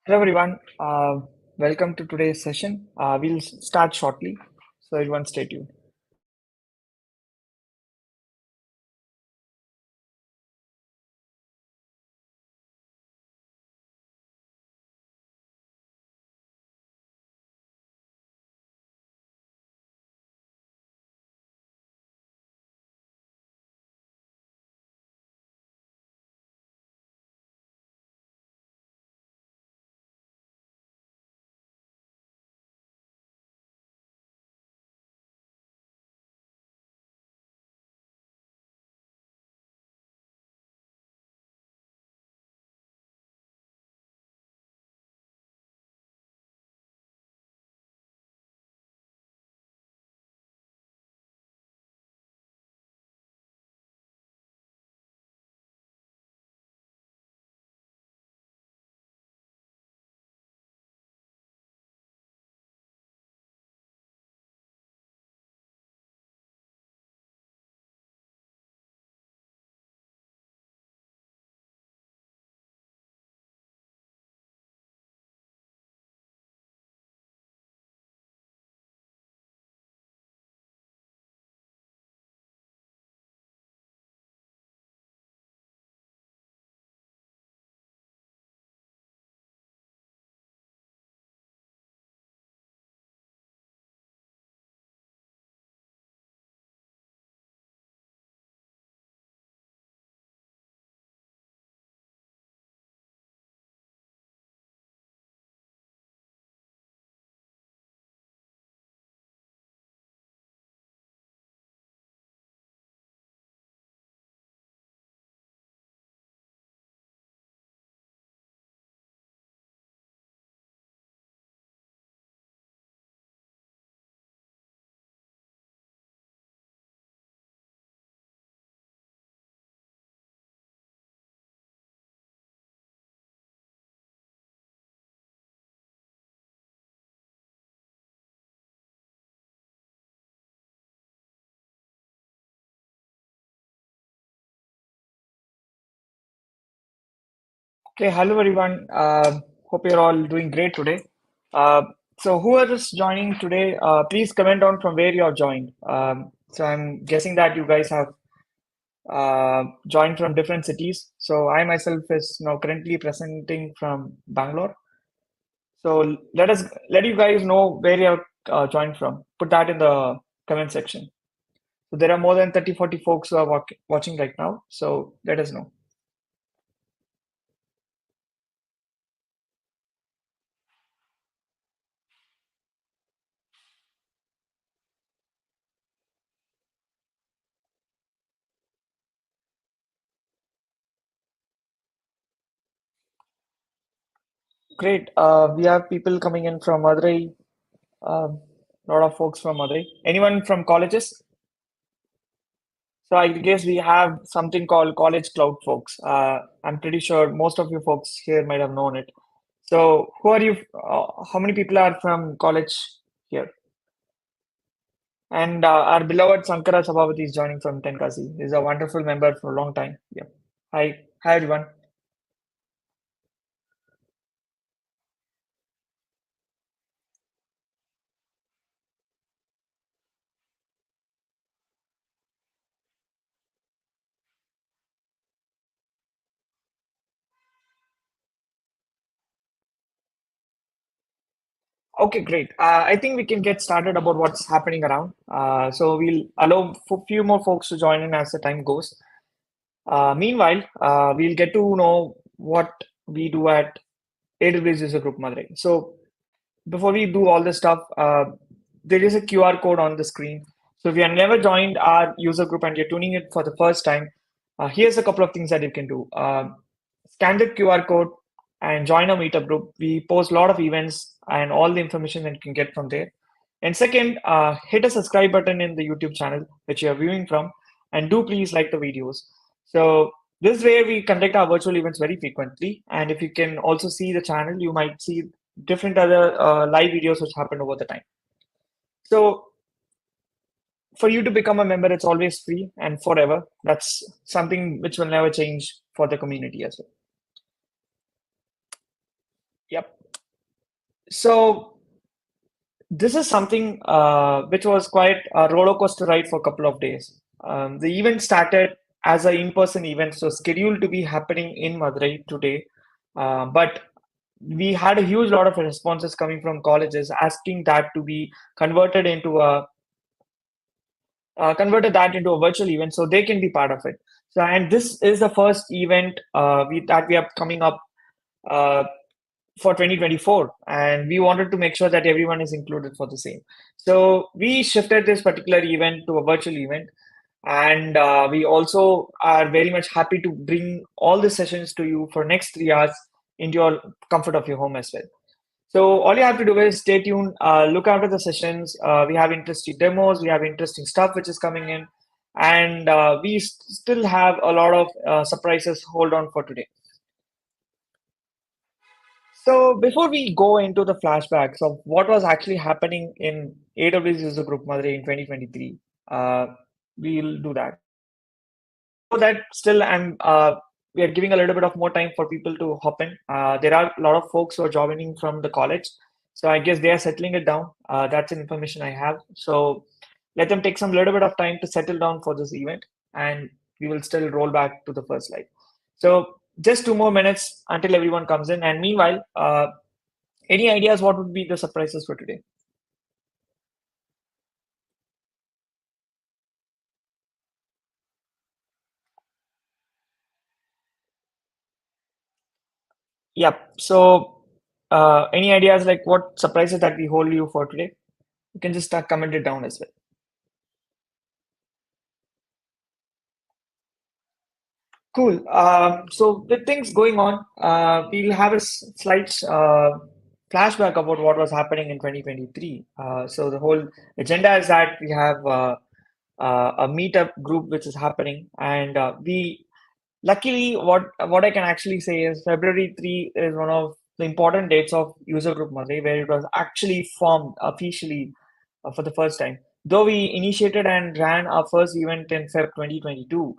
Hello everyone, welcome to today's session. We'll start shortly, so everyone stay tuned. Okay, hello everyone. Hope you're all doing great today. Uh, so whoever is joining today, please comment on from where you are joined. So I'm guessing that you guys have joined from different cities. So I myself is now currently presenting from Bangalore. So let you guys know where you are joined from. Put that in the comment section. So there are more than 30, 40 folks who are watching right now. So let us know. Great. We have people coming in from Madurai. A lot of folks from Madurai. Anyone from colleges? So I guess we have something called College Cloud folks. I'm pretty sure most of you folks here might have known it. So who are you? How many people are from college here? And our beloved Sankara Sabhavati is joining from Tenkasi. He's a wonderful member for a long time. Yeah. Hi everyone. Okay, great. I think we can get started about what's happening around. So we'll allow a few more folks to join in as the time goes. Meanwhile, we'll get to know what we do at AWS User Group Madurai. So before we do all this stuff, there is a QR code on the screen. So if you have never joined our user group and you're tuning it for the first time, here's a couple of things that you can do. Scan the QR code and join a meetup group. We post a lot of events and all the information that you can get from there. And second, hit a subscribe button in the YouTube channel which you are viewing from, and do please like the videos. So this way we conduct our virtual events very frequently. And if you can also see the channel, you might see different other live videos which happen over the time. So for you to become a member, it's always free and forever. That's something which will never change for the community as well. Yep. So this is something which was quite a roller coaster ride for a couple of days. The event started as an in-person event, so scheduled to be happening in Madurai today. But we had a huge lot of responses coming from colleges asking that to be converted into a converted that into a virtual event so they can be part of it. So, and this is the first event that we are coming up uh, for 2024, and we wanted to make sure that everyone is included for the same. So we shifted this particular event to a virtual event, and we also are very much happy to bring all the sessions to you for next 3 hours into your comfort of your home as well. So all you have to do is stay tuned, look after the sessions. We have interesting demos, we have interesting stuff which is coming in, and we still have a lot of surprises. Hold on for today. So before we go into the flashbacks of what was actually happening in AWS User Group Madurai in 2023, we'll do that. Before that, still, we are giving a little bit of more time for people to hop in. There are a lot of folks who are joining from the college, so I guess they are settling it down. That's an information I have. So let them take some little bit of time to settle down for this event, and we will still roll back to the first slide. So just 2 more minutes until everyone comes in, and meanwhile, any ideas what would be the surprises for today? Yep. So, any ideas like what surprises that we hold you for today? You can just comment it down as well. Cool. So with things going on, we'll have a slight flashback about what was happening in 2023. So the whole agenda is that we have a meetup group which is happening, and we luckily, what I can actually say is February 3 is one of the important dates of User Group Madurai, where it was actually formed officially for the first time. Though we initiated and ran our first event in Feb 2022,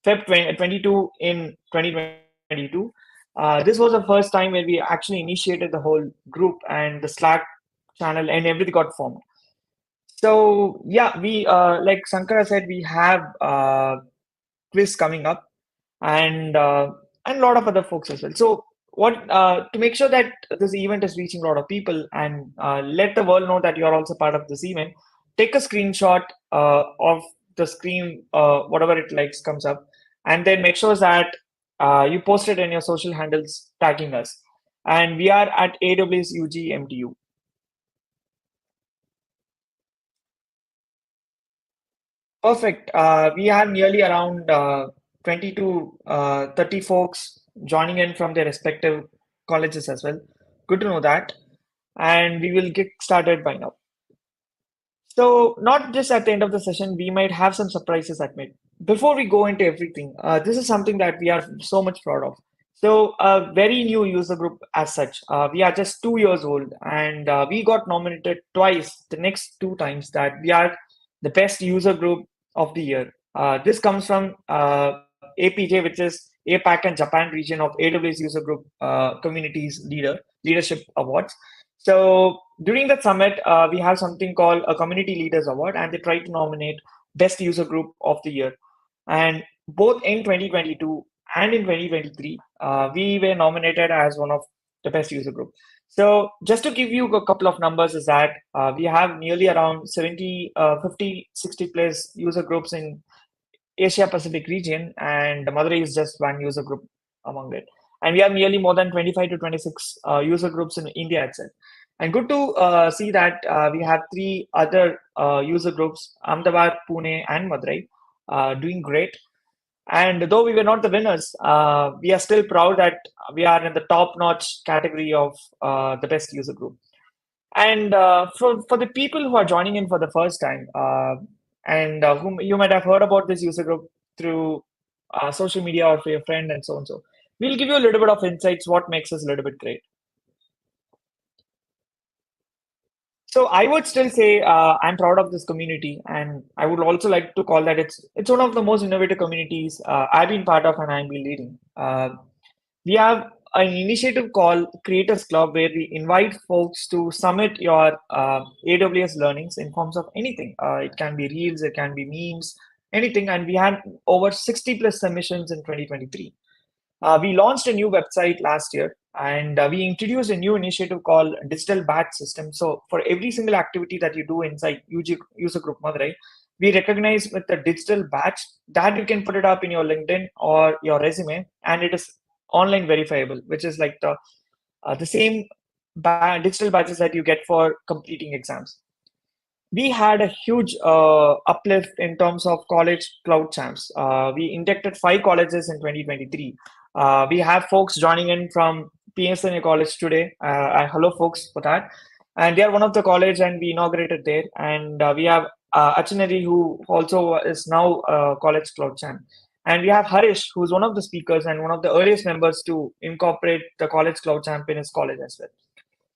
Feb 22 in 2022, this was the first time where we actually initiated the whole group and the Slack channel and everything got formed. So yeah, we like Sankara said, we have quiz coming up and a lot of other folks as well. So what to make sure that this event is reaching a lot of people and let the world know that you're also part of this event, take a screenshot of the screen, whatever it likes comes up, and then make sure that you post it in your social handles tagging us. And we are at AWS UG MTU. Perfect. We have nearly around 20 to 30 folks joining in from their respective colleges as well. Good to know that. And we will get started by now. So, not just at the end of the session, we might have some surprises at mid. Before we go into everything, this is something that we are so much proud of. So, a very new user group as such. We are just 2 years old, and we got nominated twice, the next two times that we are the best user group of the year. This comes from APJ, which is APAC and Japan region of AWS User Group Communities Leadership Awards. So during that summit, we have something called a Community Leaders Award, and they try to nominate Best User Group of the Year. And both in 2022 and in 2023, we were nominated as one of the Best User Group. So just to give you a couple of numbers is that we have nearly around 70, 50, 60 plus user groups in Asia Pacific region, and Madurai is just one user group among it. And we have nearly more than 25 to 26 user groups in India itself. And good to see that we have three other user groups, Ahmedabad, Pune, and Madurai, doing great. And though we were not the winners, we are still proud that we are in the top-notch category of the best user group. And for the people who are joining in for the first time, and whom you might have heard about this user group through social media or for your friend and so on so, we'll give you a little bit of insights what makes us a little bit great. So I would still say I'm proud of this community, and I would also like to call that it's one of the most innovative communities I've been part of and I've been leading. We have an initiative called Creators Club where we invite folks to submit your AWS learnings in forms of anything. It can be reels, it can be memes, anything. And we had over 60 plus submissions in 2023. We launched a new website last year, and we introduced a new initiative called Digital Badge System. So for every single activity that you do inside UG User Group Madurai, we recognize with a digital badge that you can put it up in your LinkedIn or your resume, and it is online verifiable, which is like the same digital badges that you get for completing exams. We had a huge uplift in terms of college cloud champs. We inducted 5 colleges in 2023. We have folks joining in from PSNA College today. Hello, folks, for that. And they are one of the college, and we inaugurated there. And we have Achinari, who also is now college cloud champ. And we have Harish, who's one of the speakers and one of the earliest members to incorporate the college cloud champ in his college as well.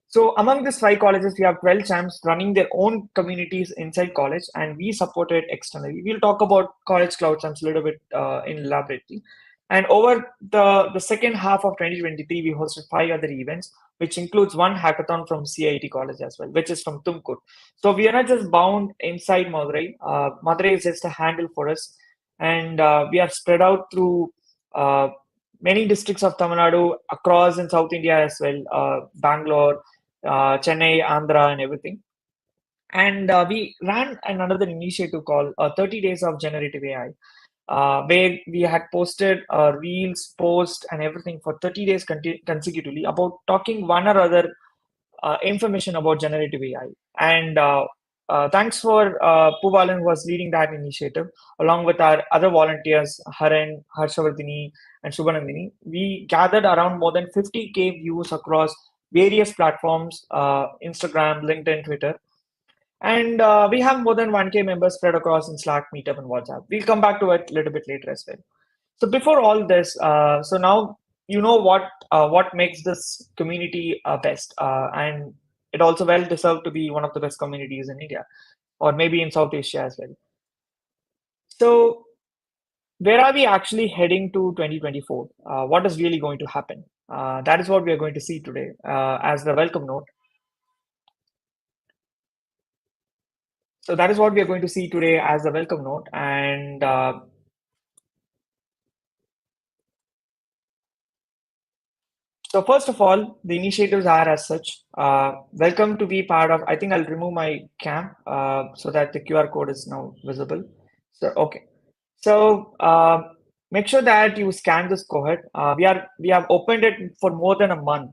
So among these 5 colleges, we have 12 champs running their own communities inside college, and we support it externally. We'll talk about college cloud champs a little bit in elaborately. And over the second half of 2023, we hosted 5 other events, which includes one hackathon from CIT College as well, which is from Tumkur. So we are not just bound inside Madurai. Madurai is just a handle for us, and we are spread out through many districts of Tamil Nadu across in South India as well, Bangalore, Chennai, Andhra, and everything. And we ran another initiative called 30 Days of Generative AI, where we had posted reels, posts, and everything for 30 days consecutively about talking one or other information about generative AI. And thanks for Pubalan, who was leading that initiative, along with our other volunteers, Haran, Harshavardhini, and Subhanandini. We gathered around more than 50K views across various platforms, Instagram, LinkedIn, Twitter. And we have more than 1K members spread across in Slack, Meetup, and WhatsApp. We'll come back to it a little bit later as well. So before all this, so now you know what makes this community best, and it also well deserved to be one of the best communities in India, or maybe in South Asia as well. So where are we actually heading to 2024? What is really going to happen? That is what we are going to see today as the welcome note. So that is what we are going to see today as the welcome note. And so first of all, the initiatives are as such. Welcome to be part of, I think I'll remove my cam so that the QR code is now visible. So, okay. So make sure that you scan this cohort. We have opened it for more than a month.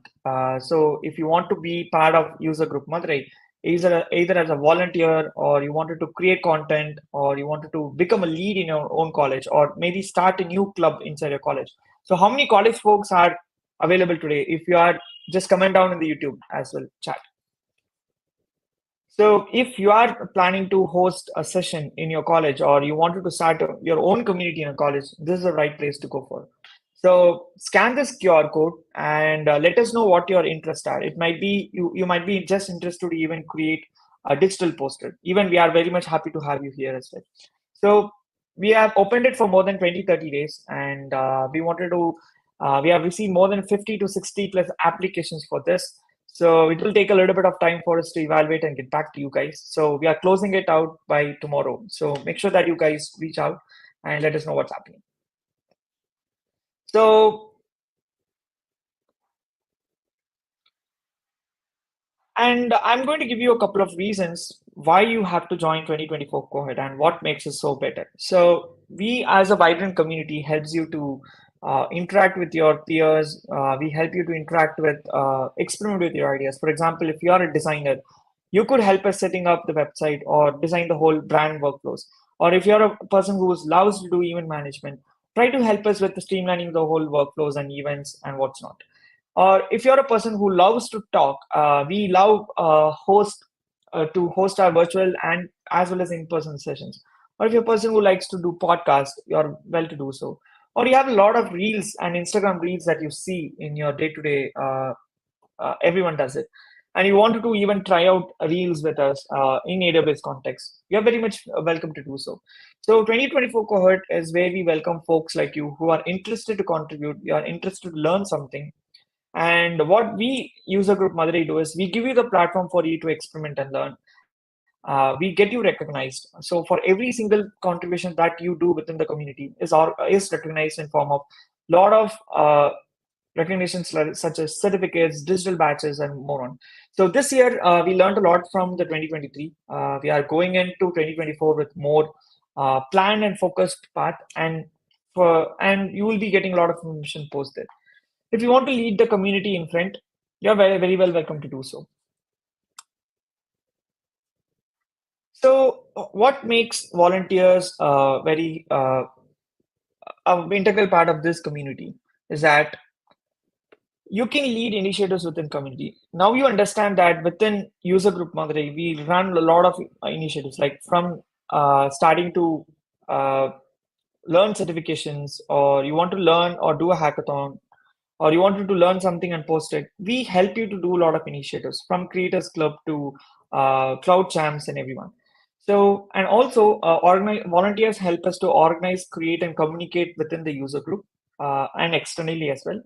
So if you want to be part of user group Madurai, either as a volunteer, or you wanted to create content, or you wanted to become a lead in your own college, or maybe start a new club inside your college. So how many college folks are available today? If you are, just comment down in the YouTube as well, chat. So if you are planning to host a session in your college, or you wanted to start your own community in a college, this is the right place to go for. So scan this QR code and let us know what your interests are. It might be you might be just interested to even create a digital poster. Even we are very much happy to have you here as well. So we have opened it for more than 20-30 days, and we have received more than 50 to 60 plus applications for this. So it will take a little bit of time for us to evaluate and get back to you guys. So we are closing it out by tomorrow. So make sure that you guys reach out and let us know what's happening. So, and I'm going to give you a couple of reasons why you have to join 2024 cohort and what makes it so better. So we as a vibrant community helps you to interact with your peers. We help you to interact with, experiment with your ideas. For example, if you are a designer, you could help us setting up the website or design the whole brand workflows. Or if you're a person who loves to do event management, try to help us with the streamlining the whole workflows and events and what's not. Or if you're a person who loves to talk, we love to host our virtual and as well as in-person sessions. Or if you're a person who likes to do podcasts, you're well to do so. Or you have a lot of reels and Instagram reels that you see in your day-to-day. Everyone does it, and you wanted to even try out reels with us in AWS context. You're very much welcome to do so. So 2024 cohort is where we welcome folks like you who are interested to contribute. You are interested to learn something, And what we user group Madurai do is we give you the platform for you to experiment and learn. We get you recognized. So for every single contribution that you do within the community is recognized in form of lot of recognitions such as certificates, digital badges, and more on. So this year we learned a lot from the 2023. We are going into 2024 with more planned and focused path, and you will be getting a lot of information posted. If you want to lead the community in front, you're very well welcome to do so. So, what makes volunteers very integral part of this community is that you can lead initiatives within community. Now you understand that within user group Madurai, we run a lot of initiatives, like from starting to uh, learn certifications, or you want to learn or do a hackathon, or you wanted to learn something and post it. We help you to do a lot of initiatives from Creators Club to Cloud Champs and everyone. So, and also volunteers help us to organize, create, and communicate within the user group and externally as well.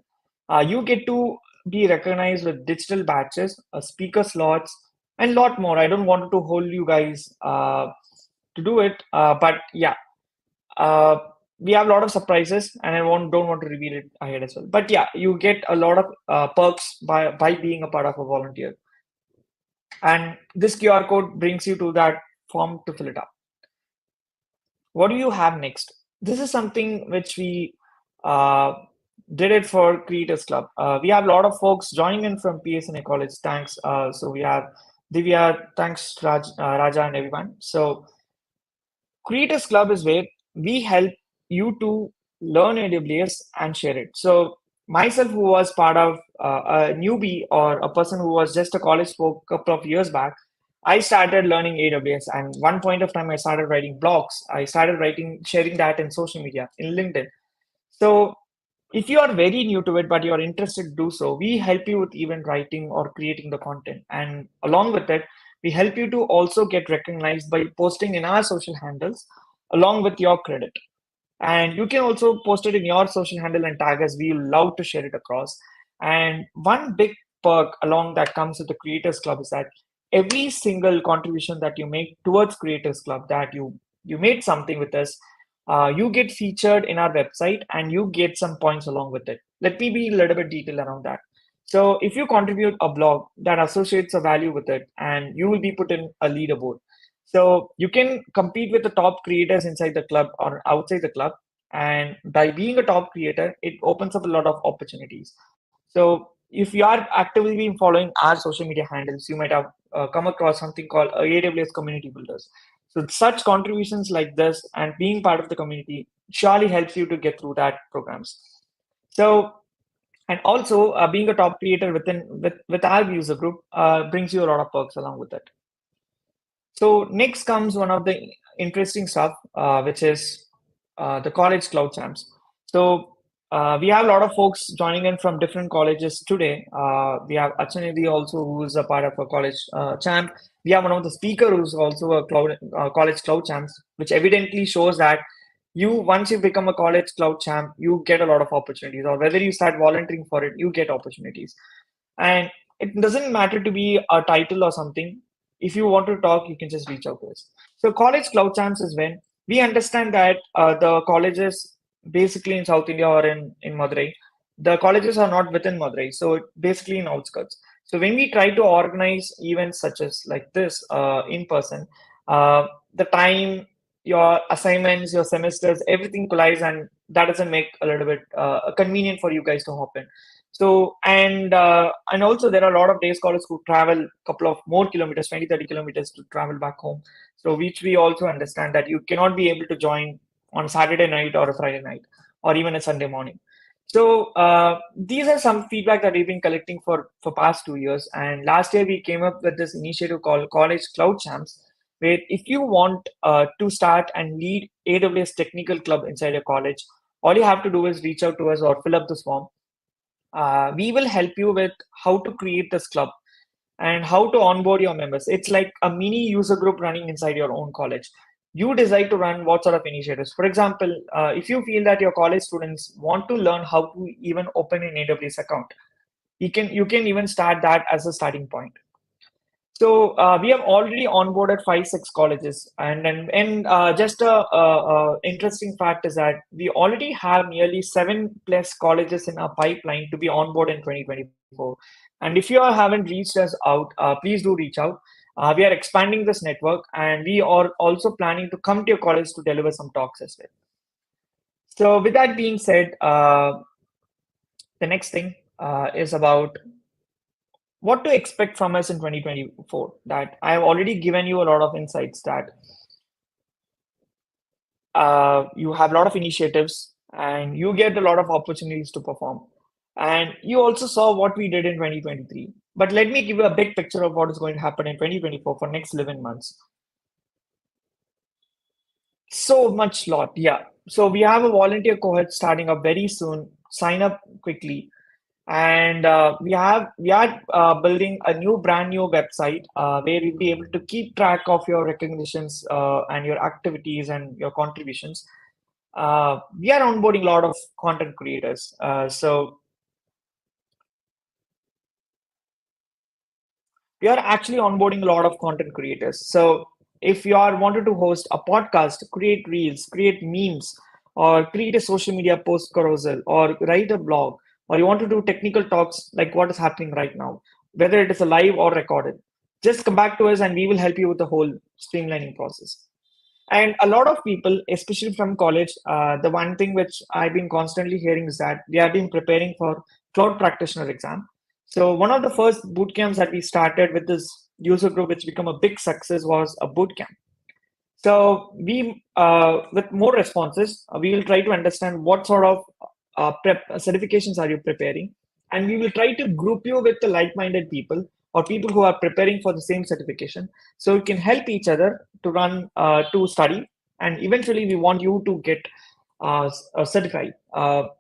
You get to be recognized with digital badges, speaker slots, and lot more. I don't want to hold you guys to do it, but yeah, uh, we have a lot of surprises, and don't want to reveal it ahead as well. But yeah, you get a lot of perks by being a part of a volunteer, and this QR code brings you to that form to fill it up. What do you have next? This is something which we uh, did it for Creators Club. We have a lot of folks joining in from PSNA College. Thanks. So we have Divya, thanks Raja and everyone. So Creators Club is where we help you to learn AWS and share it. So myself, who was part of a newbie or a person who was just a college for a couple of years back, I started learning AWS. And one point of time, I started writing blogs. I started sharing that in social media, in LinkedIn. So if you are very new to it, but you're interested to do so, we help you with even writing or creating the content. And along with it, we help you to also get recognized by posting in our social handles along with your credit. And you can also post it in your social handle and tag us. We love to share it across. And one big perk along that comes with the Creators Club is that every single contribution that you make towards Creators Club, that you made something with us, you get featured in our website and you get some points along with it. Let me be a little bit detailed around that. So if you contribute a blog that associates a value with it, and you will be put in a leaderboard. So you can compete with the top creators inside the club or outside the club. And by being a top creator, it opens up a lot of opportunities. So if you are actively been following our social media handles, you might have come across something called AWS Community Builders. So such contributions like this and being part of the community surely helps you to get through that programs. So and also being a top creator with our user group brings you a lot of perks along with it. So next comes one of the interesting stuff, which is the college cloud champs. So we have a lot of folks joining in from different colleges today. We have Achanidhi also, who is a part of a college champ. We have one of the speaker who's also a college cloud champs, which evidently shows that once you become a college cloud champ, you get a lot of opportunities, or whether you start volunteering for it, you get opportunities. And it doesn't matter to be a title or something. If you want to talk, you can just reach out to us. So college cloud champs is when we understand that the colleges basically in South India or in Madurai, the colleges are not within Madurai, so basically in outskirts. So when we try to organize events such as like this in person, the time, your assignments, your semesters, everything collides, and that doesn't make a little bit convenient for you guys to hop in. So, and also there are a lot of day scholars who travel a couple of more kilometers, 20, 30 kilometers to travel back home. So, which we also understand that you cannot be able to join on Saturday night or a Friday night or even a Sunday morning. So, these are some feedback that we've been collecting for past 2 years. And last year we came up with this initiative called College Cloud Champs, where if you want to start and lead AWS technical club inside a college, all you have to do is reach out to us or fill up this form. We will help you with how to create this club and how to onboard your members. It's like a mini user group running inside your own college. You decide to run what sort of initiatives. For example, if you feel that your college students want to learn how to even open an AWS account, you can even start that as a starting point. So we have already onboarded 5, 6 colleges, and just a interesting fact is that we already have nearly 7+ colleges in our pipeline to be onboarded in 2024. And if you all haven't reached us out, please do reach out. We are expanding this network, and we are also planning to come to your college to deliver some talks as well. So with that being said, the next thing is about what to expect from us in 2024. That I have already given you a lot of insights that you have a lot of initiatives and you get a lot of opportunities to perform. And you also saw what we did in 2023. But let me give you a big picture of what is going to happen in 2024 for next 11 months. So much lot, yeah. So we have a volunteer cohort starting up very soon. Sign up quickly. And we are building a brand new website where you'll be able to keep track of your recognitions and your activities and your contributions. We are onboarding a lot of content creators. So we are actually onboarding a lot of content creators. So if you are wanted to host a podcast, create reels, create memes, or create a social media post carousel, or write a blog, or you want to do technical talks like what is happening right now, whether it is a live or recorded, just come back to us and we will help you with the whole streamlining process. And a lot of people, especially from college, the one thing which I've been constantly hearing is that they have been preparing for cloud practitioner exam. So one of the first boot camps that we started with this user group, which became a big success, was a boot camp. So with more responses, we will try to understand what sort of certifications are you preparing, and we will try to group you with the like-minded people or people who are preparing for the same certification, so we can help each other to run to study, and eventually we want you to get certified,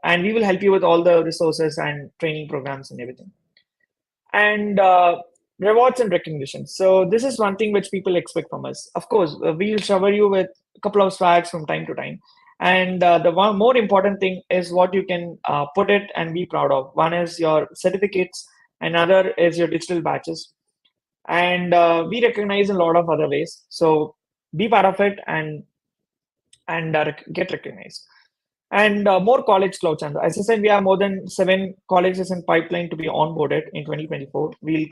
and we will help you with all the resources and training programs and everything. And rewards and recognition. So this is one thing which people expect from us. Of course, we'll shower you with a couple of swags from time to time. And the one more important thing is what you can put it and be proud of. One is your certificates, another is your digital badges. And we recognize in a lot of other ways. So be part of it and get recognized. And more college cloud channels. As I said, we have more than 7 colleges in pipeline to be onboarded in 2024. We'll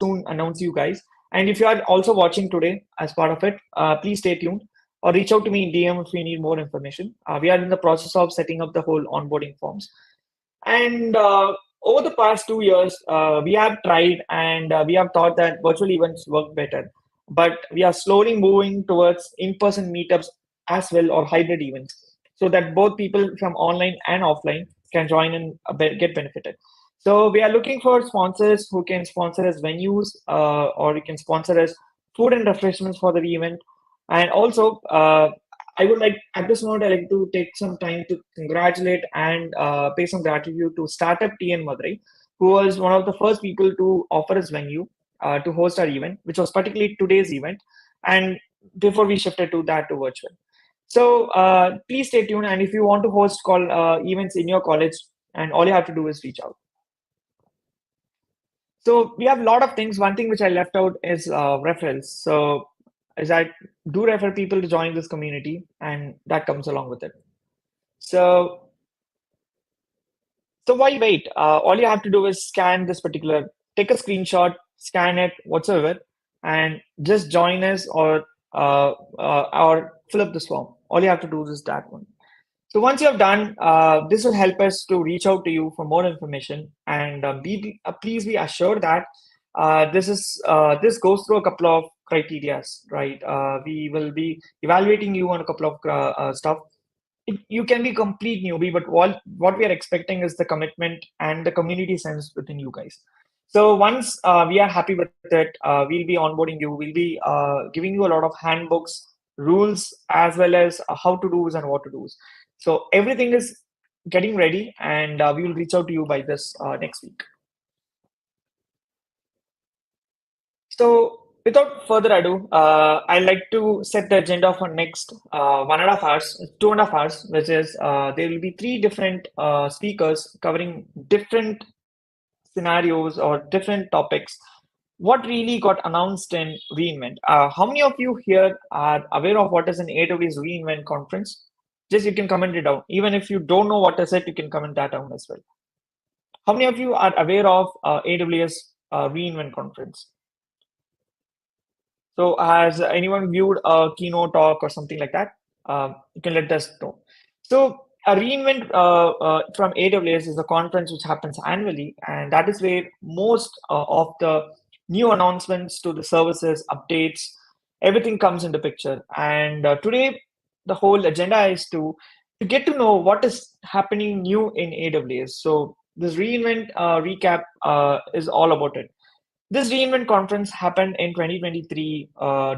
soon announce you guys. And if you are also watching today as part of it, please stay tuned or reach out to me in DM if you need more information. We are in the process of setting up the whole onboarding forms. And over the past 2 years, we have tried and we have thought that virtual events work better. But we are slowly moving towards in-person meetups as well, or hybrid events, so that both people from online and offline can join and get benefited. So we are looking for sponsors who can sponsor us venues, or you can sponsor us food and refreshments for the event. And also, I would like at this moment, I like to take some time to congratulate and pay some gratitude to Startup TN Madurai, who was one of the first people to offer us venue to host our event, which was particularly today's event. And before we shifted to that to virtual. So please stay tuned. And if you want to host events in your college, and all you have to do is reach out. So we have a lot of things. One thing which I left out is referrals. So is I do refer people to join this community, and that comes along with it. So why wait? All you have to do is scan this particular, take a screenshot, scan it, whatsoever, and just join us or fill up this form. All you have to do is that one. So once you have done, this will help us to reach out to you for more information, and please be assured that this goes through a couple of criterias, right? We will be evaluating you on a couple of stuff. You can be complete newbie, but what we are expecting is the commitment and the community sense within you guys. So once we are happy with it, we'll be onboarding you. We'll be giving you a lot of handbooks, rules, as well as how to do's and what to do's. So everything is getting ready, and we will reach out to you by this next week. So without further ado, I'd like to set the agenda for next 1.5 hours, 2.5 hours, which is there will be 3 different speakers covering different scenarios or different topics, what really got announced in reInvent. How many of you here are aware of what is an AWS reInvent conference? Just you can comment it down. Even if you don't know what is it, you can comment that down as well. How many of you are aware of AWS reInvent conference? So has anyone viewed a keynote talk or something like that? You can let us know. So a reInvent from AWS is a conference which happens annually, and that is where most of the new announcements to the services, updates, everything comes into picture. And today, the whole agenda is to get to know what is happening new in AWS. So this reInvent recap is all about it. This reInvent conference happened in 2023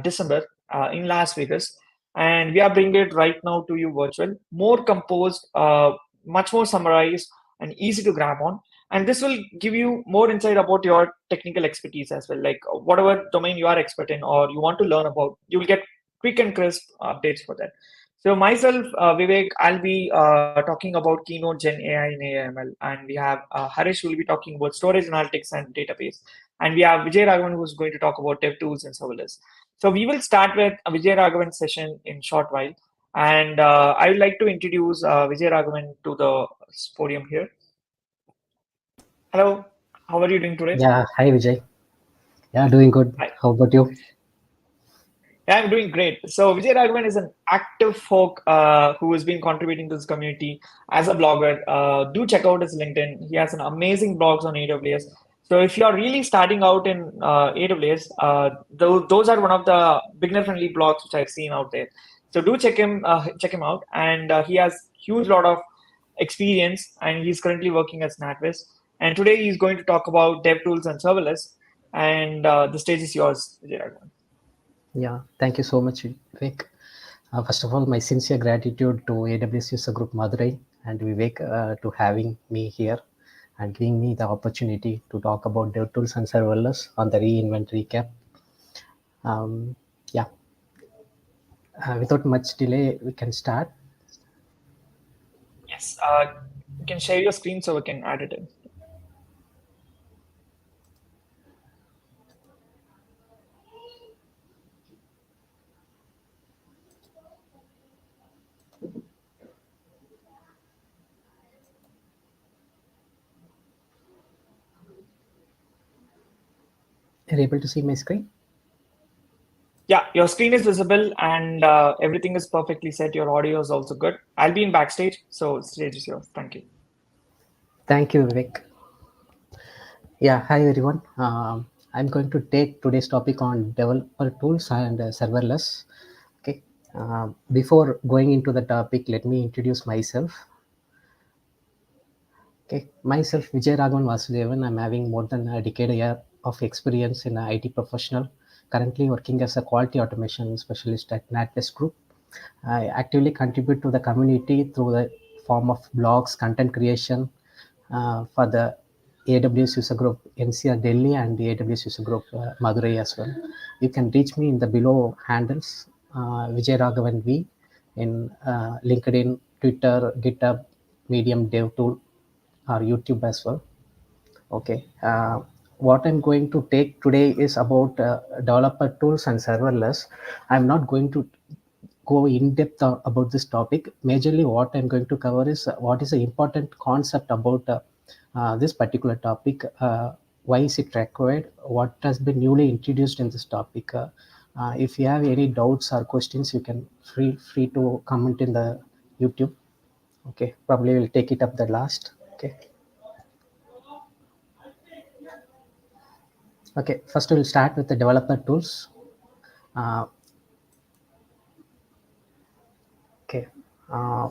December in Las Vegas, and we are bringing it right now to you virtual, more composed, much more summarized, and easy to grab on. And this will give you more insight about your technical expertise as well, like whatever domain you are expert in or you want to learn about, you will get quick and crisp updates for that. So myself, Vivek, I'll be talking about Keynote Gen AI in AML, and we have Harish who will be talking about storage analytics and database. And we have Vijay Raghavan who's going to talk about dev tools and serverless. So we will start with a Vijay Raghavan session in short while. And I would like to introduce Vijay Raghavan to the podium here. Hello, how are you doing today? Yeah, hi Vijay. Yeah, doing good. Hi. How about you? Yeah, I'm doing great. So Vijay Raghavan is an active folk who has been contributing to this community as a blogger. Do check out his LinkedIn. He has an amazing blogs on AWS. So if you're really starting out in AWS, those are one of the beginner-friendly blogs which I've seen out there. So do check him out. And he has huge lot of experience, and he's currently working as NatWest. And today he's going to talk about dev tools and serverless. And the stage is yours, Vijay Raghavan. Yeah, thank you so much, Vivek. First of all, my sincere gratitude to AWS User Group Madurai and Vivek to having me here and giving me the opportunity to talk about dev tools and serverless on the reInvent recap. Yeah, without much delay, we can start. Yes, you can share your screen so we can add it in. Are you able to see my screen? Yeah, your screen is visible and everything is perfectly set. Your audio is also good. I'll be in backstage, so stage is yours. Thank you. Thank you, Vivek. Yeah, hi everyone. I'm going to take today's topic on developer tools and serverless. Okay. Before going into the topic, let me introduce myself. Okay, myself Vijay Raghavan Vasudevan. I'm having more than a decade year of experience in a IT professional. Currently working as a quality automation specialist at NatWest Group. I actively contribute to the community through the form of blogs, content creation for the AWS User Group NCR Delhi and the AWS User Group Madurai as well. You can reach me in the below handles Vijay Raghavan V in LinkedIn, Twitter, GitHub, Medium, DevTool, or YouTube as well. Okay. What I'm going to take today is about developer tools and serverless. I'm not going to go in depth about this topic. Majorly, what I'm going to cover is what is the important concept about this particular topic. Why is it required? What has been newly introduced in this topic? If you have any doubts or questions, you can free to comment in the YouTube. Okay, probably we'll take it up the last. Okay. Okay, first we'll start with the developer tools. Uh, okay. Uh,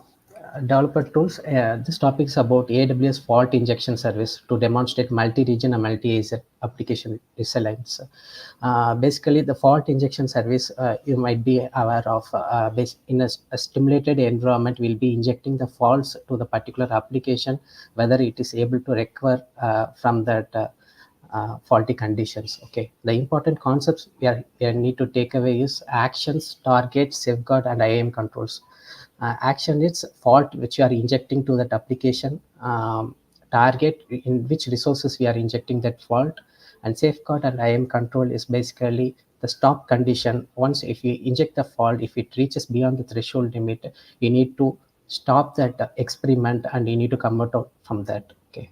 Developer tools. This topic is about AWS fault injection service to demonstrate multi-region and multi-agent application resilience. Basically, the fault injection service you might be aware of. In a stimulated environment, we'll be injecting the faults to the particular application, whether it is able to recover from that. Faulty conditions. Okay, the important concepts we need to take away is actions, target, safeguard, and IAM controls. Action is fault which you are injecting to that application. target in which resources we are injecting that fault. And safeguard and IAM control is basically the stop condition. Once if you inject the fault, if it reaches beyond the threshold limit, you need to stop that experiment and you need to come out from that. Okay.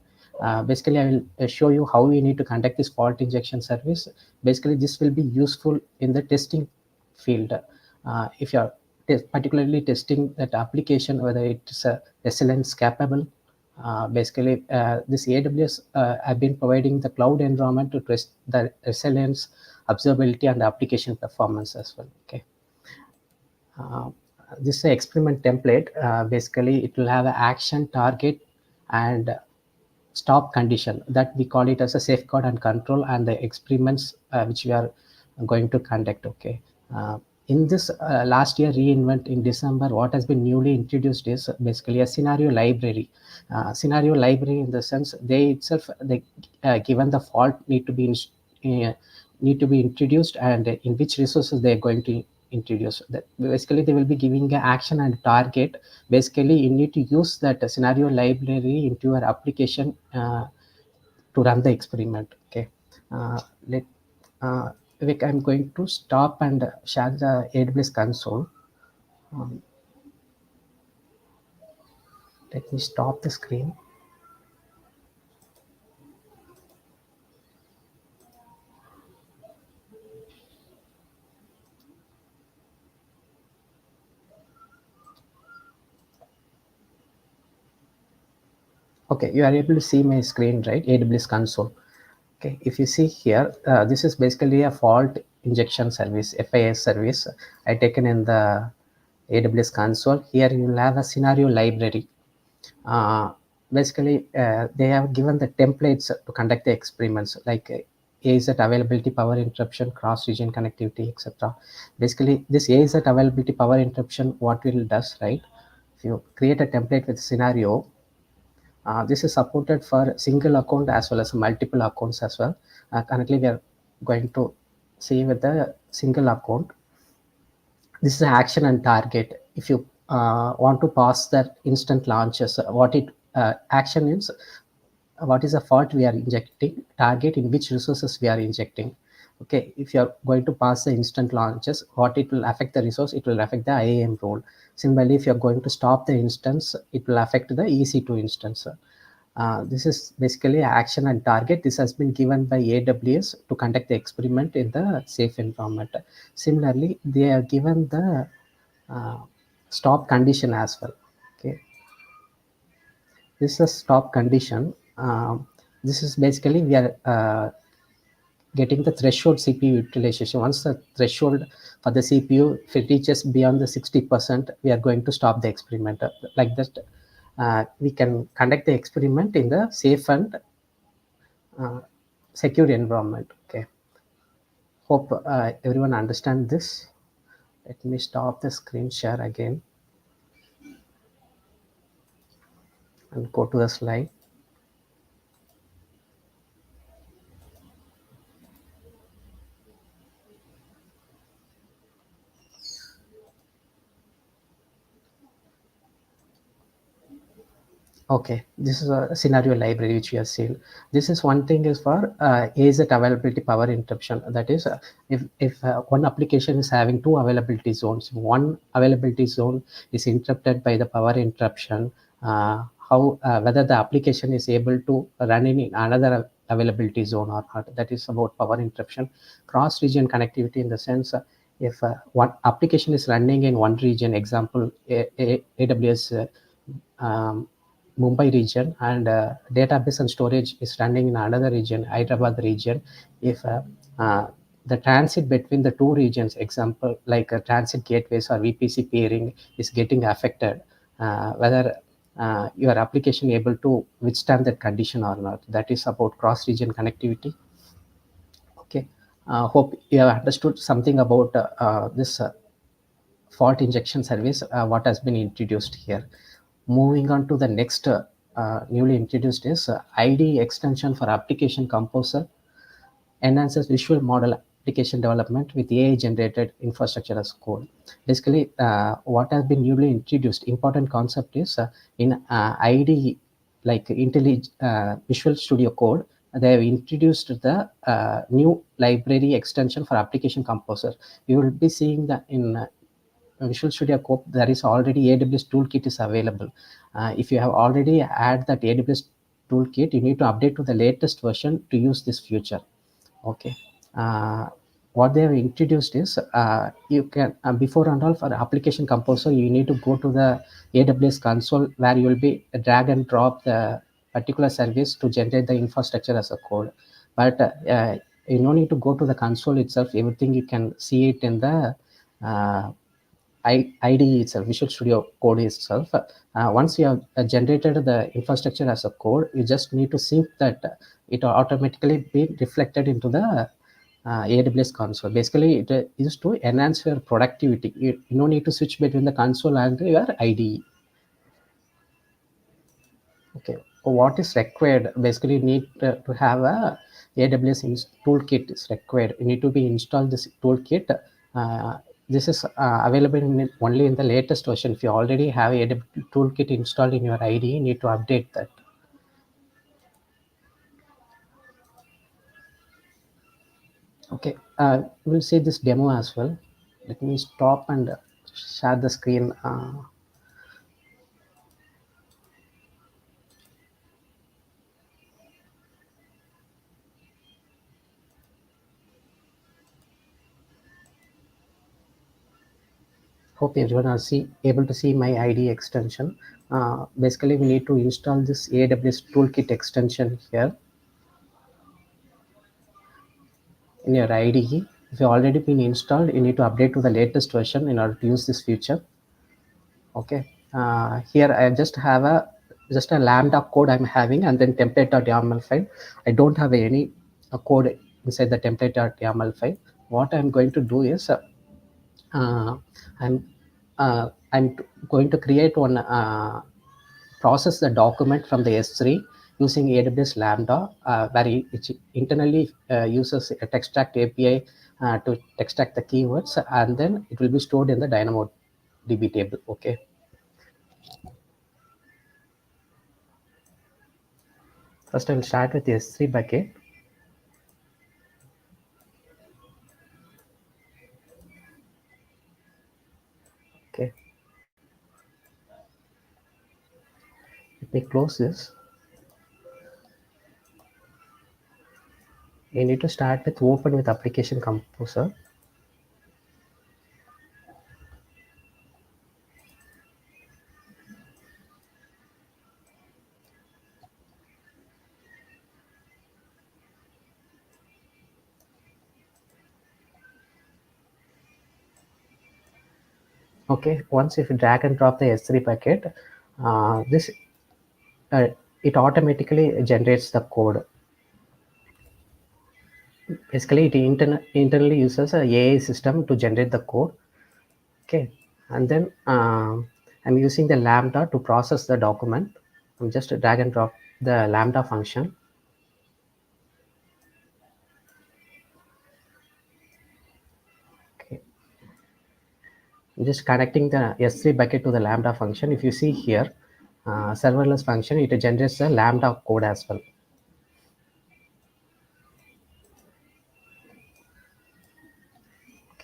Basically, I will show you how you need to conduct this fault injection service. Basically, this will be useful in the testing field. If you are particularly testing that application, whether it's a resilience capable. Basically, this AWS have been providing the cloud environment to test the resilience, observability, and application performance as well. Okay. Uh, this is an experiment template. Basically, it will have an action, target, and stop condition that we call it as a safeguard and control, and the experiments which we are going to conduct. Okay. In this last year reinvent in December, what has been newly introduced is basically a scenario library. Scenario library in the sense they itself, they given the fault need to be introduced and in which resources they are going to introduce that. Basically, they will be giving an action and target. Basically, you need to use that scenario library into your application to run the experiment. Okay. Let Vivek, I'm going to stop and share the AWS console. um, Let me stop the screen. Okay, you are able to see my screen, right? AWS console. Okay, if you see here, this is basically a fault injection service, FIS service I taken in the AWS console. Here you will have a scenario library. Basically, they have given the templates to conduct the experiments like AZ availability, power interruption, cross-region connectivity, etc. Basically, this AZ availability, power interruption, what will does, right? If you create a template with scenario, this is supported for single account as well as multiple accounts as well. Currently, we are going to see with the single account. This is action and target. If you want to pass that instant launches, what it action is, what is the fault we are injecting, target in which resources we are injecting. Okay, if you are going to pass the instant launches, what it will affect the resource, it will affect the IAM role. Similarly, if you are going to stop the instance, it will affect the EC2 instance. This is basically action and target. This has been given by AWS to conduct the experiment in the safe environment. Similarly, they are given the uh, stop condition as well. Okay, this is a stop condition. This is basically we are getting the threshold CPU utilization. Once the threshold for the CPU, if it reaches beyond the 60%, we are going to stop the experiment. Like that, we can conduct the experiment in the safe and secure environment. Okay. Hope everyone understand this. Let me stop the screen share again and go to the slide. Okay, this is a scenario library which we have seen. This is one thing is for AZ availability power interruption. That is, if one application is having two availability zones, one availability zone is interrupted by the power interruption, how whether the application is able to run in another availability zone or not. That is about power interruption. Cross-region connectivity in the sense, if one application is running in one region, example AWS. Mumbai region, and database and storage is running in another region, Hyderabad region. If the transit between the two regions, example like transit gateways or VPC peering is getting affected, whether your application able to withstand that condition or not. That is about cross-region connectivity. Okay, hope you have understood something about this fault injection service, what has been introduced here. Moving on to the next newly introduced is ID extension for application composer, enhances visual model application development with AI generated infrastructure as code. Basically, what has been newly introduced, important concept is in ID like Visual Studio Code, they have introduced the new library extension for application composer. You will be seeing that in Visual Studio Code, there is already AWS toolkit is available. If you have already had that AWS toolkit, you need to update to the latest version to use this feature. Okay. What they have introduced is you can before and all, for application composer, you need to go to the AWS console where you will be drag and drop the particular service to generate the infrastructure as a code. But you no need to go to the console itself. Everything you can see it in the uh, IDE itself, Visual Studio Code itself. Once you have generated the infrastructure as a code, you just need to sync that. It will automatically be reflected into the AWS console. Basically, it is to enhance your productivity. You no need to switch between the console and your IDE. Okay. What is required? Basically, you need to have a AWS toolkit is required. You need to be installed this toolkit. This is available only in the latest version. If you already have AWS toolkit installed in your IDE, you need to update that. Okay. We'll see this demo as well. Let me stop and share the screen. Hope everyone are able to see my ID extension. Basically, we need to install this AWS toolkit extension here in your IDE. If you already been installed, you need to update to the latest version in order to use this feature. Okay. Here I just have a lambda code I'm having, and then template.yaml file. I don't have any code inside the template.yaml file. What I'm going to do is uh, I'm I'm going to create one process the document from the S3 using AWS Lambda, where it internally uses a extract API to extract the keywords, and then it will be stored in the DynamoDB table. Okay. First, I will start with the S3 bucket. Okay. Let me close this. You need to start with open with application composer. Okay, once if you drag and drop the S3 bucket, this uh, it automatically generates the code. Basically, it internally uses a AI system to generate the code. Okay, and then I'm using the lambda to process the document. I'm just drag and drop the lambda function. Okay, I'm just connecting the S3 bucket to the lambda function. If you see here, serverless function, it generates the lambda code as well.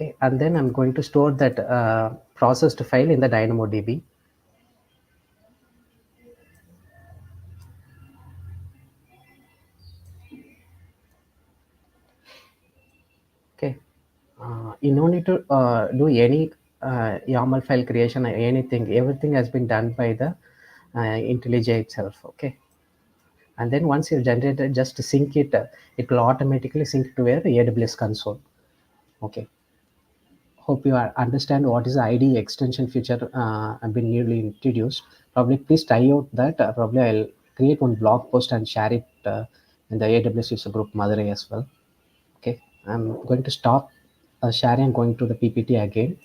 Okay, and then I'm going to store that processed file in the DynamoDB. Okay, you no need to do any YAML file creation or anything. Everything has been done by the IntelliJ itself. Okay, and then once you've generated, just sync it. It will automatically sync to your AWS console. Okay. Hope you understand what is the ID extension feature have been newly introduced. Probably please try out that. Probably I'll create one blog post and share it in the AWS user group Madurai as well. Okay, I'm going to stop sharing, going to the PPT again.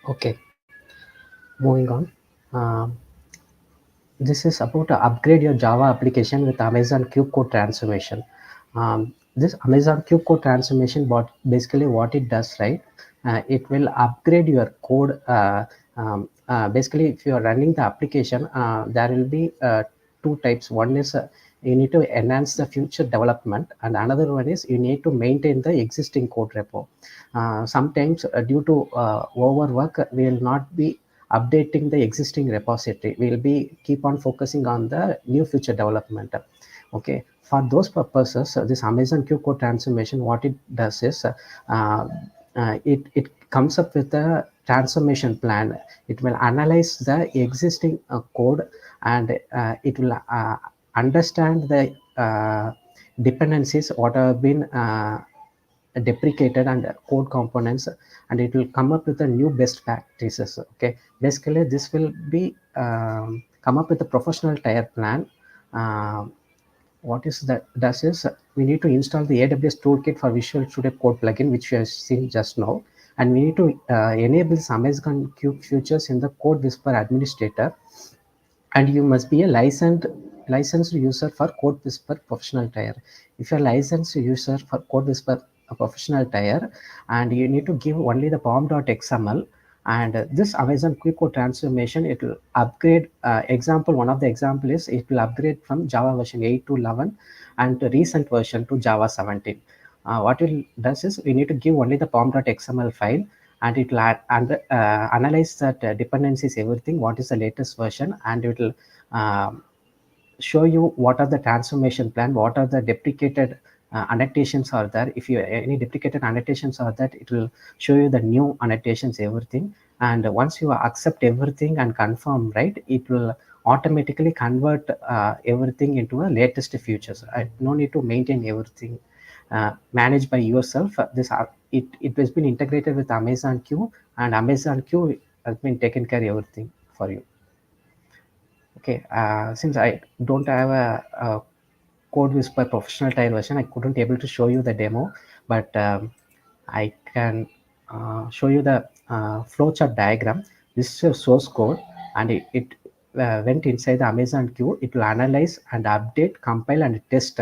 Okay, moving on. Um, this is about to upgrade your Java application with Amazon Q code transformation. This Amazon Q code transformation, basically what it does, right? It will upgrade your code. Basically, if you are running the application, there will be two types. One is you need to enhance the future development, and another one is you need to maintain the existing code repo. Sometimes due to overwork, we will not be updating the existing repository. We'll be keep on focusing on the new feature development. Okay, for those purposes, this Amazon Q code transformation, what it does is it comes up with a transformation plan. It will analyze the existing code, and it will understand the dependencies what have been deprecated and code components, and it will come up with a new best practices. Okay, basically this will be come up with a professional tier plan. What is that does is we need to install the AWS toolkit for Visual Studio Code plugin, which we have seen just now, and we need to enable some Amazon Q features in the Code Whisper administrator, and you must be a licensed user for Code Whisper professional tier. If you're a licensed user for Code Whisper professional tier, and you need to give only the pom.xml, and this Amazon quick code transformation, it will upgrade. Example, one of the example is it will upgrade from Java version 8 to 11 and the recent version to Java 17. What it does is we need to give only the pom.xml file, and it will analyze that dependencies, everything, what is the latest version, and it will show you what are the transformation plan, what are the deprecated annotations are there. If you any deprecated annotations are that, it will show you the new annotations, everything. And once you accept everything and confirm, right, it will automatically convert everything into a latest features. No need to maintain everything managed by yourself. It has been integrated with Amazon Q, and Amazon Q has been taken care of everything for you. Okay, since I don't have a Code Whisper professional tier version, I couldn't able to show you the demo, but I can show you the flowchart diagram. This is your source code, and it went inside the Amazon queue. It will analyze and update, compile and test,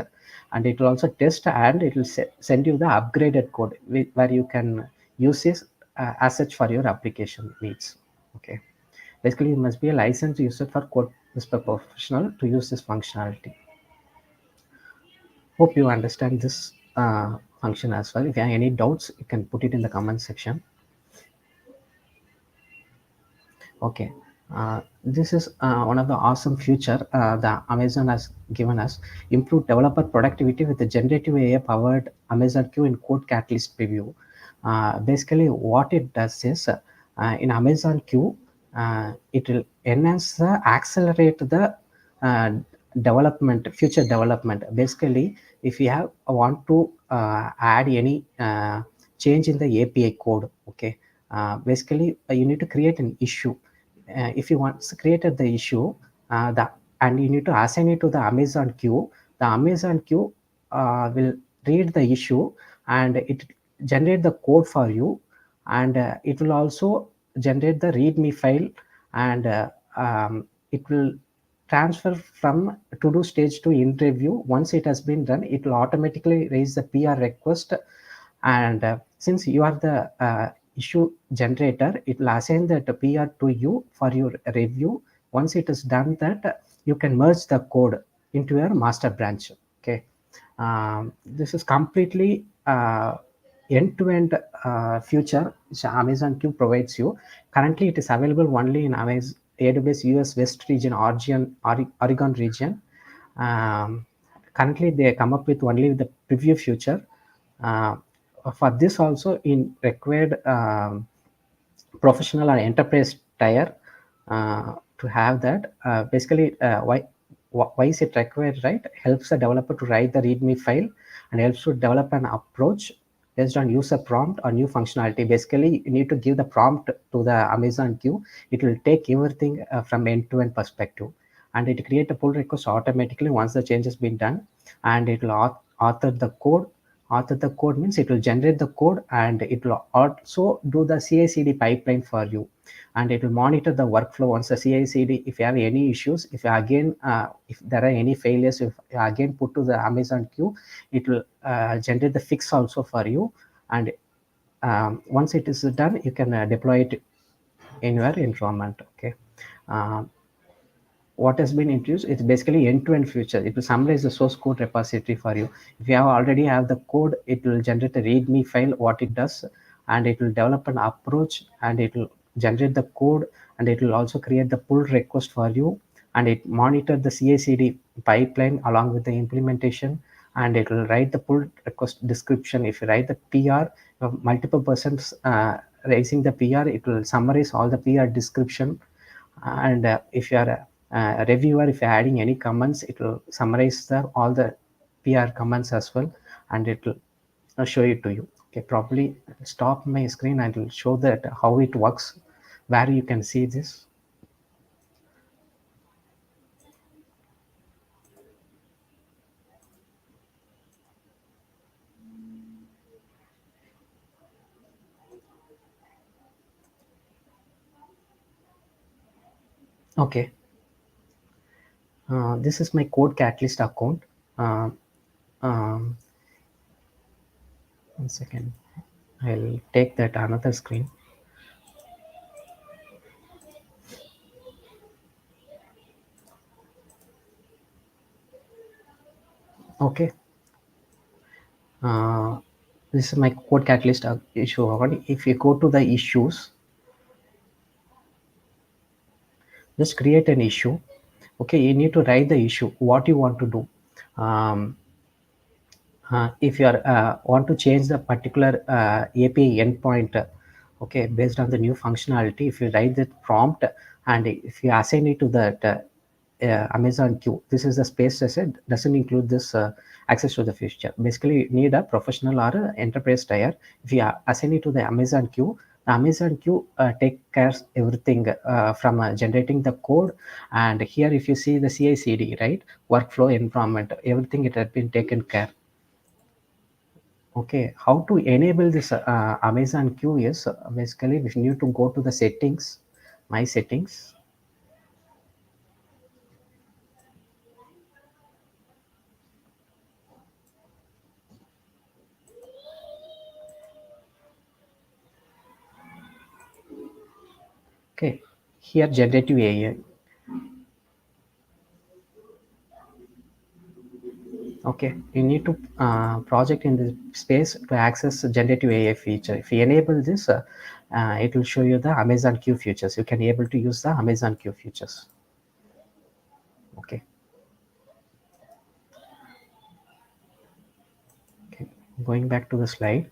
and it will also test, and it will send you the upgraded code where you can use this as such for your application needs. Okay, basically you must be a licensed user for Code Whisper Professional to use this functionality. Hope you understand this function as well. If you have any doubts, you can put it in the comment section. Okay, this is one of the awesome feature the Amazon has given us. Improve developer productivity with the generative AI powered Amazon Q in Code Catalyst preview. Basically, what it does is in Amazon Q, it will enhance the accelerate the uh, development, future development. Basically, if you have want to add any change in the API code, okay, basically you need to create an issue. If you once created the issue, and you need to assign it to the Amazon queue, the Amazon queue will read the issue, and it generate the code for you, and it will also generate the readme file, and it will transfer from to do stage to in review. Once it has been done, it will automatically raise the PR request, and since you are the issue generator, it will assign that PR to you for your review. Once it is done, that you can merge the code into your master branch. Okay, this is completely end-to-end feature which Amazon Q provides you. Currently, it is available only in AWS US West region, Oregon region. Currently, they come up with only the preview feature. Uh, for this also in required professional or enterprise tier to have that. Basically, why is it required, right? Helps the developer to write the README file, and helps to develop an approach based on user prompt or new functionality. Basically, you need to give the prompt to the Amazon queue. It will take everything from end-to-end perspective, and it create a pull request automatically once the change has been done, and it will author the code Author the code means it will generate the code, and it will also do the CI/CD pipeline for you, and it will monitor the workflow once the CI/CD. If you have any issues, if you again if there are any failures, if you again put to the Amazon queue, it will generate the fix also for you. And once it is done, you can deploy it in your environment. Okay. Um, what has been introduced, it's basically end-to-end feature. It will summarize the source code repository for you. If you have already have the code, it will generate a readme file what it does, and it will develop an approach, and it will generate the code, and it will also create the pull request for you, and it monitor the CI/CD pipeline along with the implementation, and it will write the pull request description. If you write the PR, multiple persons raising the PR, it will summarize all the PR description. And if you are a reviewer, if you're adding any comments, it will summarize all the PR comments as well, and it will show it to you. Okay, probably stop my screen and will show that how it works, where you can see this. Okay, this is my code catalyst account. uh, um, 1 second, I'll take that another screen. Okay. uh, this is my code catalyst issue account. If you go to the issues, just create an issue. Okay, you need to write the issue what you want to do. um, if you are want to change the particular API endpoint, okay, based on the new functionality, if you write that prompt, and if you assign it to that Amazon queue, this is the space. I said doesn't include this access to the future. Basically, you need a professional or a enterprise tier. If you assign it to the Amazon queue, the Amazon queue take care everything from generating the code. And here, if you see the CI/CD, right, workflow environment, everything it has been taken care. Okay, how to enable this Amazon queue is basically we need to go to the settings, my settings. Okay, here generative AI. Okay, you need to project in the space to access generative AI feature. If you enable this, it will show you the Amazon queue features. You can be able to use the Amazon queue features. Okay, okay. Going back to the slide.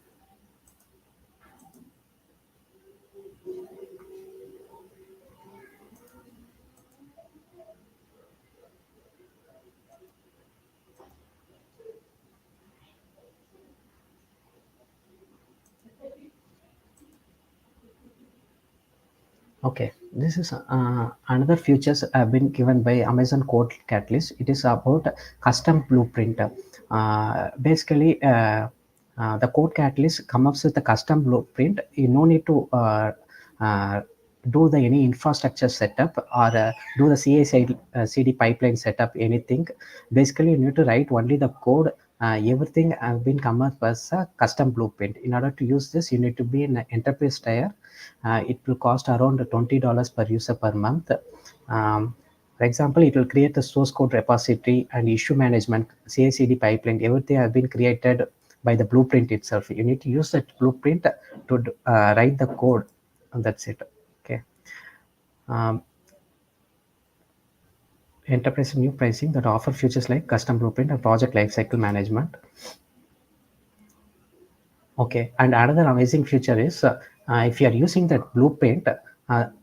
Okay, this is another features have been given by Amazon Code Catalyst. It is about custom blueprint. Basically, the Code Catalyst comes up with a custom blueprint. You no need to uh, do the any infrastructure setup or do the CI/CD pipeline setup, anything. Basically, you need to write only the code. Everything have been come up as a custom blueprint. In order to use this, you need to be in an enterprise tier. It will cost around $20 per user per month. For example, it will create the source code repository and issue management, CI/CD pipeline. Everything has been created by the blueprint itself. You need to use that blueprint to write the code. And that's it. Okay. Um, Enterprise new pricing that offer features like custom blueprint and project lifecycle management. Okay, and another amazing feature is if you are using that blueprint,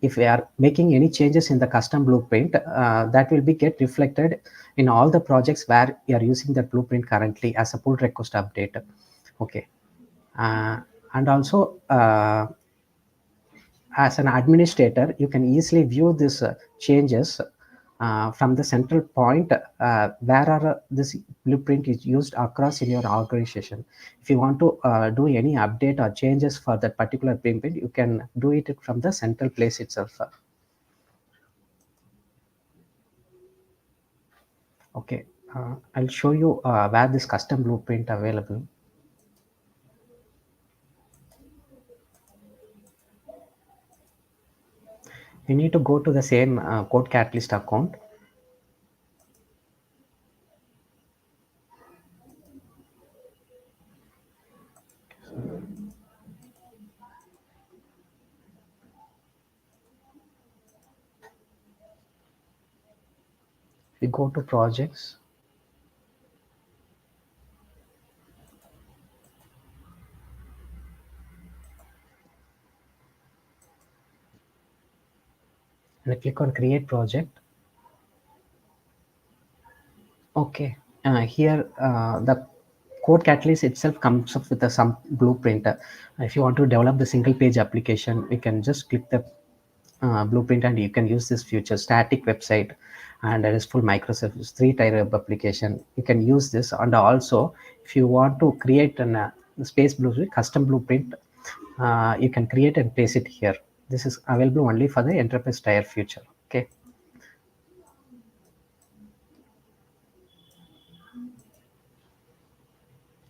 if we are making any changes in the custom blueprint, that will be get reflected in all the projects where you are using that blueprint currently as a pull request update. Okay, and also as an administrator, you can easily view these changes from the central point where this blueprint is used across in your organization. If you want to do any update or changes for that particular blueprint, you can do it from the central place itself. Okay, I'll show you where this custom blueprint available. You need to go to the same Code Catalyst account. We go to projects. And click on create project. Okay, here the code catalyst itself comes up with some blueprint. If you want to develop the single page application, you can just click the blueprint and you can use this feature static website and a RESTful microservice 3-tier web application. You can use this, and also if you want to create an space blueprint, custom blueprint, you can create and place it here. This is available only for the enterprise tier feature. Okay.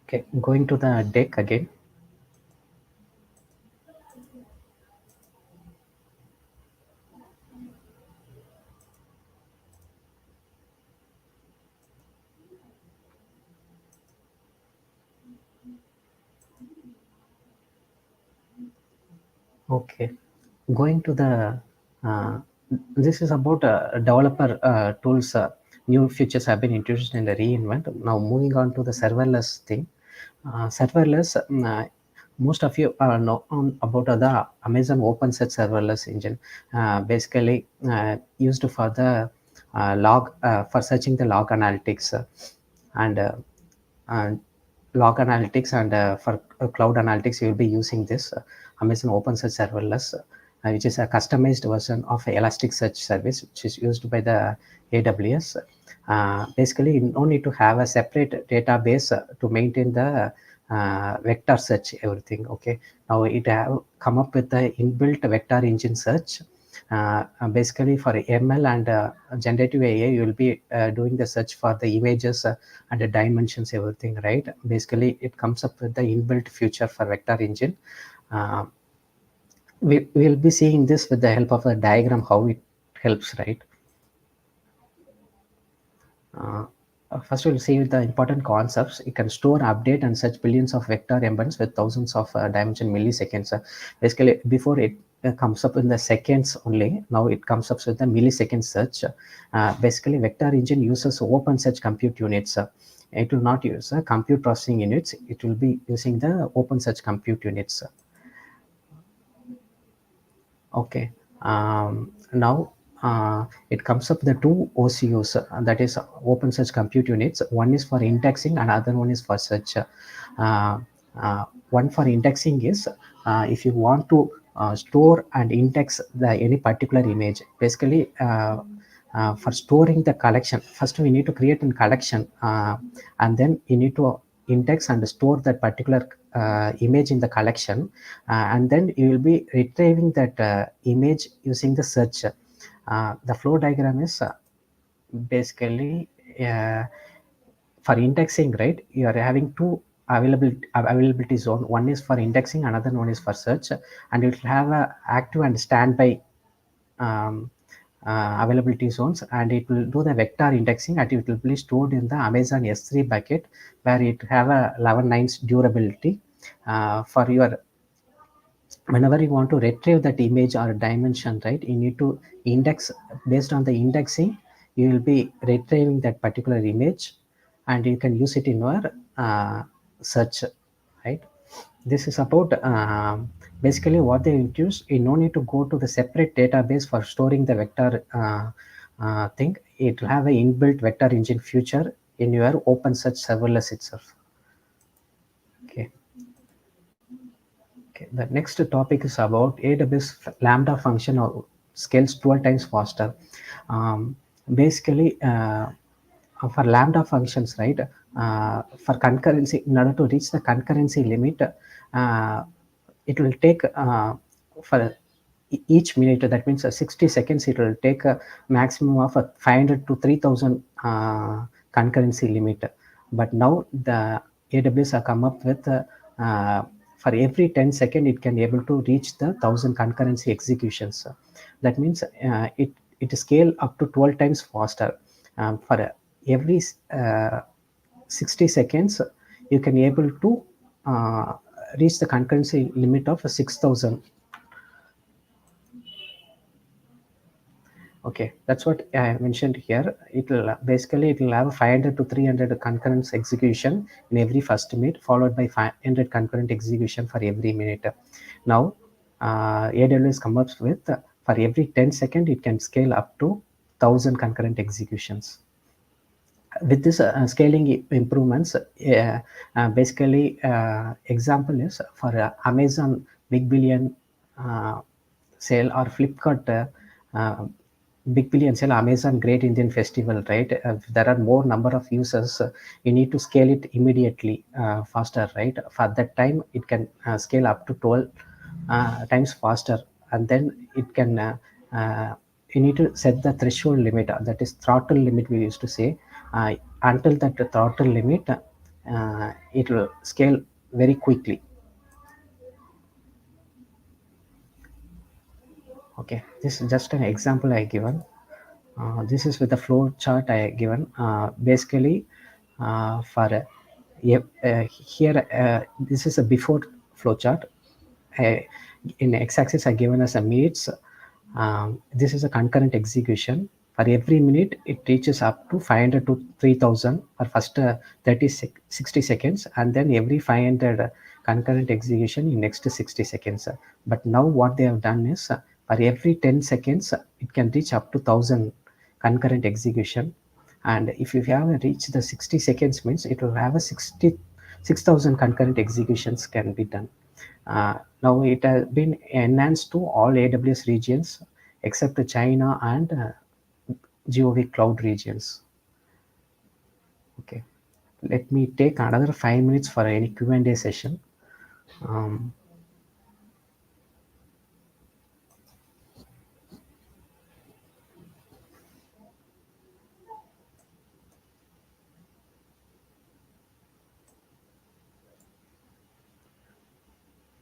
Okay, going to the deck again. Okay, going to the this is about developer tools. New features have been introduced in the reinvent. Now moving on to the serverless thing. Serverless, most of you know about the Amazon OpenSearch serverless engine. Basically used for the log for searching the log analytics and and log analytics, and for cloud analytics you will be using this Amazon OpenSearch serverless, which is a customized version of Elasticsearch service which is used by the AWS. Basically you don't need to have a separate database to maintain the vector search everything. Okay, now it have come up with the inbuilt vector engine search. Basically for ML and generative AI, you will be doing the search for the images and the dimensions, everything, right? Basically, it comes up with the inbuilt feature for vector engine. Uh, we will be seeing this with the help of a diagram, how it helps, right? Uh, First, we'll see the important concepts. You can store, update, and search billions of vector embeds with thousands of dimension milliseconds. Basically, before it comes up in the seconds only, now it comes up with the millisecond search. Basically, vector engine uses open search compute units. It will not use compute processing units. It will be using the open search compute units. Okay. Now it comes up the two OCUs, that is open search compute units. One is for indexing and other one is for search. One for indexing is if you want to store and index the any particular image. Basically, for storing the collection, first we need to create a collection, and then you need to index and store that particular image in the collection, and then you will be retrieving that image using the search. The flow diagram is basically for indexing, right? You are having two availability zone. One is for indexing, another one is for search, and it will have a active and standby um, availability zones, and it will do the vector indexing, and it will be stored in the Amazon S3 bucket where it have a 11 nines durability. For your whenever you want to retrieve that image or dimension, right, you need to index. Based on the indexing, you will be retrieving that particular image and you can use it in your search, right? This is about basically what they introduced. You no need to go to the separate database for storing the vector thing. It will have an inbuilt vector engine feature in your open search serverless itself. Okay. Okay, the next topic is about AWS Lambda function or scales 12 times faster. Um, Basically, for lambda functions, right? For concurrency, in order to reach the concurrency limit, it will take for each minute, that means 60 seconds, it will take a maximum of 500 to 3000 concurrency limit. But now the AWS have come up with for every 10 second it can able to reach the 1000 concurrency executions. That means it scale up to 12 times faster. For every 60 seconds you can able to uh, reach the concurrency limit of 6000. Okay, that's what I mentioned here. It'll basically it'll have 500 to 300 concurrent execution in every first minute, followed by 500 concurrent execution for every minute. Now, AWS come up with for every 10 second it can scale up to 1000 concurrent executions. With this scaling improvements, basically example is for Amazon big billion uh, sale, or Flipkart big billion sale, Amazon Great Indian Festival, right? There are more number of users, you need to scale it immediately faster, right? For that time it can scale up to 12 times faster, and then it can you need to set the threshold limit, that is throttle limit we used to say. Until that throttle limit, it will scale very quickly. Okay, this is just an example I given. This is with the flow chart I given. Basically, for here, this is a before flow chart. uh, in x-axis I given as a minutes. This is a concurrent execution. For every minute it reaches up to 500 to 3000 for first 60 seconds, and then every 500 concurrent execution in next 60 seconds. But now what they have done is, for every 10 seconds it can reach up to 1000 concurrent execution. And if you have reached the 60 seconds, means it will have a 6,000 concurrent executions can be done. Now it has been enhanced to all AWS regions except China and GOV cloud regions. Okay, let me take another 5 minutes for any Q&A session. Um,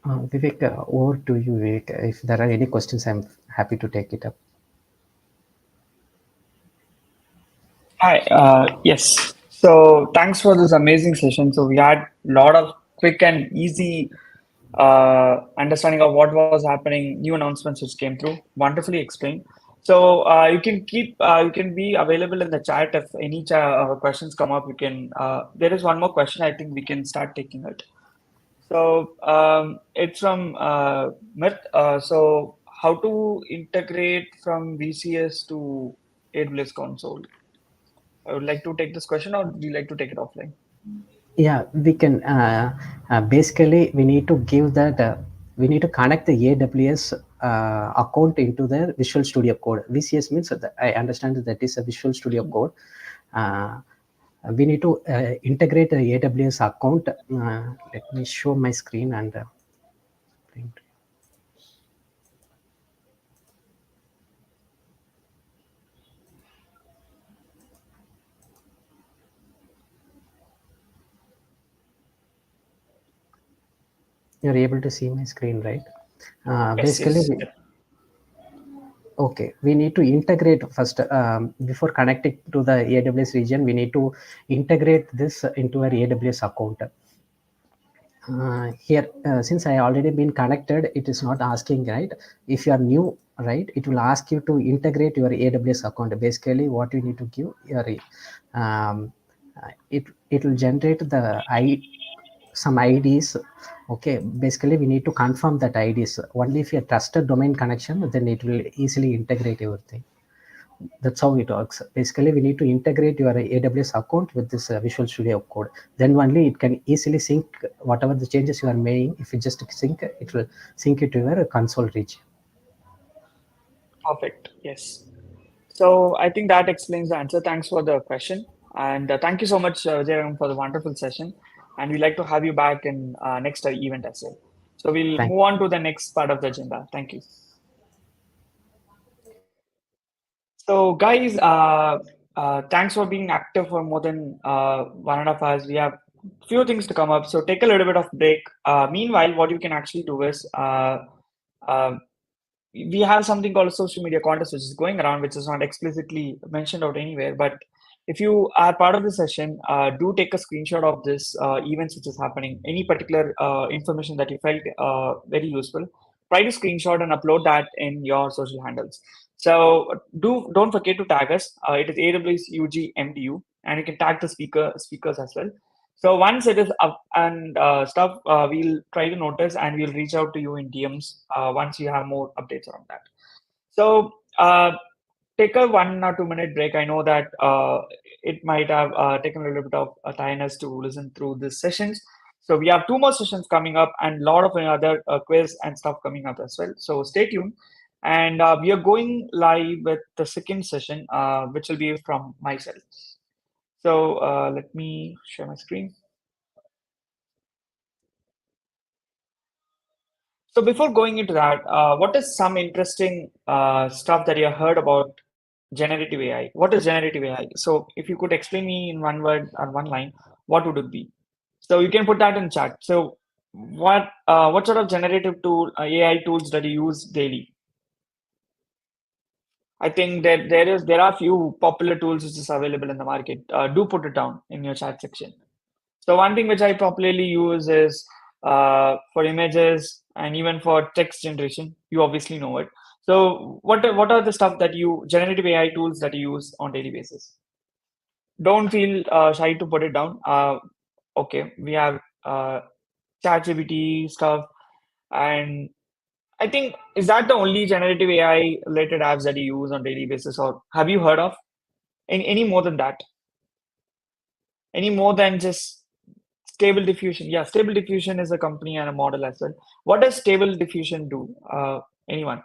Vivek, over to you, Vivek. If there are any questions, I'm happy to take it up. Hi. Yes. So thanks for this amazing session. So we had a lot of quick and easy understanding of what was happening, new announcements which came through. Wonderfully explained. So you can be available in the chat if any questions come up. You can. There is one more question. I think we can start taking it. So it's from Myth. So how to integrate from VCS to AWS console? I would like to take this question, or do you like to take it offline? Yeah, we can basically we need to give that we need to connect the AWS account into the Visual Studio Code. VCS means that I understand that is a Visual Studio Code. uh, we need to integrate the AWS account. Let me show my screen and bring to you. You're able to see my screen, right? Yes, Basically yes. okay, we need to integrate first, before connecting to the AWS region. We need to integrate this into our AWS account. Here, since I already been connected, it is not asking, right? If you are new, right, it will ask you to integrate your AWS account. Basically what you need to give your it will generate the some IDs. Okay, basically we need to confirm that IDs. Only if you trusted domain connection, then it will easily integrate everything. That's how it works. Basically, we need to integrate your AWS account with this Visual Studio Code. Then only it can easily sync whatever the changes you are making. If you just sync, it will sync it to your console region. Perfect. Yes. So I think that explains the answer. Thanks for the question. And thank you so much, Jairam, for the wonderful session. And we'd like to have you back in next event as well. So we'll Thank move on to the next part of the agenda. Thank you. So, guys, thanks for being active for more than 1.5 hours. We have few things to come up, so take a little bit of break. Meanwhile, what you can actually do is uh, we have something called a social media contest which is going around, which is not explicitly mentioned out anywhere. But if you are part of the session, do take a screenshot of this events which is happening. Any particular information that you felt very useful, try to screenshot and upload that in your social handles. So don't forget to tag us. It is AWS UG MDU, and you can tag the speakers as well. So once it is up and stuff, we'll try to notice and we'll reach out to you in DMs once you have more updates around that. So take a 1 or 2 minute break. I know that it might have taken a little bit of tiredness to listen through these sessions. So we have two more sessions coming up and a lot of other quiz and stuff coming up as well. So stay tuned. And we are going live with the second session, which will be from myself. So let me share my screen. So before going into that, what is some interesting stuff that you heard about generative AI? What is generative AI? So if you could explain me in one word or one line, what would it be? So you can put that in chat. So what sort of generative tool AI tools that you use daily? I think that there are few popular tools which is available in the market. Do put it down in your chat section. So one thing which I popularly use is for images and even for text generation. You obviously know it. So what are the stuff that you generative AI tools that you use on daily basis? Don't feel shy to put it down. Okay, we have ChatGPT stuff, and I think is that the only generative AI related apps that you use on daily basis, or have you heard of any more than that? Any more than just Stable Diffusion? Yeah, Stable Diffusion is a company and a model as well. What does Stable Diffusion do? Anyone?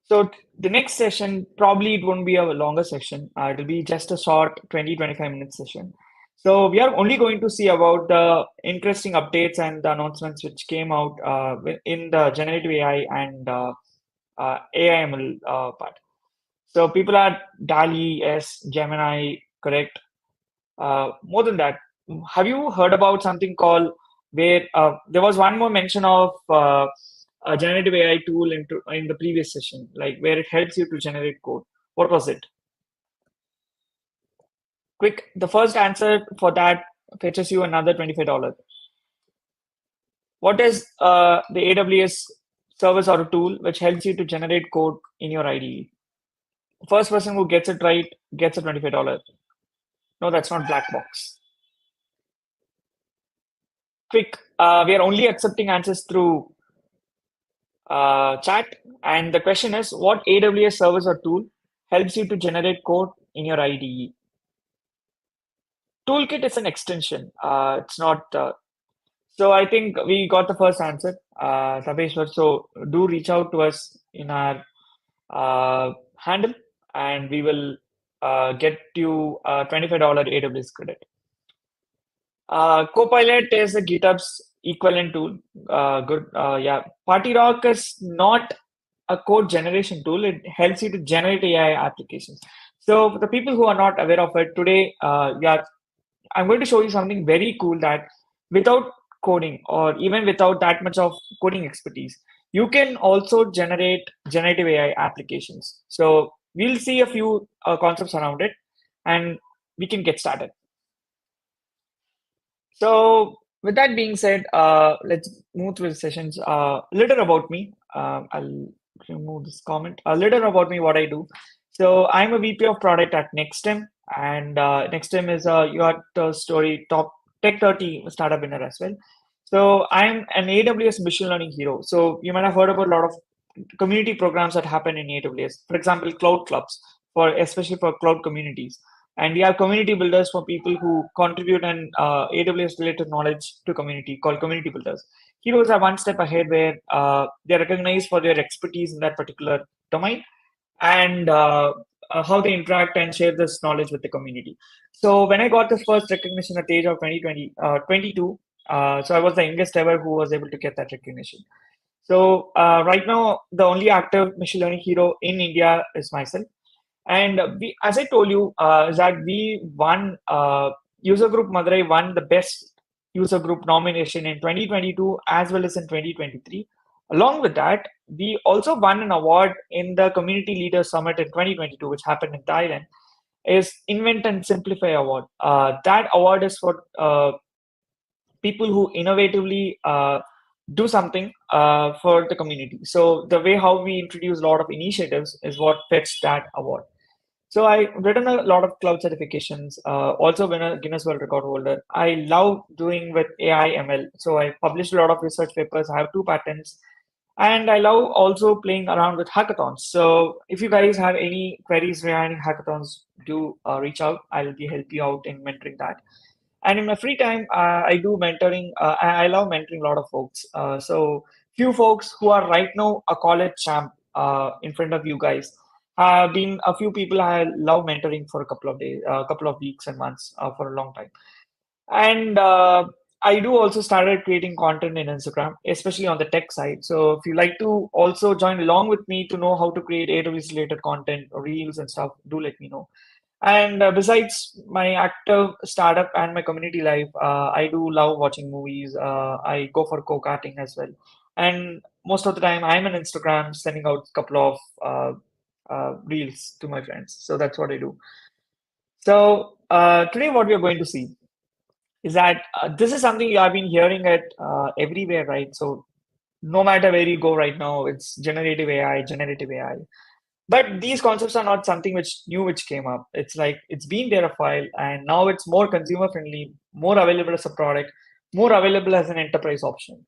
So the next session, probably it won't be a longer session. It'll be just a short 20-25 minute session. So we are only going to see about the interesting updates and the announcements which came out in the generative AI and AIML part. So people are DALI, S, Gemini, correct? More than that, have you heard about something called where there was one more mention of a generative AI tool in the previous session, like where it helps you to generate code? What was it? Quick, the first answer for that fetches you another $25. What is the AWS service or a tool which helps you to generate code in your IDE? First person who gets it right gets a $25. No, that's not black box. Quick, we are only accepting answers through chat. And the question is, what AWS service or tool helps you to generate code in your IDE? Toolkit is an extension. It's not. So I think we got the first answer, Sabeshwar. So do reach out to us in our handle, and we will get you a $25 AWS credit. Copilot is a GitHub's equivalent tool. Good. Yeah. Party Rock is not a code generation tool. It helps you to generate AI applications. So for the people who are not aware of it today, yeah, I'm going to show you something very cool that without coding or even without that much of coding expertise, you can also generate generative AI applications. So we'll see a few concepts around it, and we can get started. So with that being said, let's move through the sessions. Little about me. I'll remove this comment. A little about me, what I do. So I'm a VP of product at Nextem, and Nextem is a your story top tech 30 startup winner as well. So I'm an AWS machine learning hero. So you might have heard about a lot of community programs that happen in AWS. For example, cloud clubs for especially for cloud communities. And we have community builders for people who contribute an AWS related knowledge to community called community builders. Heroes are one step ahead where they're recognized for their expertise in that particular domain. and how they interact and share this knowledge with the community. So when I got this first recognition at the age of 22, so I was the youngest ever who was able to get that recognition. So right now, the only active machine learning hero in India is myself. And as I told you, is that we won, User Group Madurai won the best user group nomination in 2022 as well as in 2023. Along with that, we also won an award in the Community Leaders Summit in 2022, which happened in Thailand, is Invent and Simplify Award. That award is for people who innovatively do something for the community. So the way how we introduce a lot of initiatives is what fetched that award. So I've written a lot of cloud certifications, also been a Guinness World Record holder. I love doing with AI ML. So I published a lot of research papers. I have 2 patents. And I love also playing around with hackathons. So if you guys have any queries regarding hackathons, do reach out. I'll be help you out in mentoring that. And in my free time, I do mentoring. I love mentoring a lot of folks. So few folks who are right now a college champ in front of you guys have been a few people I love mentoring for a couple of days, a couple of weeks and months for a long time. And I do also started creating content in Instagram, especially on the tech side. So if you like to also join along with me to know how to create AWS related content, reels and stuff, do let me know. And besides my active startup and my community life, I do love watching movies. I go for go-karting as well. And most of the time, I'm on Instagram sending out a couple of reels to my friends. So that's what I do. So today, what we are going to see is that this is something I've been hearing it everywhere, right? So no matter where you go right now, it's generative AI, generative AI. But these concepts are not something which came up. It's like it's been there a while, and now it's more consumer friendly, more available as a product, more available as an enterprise option.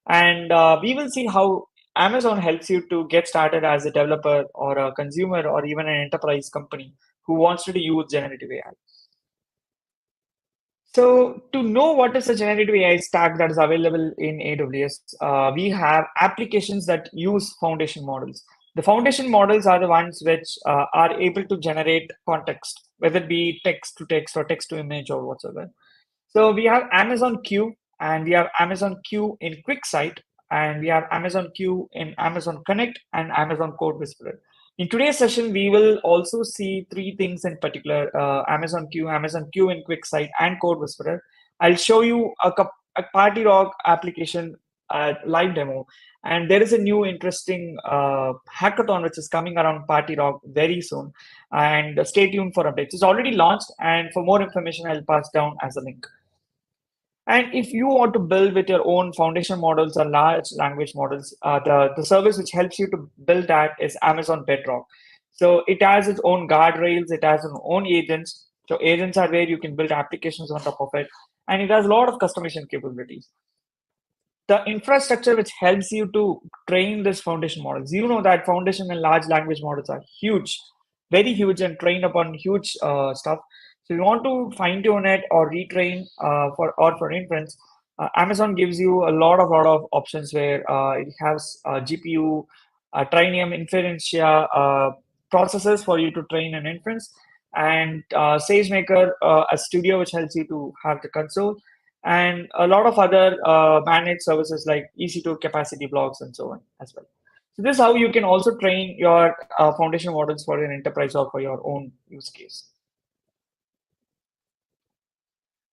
And we will see how Amazon helps you to get started as a developer or a consumer or even an enterprise company who wants to use generative AI. So to know what is the generative AI stack that is available in AWS, we have applications that use foundation models. The foundation models are the ones which are able to generate context, whether it be text to text or text to image or whatsoever. So we have Amazon Q, and we have Amazon Q in QuickSight, and we have Amazon Q in Amazon Connect and Amazon Code Whisperer. In today's session, we will also see 3 things in particular, Amazon Q in QuickSight, and Code Whisperer. I'll show you a Party Rock application live demo. And there is a new interesting hackathon which is coming around Party Rock very soon. And stay tuned for updates. It's already launched, and for more information, I'll pass down as a link. And if you want to build with your own foundation models or large language models, the service which helps you to build that is Amazon Bedrock. So it has its own guardrails, it has its own agents. So agents are where you can build applications on top of it. And it has a lot of customization capabilities. The infrastructure which helps you to train this foundation models. You know that foundation and large language models are huge, very huge, and trained upon huge stuff. So you want to fine tune it or retrain for inference. Amazon gives you a lot of options where it has GPU, Trainium, Inferentia processors for you to train an inference, and SageMaker, a studio which helps you to have the console, and a lot of other managed services like EC2 capacity blocks and so on as well. So this is how you can also train your foundation models for an enterprise or for your own use case.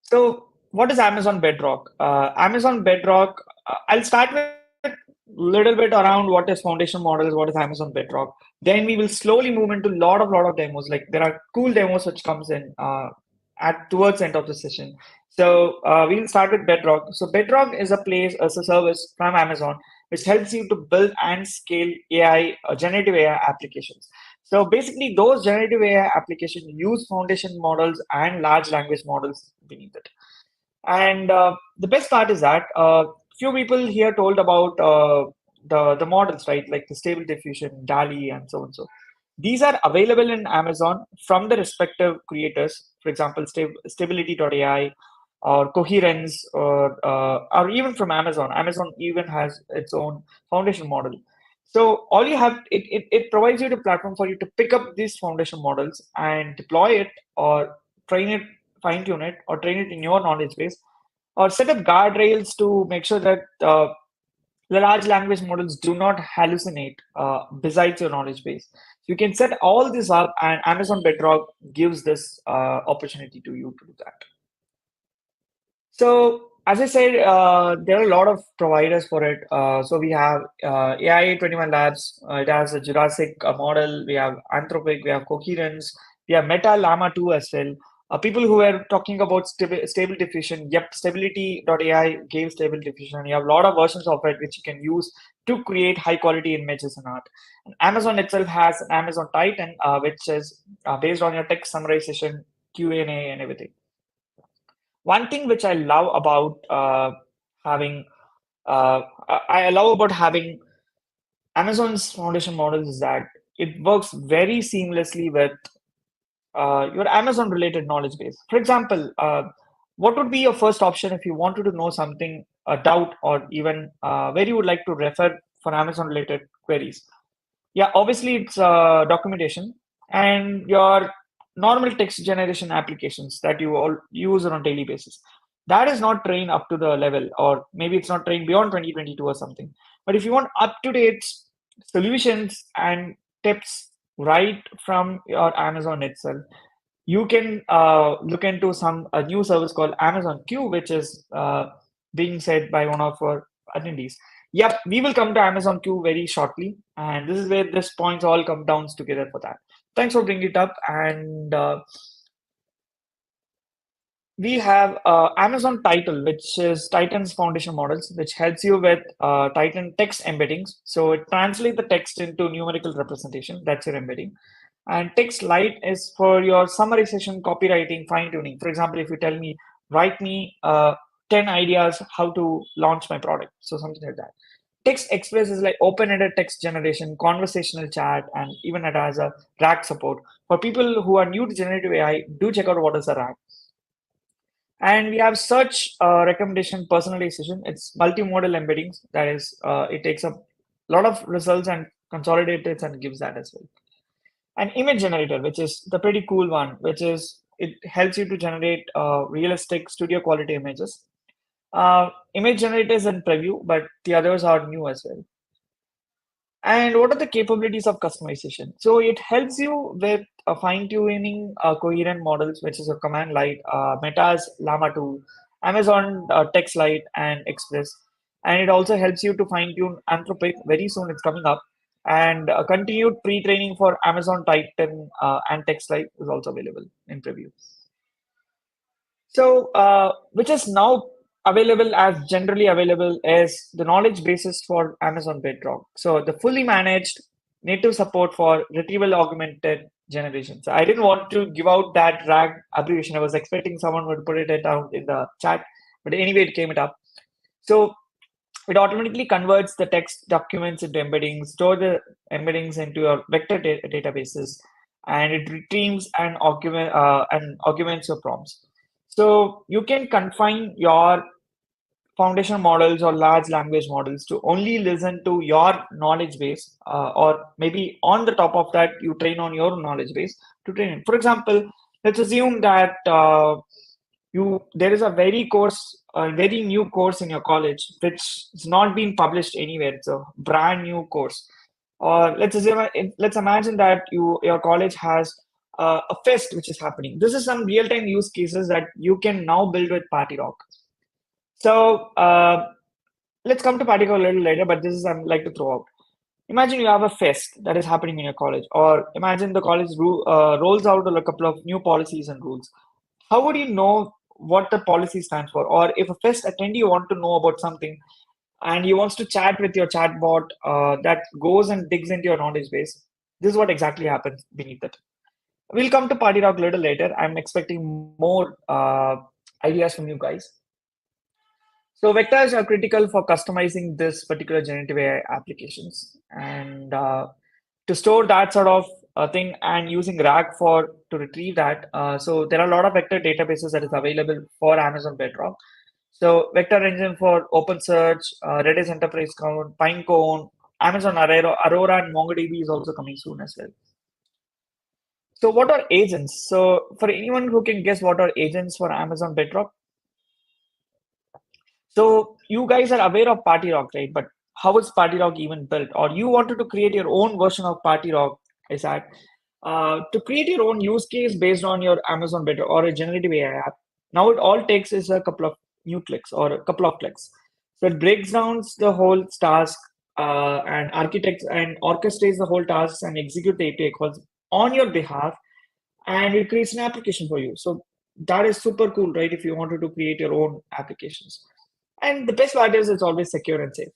So what is Amazon Bedrock? Amazon Bedrock, I'll start with little bit around what is foundation models, what is Amazon Bedrock. Then we will slowly move into lot of demos. Like there are cool demos which comes in at towards the end of the session. So we'll start with Bedrock. So Bedrock is a place as a service from Amazon which helps you to build and scale AI, generative AI applications. So basically, those generative AI applications use foundation models and large language models beneath it. And the best part is that few people here told about the models, right? Like the Stable Diffusion, DALI, and so on. So these are available in Amazon from the respective creators. For example, Stability.ai or Coherence, or even from Amazon. Amazon even has its own foundation model. So all you have, it provides you the platform for you to pick up these foundation models and deploy it or train it, fine tune it, or train it in your knowledge base, or set up guardrails to make sure that the large language models do not hallucinate besides your knowledge base. So you can set all this up, and Amazon Bedrock gives this opportunity to you to do that. So, as I said, there are a lot of providers for it. So we have AI 21 Labs. It has a Jurassic model. We have Anthropic. We have Coherence. We have Meta Llama 2 as well. People who were talking about stable diffusion. Yep, stability.ai gave stable diffusion. You have a lot of versions of it which you can use to create high quality images and art. And Amazon itself has an Amazon Titan, which is based on your text summarization, Q&A, and everything. One thing which I love about having I love about having Amazon's foundation models is that it works very seamlessly with your Amazon related knowledge base. For example, what would be your first option if you wanted to know something, a doubt, or even where you would like to refer for Amazon related queries? Yeah, obviously it's documentation and your normal text generation applications that you all use on a daily basis. That is not trained up to the level, or maybe it's not trained beyond 2022 or something. But if you want up-to-date solutions and tips right from your Amazon itself, you can look into a new service called Amazon Q, which is being said by one of our attendees. Yep, we will come to Amazon Q very shortly, and this is where this points all come down together for that. Thanks for bringing it up, and we have Amazon Title, which is Titan's foundation models, which helps you with Titan text embeddings. So it translates the text into numerical representation. That's your embedding. And text light is for your summarization, copywriting, fine tuning. For example, if you tell me, write me 10 ideas how to launch my product. So something like that. Text Express is like open-ended text generation, conversational chat, and even it has a RAG support. For people who are new to generative AI, do check out what is a RAG. And we have search recommendation personalization. It's multimodal embeddings. That is, it takes a lot of results and consolidates it and gives that as well. An image generator, which is the pretty cool one, which is it helps you to generate realistic studio quality images. Image generators in preview, but the others are new as well. And what are the capabilities of customization? So it helps you with fine-tuning coherent models, which is a command light, Meta's Llama 2, Amazon Text Light, and Express. And it also helps you to fine-tune Anthropic. Very soon it's coming up. And continued pre-training for Amazon Titan and Text Light is also available in preview. So, which is now available as generally available as the knowledge basis for Amazon Bedrock. So, the fully managed native support for retrieval augmented generation. So, I didn't want to give out that RAG abbreviation. I was expecting someone would put it down in the chat, but anyway, it came up. So, it automatically converts the text documents into embeddings, store the embeddings into your vector databases, and it retrieves and augments your prompts. So you can confine your foundation models or large language models to only listen to your knowledge base, or maybe on the top of that, you train on your knowledge base to train it. For example, let's assume that there is a very new course in your college which is not being published anywhere. It's a brand new course. Or let's imagine that your college has a fest which is happening. This is some real-time use cases that you can now build with PartyRock. So let's come to PartyRock a little later, but this is I'd like to throw out. Imagine you have a fest that is happening in your college, or imagine the college rolls out a couple of new policies and rules. How would you know what the policy stands for? Or if a fest attendee want to know about something and he wants to chat with your chatbot that goes and digs into your knowledge base, this is what exactly happens beneath it. We'll come to Party Rock a little later. I'm expecting more ideas from you guys. So vectors are critical for customizing this particular generative AI applications, and to store that sort of thing and using RAG to retrieve that. So there are a lot of vector databases that is available for Amazon Bedrock. So vector engine for OpenSearch, Redis Enterprise Count, Pinecone, Amazon Aurora and MongoDB is also coming soon as well. So what are agents? So for anyone who can guess what are agents for Amazon Bedrock? So you guys are aware of Party Rock, right? But how is Party Rock even built? Or you wanted to create your own version of Party Rock, is that to create your own use case based on your Amazon Bedrock or a generative AI app. Now it all takes is a couple of new clicks or a couple of clicks. So it breaks down the whole task and architects and orchestrates the whole tasks and execute the API calls on your behalf, and it creates an application for you. So that is super cool, right? If you wanted to create your own applications. And the best part is it's always secure and safe.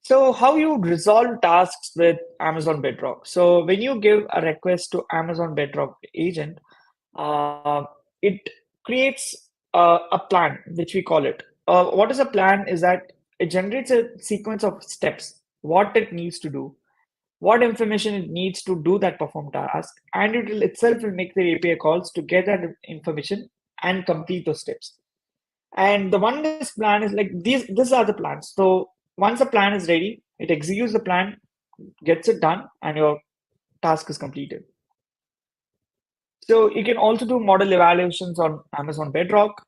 So how you resolve tasks with Amazon Bedrock? So when you give a request to Amazon Bedrock agent, it creates a plan, which we call it. What is a plan is that it generates a sequence of steps, what it needs to do, what information it needs to do that perform task, and it will itself will make the API calls to get that information and complete those steps. And the one this plan is like these are the plans. So once the plan is ready, it executes the plan, gets it done, and your task is completed. So you can also do model evaluations on Amazon Bedrock,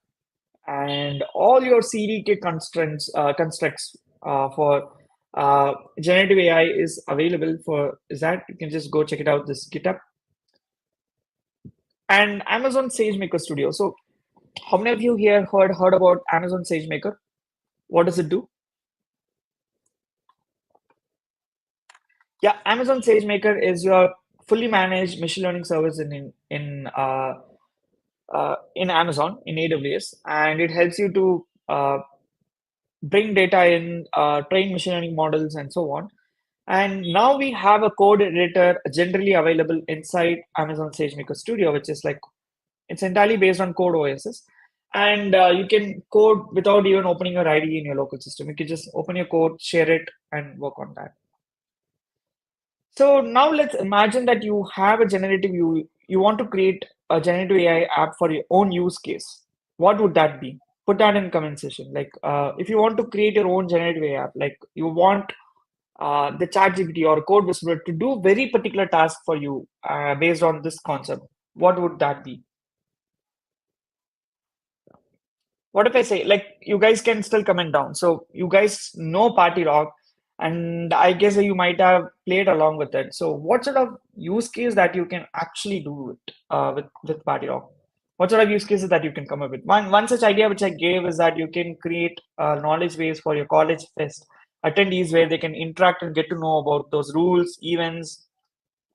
and all your CDK constructs for generative AI is available for is that you can just go check it out this GitHub and Amazon SageMaker Studio. So how many of you here heard about Amazon SageMaker? What does it do? Yeah, Amazon SageMaker is your fully managed machine learning service in Amazon in AWS, and it helps you to bring data in, train machine learning models, and so on. And now we have a code editor generally available inside Amazon SageMaker Studio, which is like it's entirely based on code OSs. And you can code without even opening your IDE in your local system. You can just open your code, share it, and work on that. So now let's imagine that you have a you want to create a generative AI app for your own use case. What would that be? Put that in comment section. Like if you want to create your own generative AI app, like you want the ChatGPT or Code Whisperer to do very particular task for you based on this concept, what would that be? What if I say, like, you guys can still comment down. So you guys know Party Rock, and I guess you might have played along with it. So what sort of use case that you can actually do it with Party Rock? What sort of use cases that you can come up with? One such idea which I gave is that you can create a knowledge base for your college fest attendees where they can interact and get to know about those rules, events,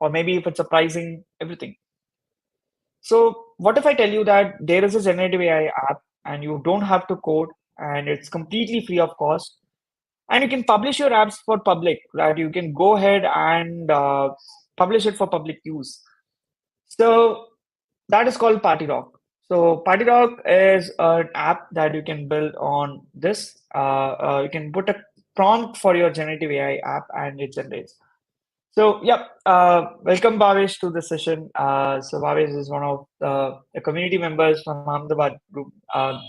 or maybe if it's a pricing, everything. So what if I tell you that there is a generative AI app and you don't have to code and it's completely free of cost and you can publish your apps for public, right? You can go ahead and publish it for public use. So that is called Party Rock. So Party Rock is an app that you can build on this. You can put a prompt for your generative AI app and it generates. So, yeah, welcome Bhavesh to this session. So, Bhavesh is one of the community members from Ahmedabad group.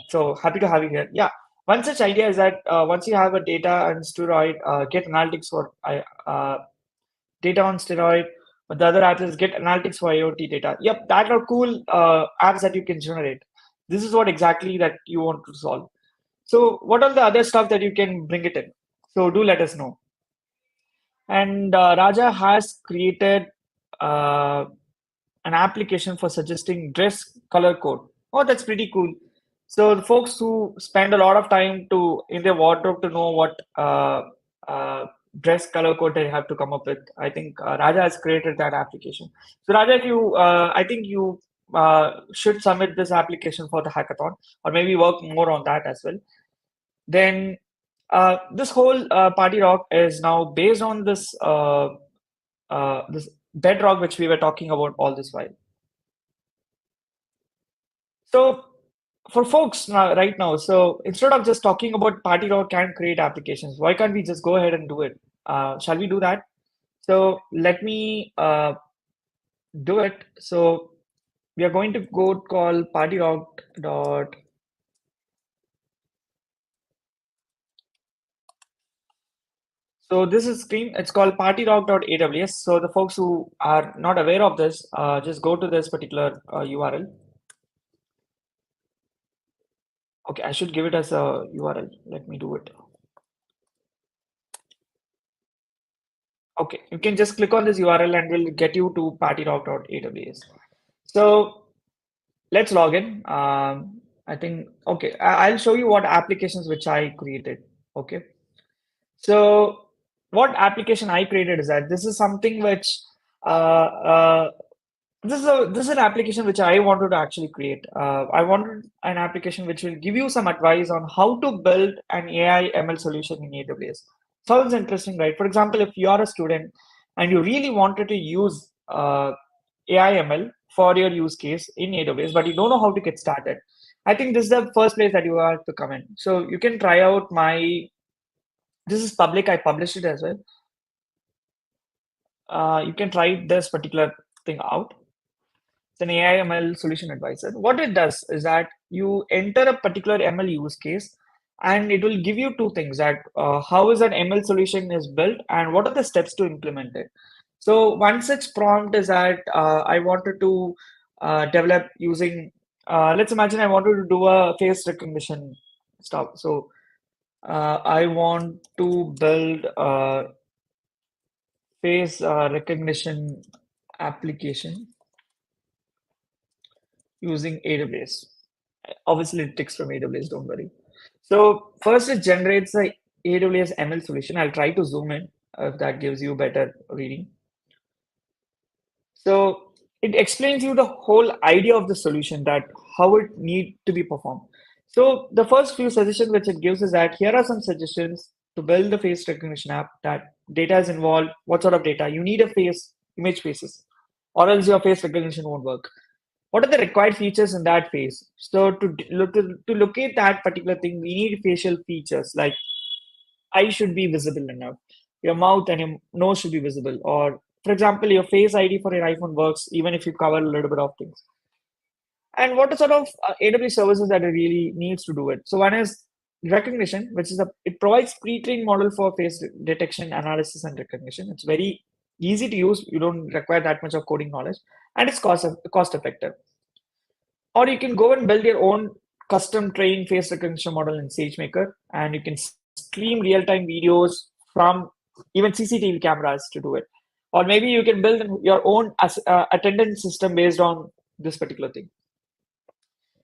So, happy to have you here. Yeah, one such idea is that once you have a data and steroid, get analytics for data on steroid. But the other app is get analytics for IoT data. Yep, that are cool apps that you can generate. This is what exactly that you want to solve. So, what are the other stuff that you can bring it in? So, do let us know. And Raja has created uh, an application for suggesting dress color code. Oh, that's pretty cool. So the folks who spend a lot of time to in their wardrobe to know what dress color code they have to come up with, I think Raja has created that application. So Raja, if you, I think you should submit this application for the hackathon, or maybe work more on that as well. Then this whole Party Rock is now based on this bedrock which we were talking about all this while. So for folks now, right now, so instead of just talking about Party Rock and create applications, why can't we just go ahead and do it? Shall we do that? So let me do it. So we are going to go call partyrock dot So this is screen. It's called partyrock.aws. So the folks who are not aware of this, just go to this particular URL. Okay, I should give it as a URL. Let me do it. Okay, you can just click on this URL and we'll get you to partyrock.aws. So let's log in. I think, okay, I'll show you what applications which I created. Okay. So what application I created is that this is something which this is an application which I wanted to actually create. I wanted an application which will give you some advice on how to build an AI ML solution in AWS. Sounds interesting, right? For example, if you are a student and you really wanted to use AI ML for your use case in AWS, but you don't know how to get started, I think this is the first place that you have to come in. So you can try out my. This is public. I published it as well. You can try this particular thing out. It's an AI ML solution advisor. What it does is that you enter a particular ML use case, and it will give you two things: that how is an ML solution is built, and what are the steps to implement it. So one such prompt is that I wanted to develop using. Let's imagine I wanted to do a face recognition stuff. So I want to build a face recognition application using AWS. Obviously, it takes from AWS, don't worry. So first it generates the AWS ML solution. I'll try to zoom in if that gives you better reading. So it explains you the whole idea of the solution, that how it need to be performed. So the first few suggestions which it gives is that here are some suggestions to build the face recognition app. That data is involved. What sort of data? You need a face, image faces, or else your face recognition won't work. What are the required features in that face? So to locate that particular thing, we need facial features like eye should be visible enough, your mouth and your nose should be visible, or for example, your Face ID for your iPhone works even if you cover a little bit of things. And what are sort of AWS services that it really needs to do it? So one is recognition, which is it provides pre-trained model for face detection, analysis, and recognition. It's very easy to use. You don't require that much of coding knowledge, and it's cost effective. Or you can go and build your own custom trained face recognition model in SageMaker, and you can stream real-time videos from even CCTV cameras to do it. Or maybe you can build your own attendance system based on this particular thing.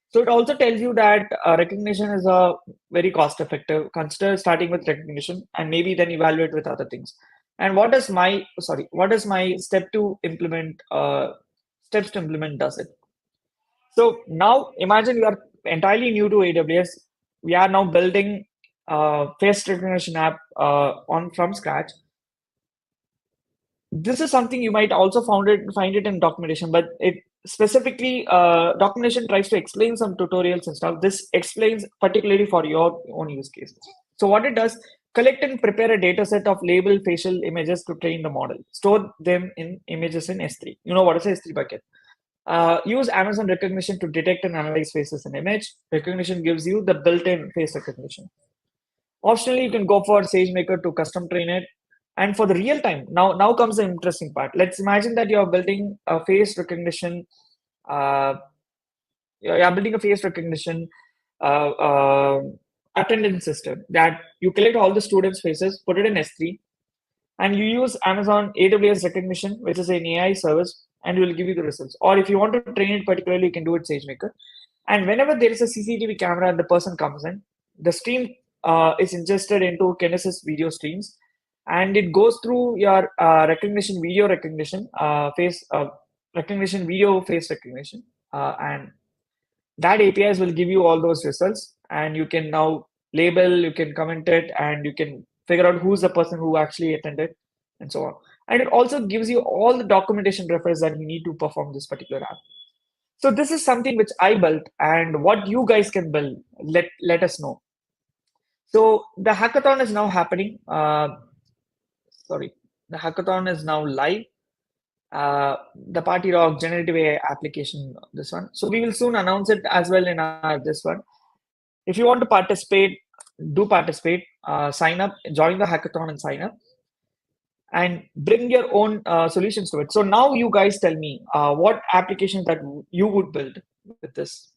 So it also tells you that recognition is a very cost effective. Consider starting with recognition and maybe then evaluate with other things. And what does my steps to implement does it? So now imagine you are entirely new to AWS. We are now building a face recognition app on from scratch. This is something you might also find it in documentation, but it specifically documentation tries to explain some tutorials and stuff. This explains particularly for your own use case. So what it does, collect and prepare a data set of labeled facial images to train the model. Store them in images in S3. You know what is a S3 bucket? Use Amazon recognition to detect and analyze faces in image. Recognition gives you the built-in face recognition. Optionally, you can go for SageMaker to custom train it. And for the real time, now comes the interesting part. Let's imagine that you're building a face recognition. Uh, you're building a face recognition uh, uh, attendance system that you collect all the students' faces, put it in S3, and you use Amazon AWS recognition, which is an AI service, and it will give you the results. Or if you want to train it particularly, you can do it SageMaker. And whenever there is a CCTV camera and the person comes in, the stream is ingested into Kinesis video streams, and it goes through your recognition, video recognition, face recognition, video face recognition, and that APIs will give you all those results, and you can now label, you can comment it, and you can figure out who's the person who actually attended, and so on. And it also gives you all the documentation reference that you need to perform this particular app. So this is something which I built, and what you guys can build, let us know. So the hackathon is now happening. Sorry, the hackathon is now live. The Party Rock Generative AI application, this one. So we will soon announce it as well in this one. If you want to participate, do participate. Sign up, join the hackathon and sign up. and bring your own solutions to it. So now you guys tell me what applications that you would build with this.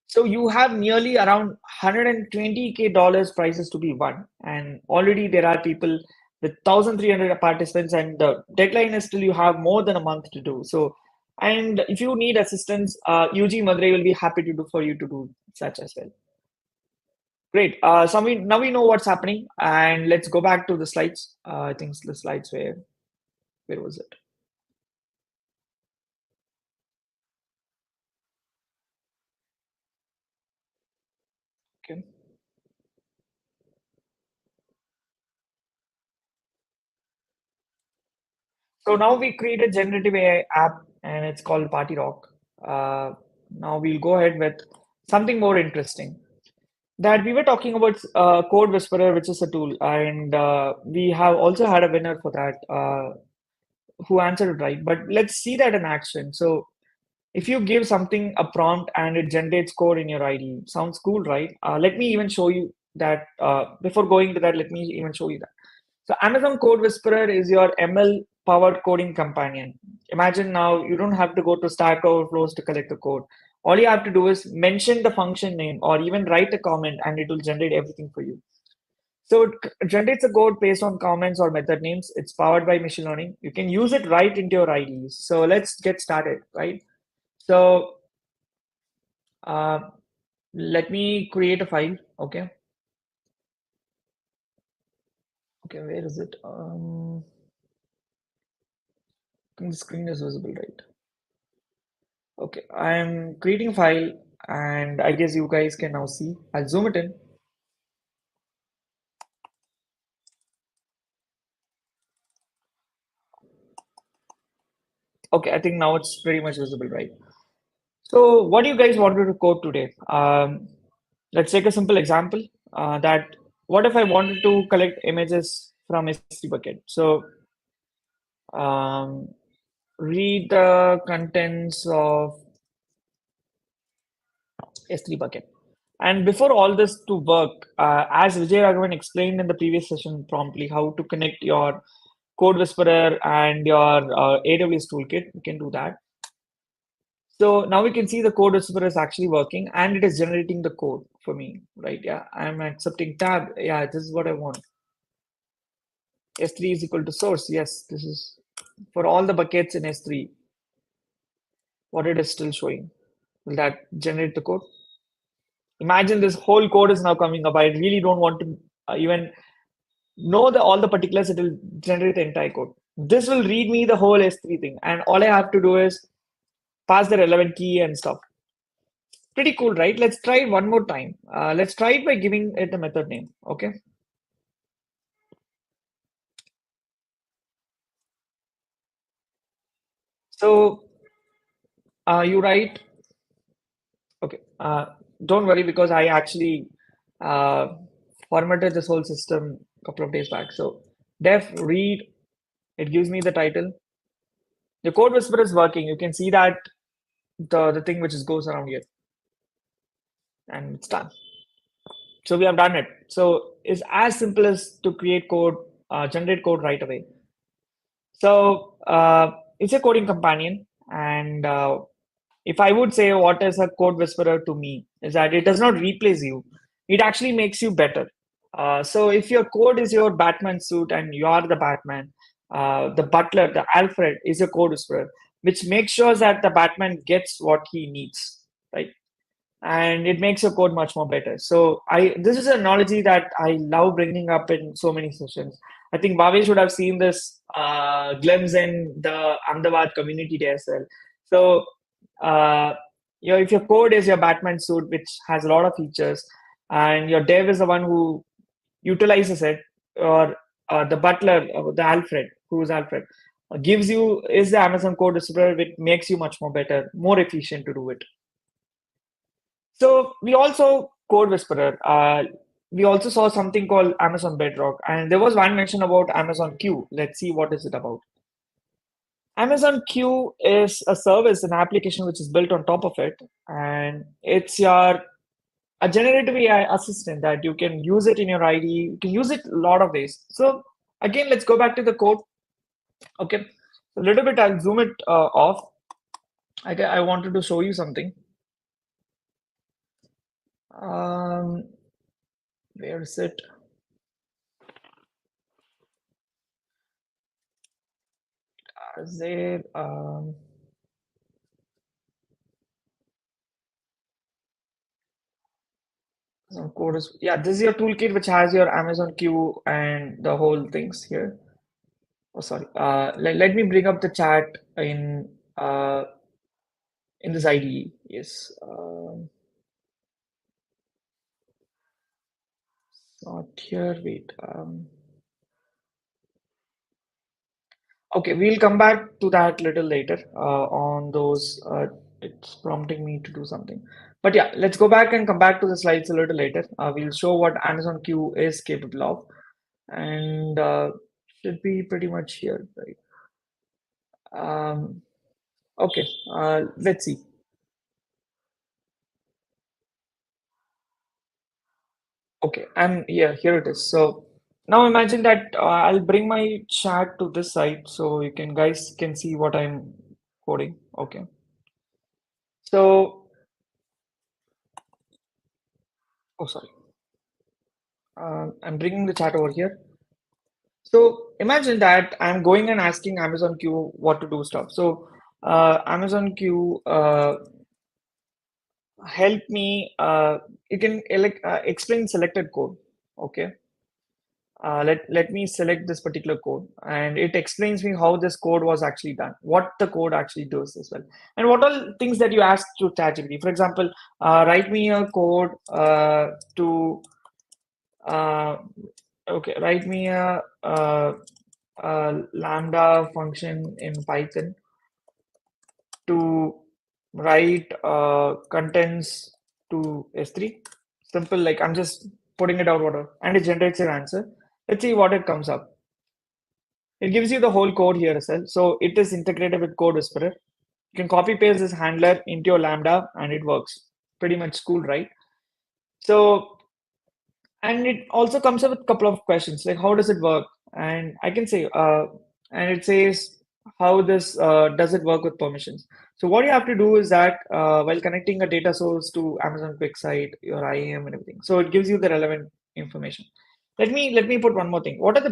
So you have nearly around 120K dollars prizes to be won, and already there are people with 1,300 participants, and the deadline is still you have more than a month to do. So, and if you need assistance, UG Madurai will be happy to do for you to do such as well. Great. So now we know what's happening, and let's go back to the slides. I think the slides where was it? Okay. So now we created generative AI app and it's called Party Rock. Now we'll go ahead with something more interesting. That we were talking about Code Whisperer, which is a tool, and we have also had a winner for that who answered it right. But let's see that in action. So if you give something a prompt and it generates code in your IDE, sounds cool, right? Let me even show you that. Before going to that, let me even show you that. So Amazon Code Whisperer is your ML powered coding companion. Imagine now you don't have to go to Stack Overflows to collect the code. All you have to do is mention the function name or even write a comment and it will generate everything for you. So it generates a code based on comments or method names. It's powered by machine learning. You can use it right into your IDEs. So let's get started, right? So uh, let me create a file. Okay. Okay, where is it? I think the screen is visible, right? Okay, I'm creating a file and I guess you guys can now see. I'll zoom it in. Okay, I think now it's pretty much visible, right? So what do you guys wanted to code today? Let's take a simple example that what if I wanted to collect images from S3 bucket? So um, read the contents of S3 bucket. And before all this to work, as Vijay Raghavan explained in the previous session promptly, how to connect your Code Whisperer and your AWS toolkit, we can do that. So now we can see the Code Whisperer is actually working and it is generating the code for me, right? Yeah, I'm accepting tab. Yeah, this is what I want. S3 is equal to source. Yes, this is for all the buckets in S3, what it is still showing. Will that generate the code? Imagine this whole code is now coming up. I really don't want to even know all the particulars. It will generate the entire code. This will read me the whole S3 thing. And all I have to do is pass the relevant key and stuff. Pretty cool, right? Let's try it one more time. Let's try it by giving it a method name. Okay. So you write, okay. Don't worry because I actually uh, formatted this whole system a couple of days back. So def read, it gives me the title. The code whisperer is working. You can see that the thing which is goes around here and it's done. So we have done it. So it's as simple as to create code, generate code right away. So it's a coding companion. And if I would say what is a code whisperer to me is that it does not replace you. It actually makes you better. So if your code is your Batman suit and you are the Batman, the butler, the Alfred is a code whisperer, which makes sure that the Batman gets what he needs, right? And it makes your code much more better. So I this is an analogy that I love bringing up in so many sessions. I think Bhavesh should have seen this glimpse in the Ahmedabad community day as well. So uh, if your code is your Batman suit, which has a lot of features, and your dev is the one who utilizes it, or the butler, the Alfred, who is Alfred, gives you is the Amazon code whisperer, which makes you much more better, more efficient to do it. So we also code whisperer. We also saw something called Amazon Bedrock, and there was one mention about Amazon Q. Let's see what is it about. Amazon Q is a service, an application which is built on top of it, and it's your a generative AI assistant that you can use it in your ID. You can use it a lot of ways. So again, let's go back to the code. Okay, a little bit, I'll zoom it off. I wanted to show you something. Where is it? Is there some code is, yeah, this is your toolkit which has your Amazon queue and the whole things here. Oh, sorry. Let me bring up the chat uh, in this IDE. Yes. Not here. Wait. Okay, we'll come back to that little later on those. It's prompting me to do something. But yeah, let's go back and come back to the slides a little later. We'll show what Amazon Q is capable of, and should be pretty much here, right? Okay, let's see. Okay, and yeah, here it is. So now imagine that I'll bring my chat to this side so you can guys can see what I'm coding. Okay. So, oh, sorry. I'm bringing the chat over here. So imagine that I'm going and asking Amazon Q what to do stuff. So Amazon Q help me. You can explain selected code. Okay. Let me select this particular code, and it explains me how this code was actually done, what the code actually does as well, and what all things that you ask to ChatGPT. For example, write me a code to okay, write me a lambda function in Python to write contents to S3. Simple, like I'm just putting it out, whatever, and it generates your answer. Let's see what it comes up. It gives you the whole code here as well. So it is integrated with Code Whisperer. You can copy paste this handler into your Lambda and it works. Pretty much cool, right? So, and it also comes up with a couple of questions like how does it work? And I can say, and it says how this does it work with permissions. So what you have to do is that while connecting a data source to Amazon QuickSight, your IAM and everything. So it gives you the relevant information. Let me put one more thing. What are the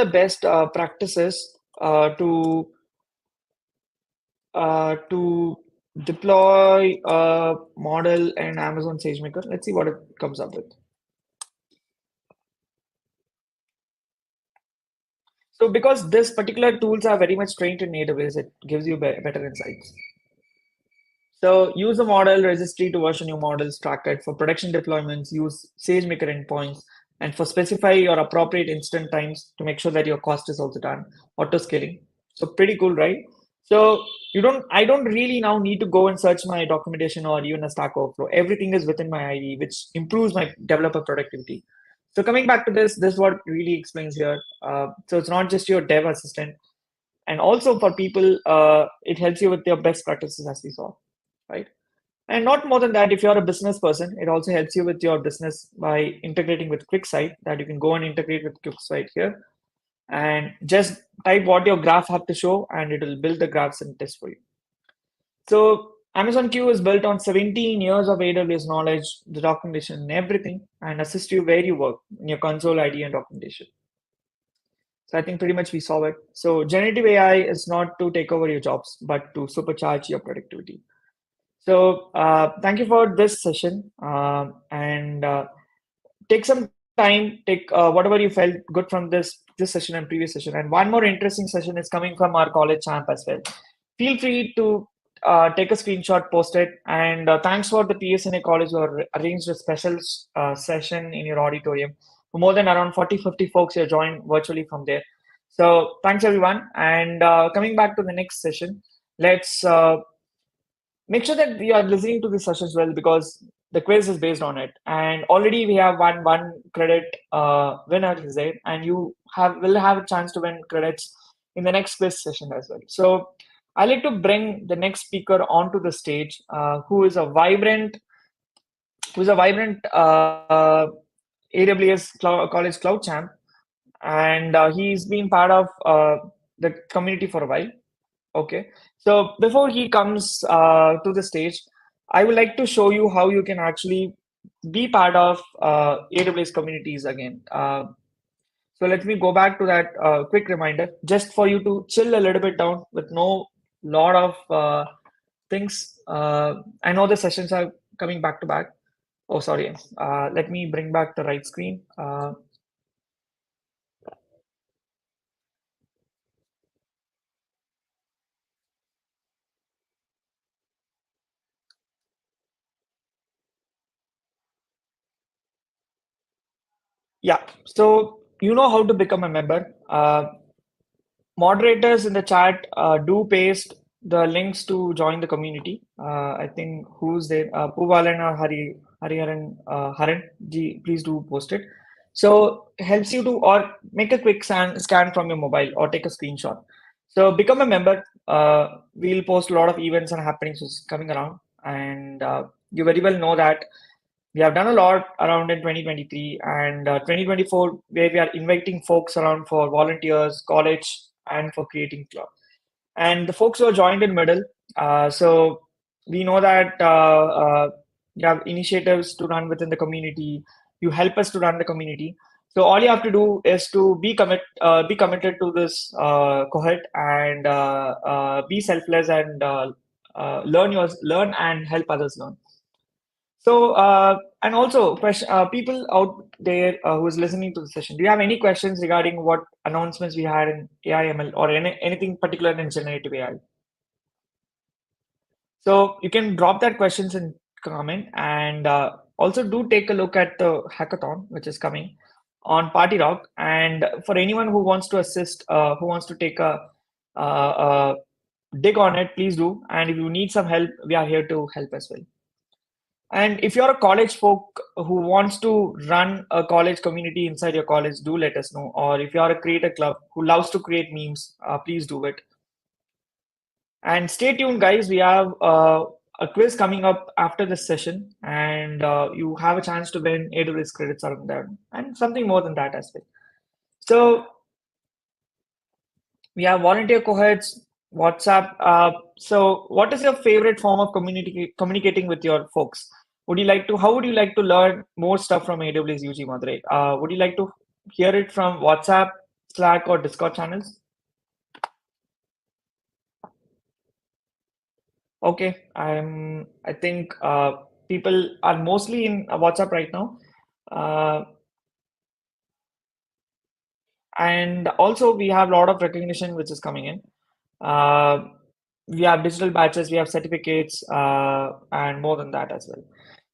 best practices to deploy a model in Amazon SageMaker? Let's see what it comes up with. So because this particular tools are very much trained in AWS, it gives you better insights. So use the model registry to version your models, track it for production deployments, use SageMaker endpoints, and for specify your appropriate instant times to make sure that your cost is also done, auto scaling. So pretty cool, right? So I don't really now need to go and search my documentation or even a Stack Overflow. Everything is within my IDE, which improves my developer productivity. So coming back to this is what really explains here. So it's not just your dev assistant, and also for people, it helps you with your best practices as we saw, right? And not more than that, if you're a business person, it also helps you with your business by integrating with QuickSight, that you can go and integrate with QuickSight here and just type what your graph have to show and it will build the graphs and test for you. So Amazon Q is built on 17 years of AWS knowledge, the documentation and everything, and assist you where you work in your console ID and documentation. So I think pretty much we saw it. So generative AI is not to take over your jobs, but to supercharge your productivity. So thank you for this session, and take some time, take whatever you felt good from this session and previous session. And one more interesting session is coming from our college champ as well. Feel free to take a screenshot, post it, and thanks for the PSNA college who arranged a special session in your auditorium. More than around 40-50 folks here joined virtually from there. So thanks everyone, and coming back to the next session, let's make sure that you are listening to this session as well, because the quiz is based on it, and already we have one credit winner is there, and you will have a chance to win credits in the next quiz session as well. So I like to bring the next speaker onto the stage, who is a vibrant AWS College Cloud champ, and he's been part of the community for a while. Okay, so before he comes to the stage, I would like to show you how you can actually be part of AWS communities again. So let me go back to that quick reminder, just for you to chill a little bit down with no lot of things. I know the sessions are coming back to back. Oh, sorry. Let me bring back the right screen. Yeah. So you know how to become a member. Moderators in the chat do paste the links to join the community. I think who's there? Puvalan or Hariharan, Haran, please do post it. So helps you to or make a quick scan from your mobile or take a screenshot. So become a member. We'll post a lot of events and happenings which is coming around, and you very well know that we have done a lot around in 2023 and 2024, where we are inviting folks around for volunteers, college, and for creating club. And the folks who are joined in middle, so we know that you have initiatives to run within the community. You help us to run the community. So all you have to do is to be committed to this cohort and be selfless and learn and help others learn. So, and also, people out there who is listening to the session, do you have any questions regarding what announcements we had in AIML or anything particular in generative AI? So you can drop that questions in comment, and also do take a look at the hackathon which is coming on Party Rock. And for anyone who wants to assist, who wants to take a dig on it, please do. And if you need some help, we are here to help as well. And if you're a college folk who wants to run a college community inside your college, do let us know. Or if you're a creator club who loves to create memes, please do it. And stay tuned, guys. We have a quiz coming up after this session, and you have a chance to win AWS credits around there, and something more than that as well. So we have volunteer cohorts, WhatsApp. So what is your favorite form of communicating with your folks? How would you like to learn more stuff from AWS UG Madurai? Would you like to hear it from WhatsApp, Slack, or Discord channels? Okay, I think people are mostly in WhatsApp right now. Uh, and also we have a lot of recognition which is coming in. Uh, we have digital badges, we have certificates, and more than that as well.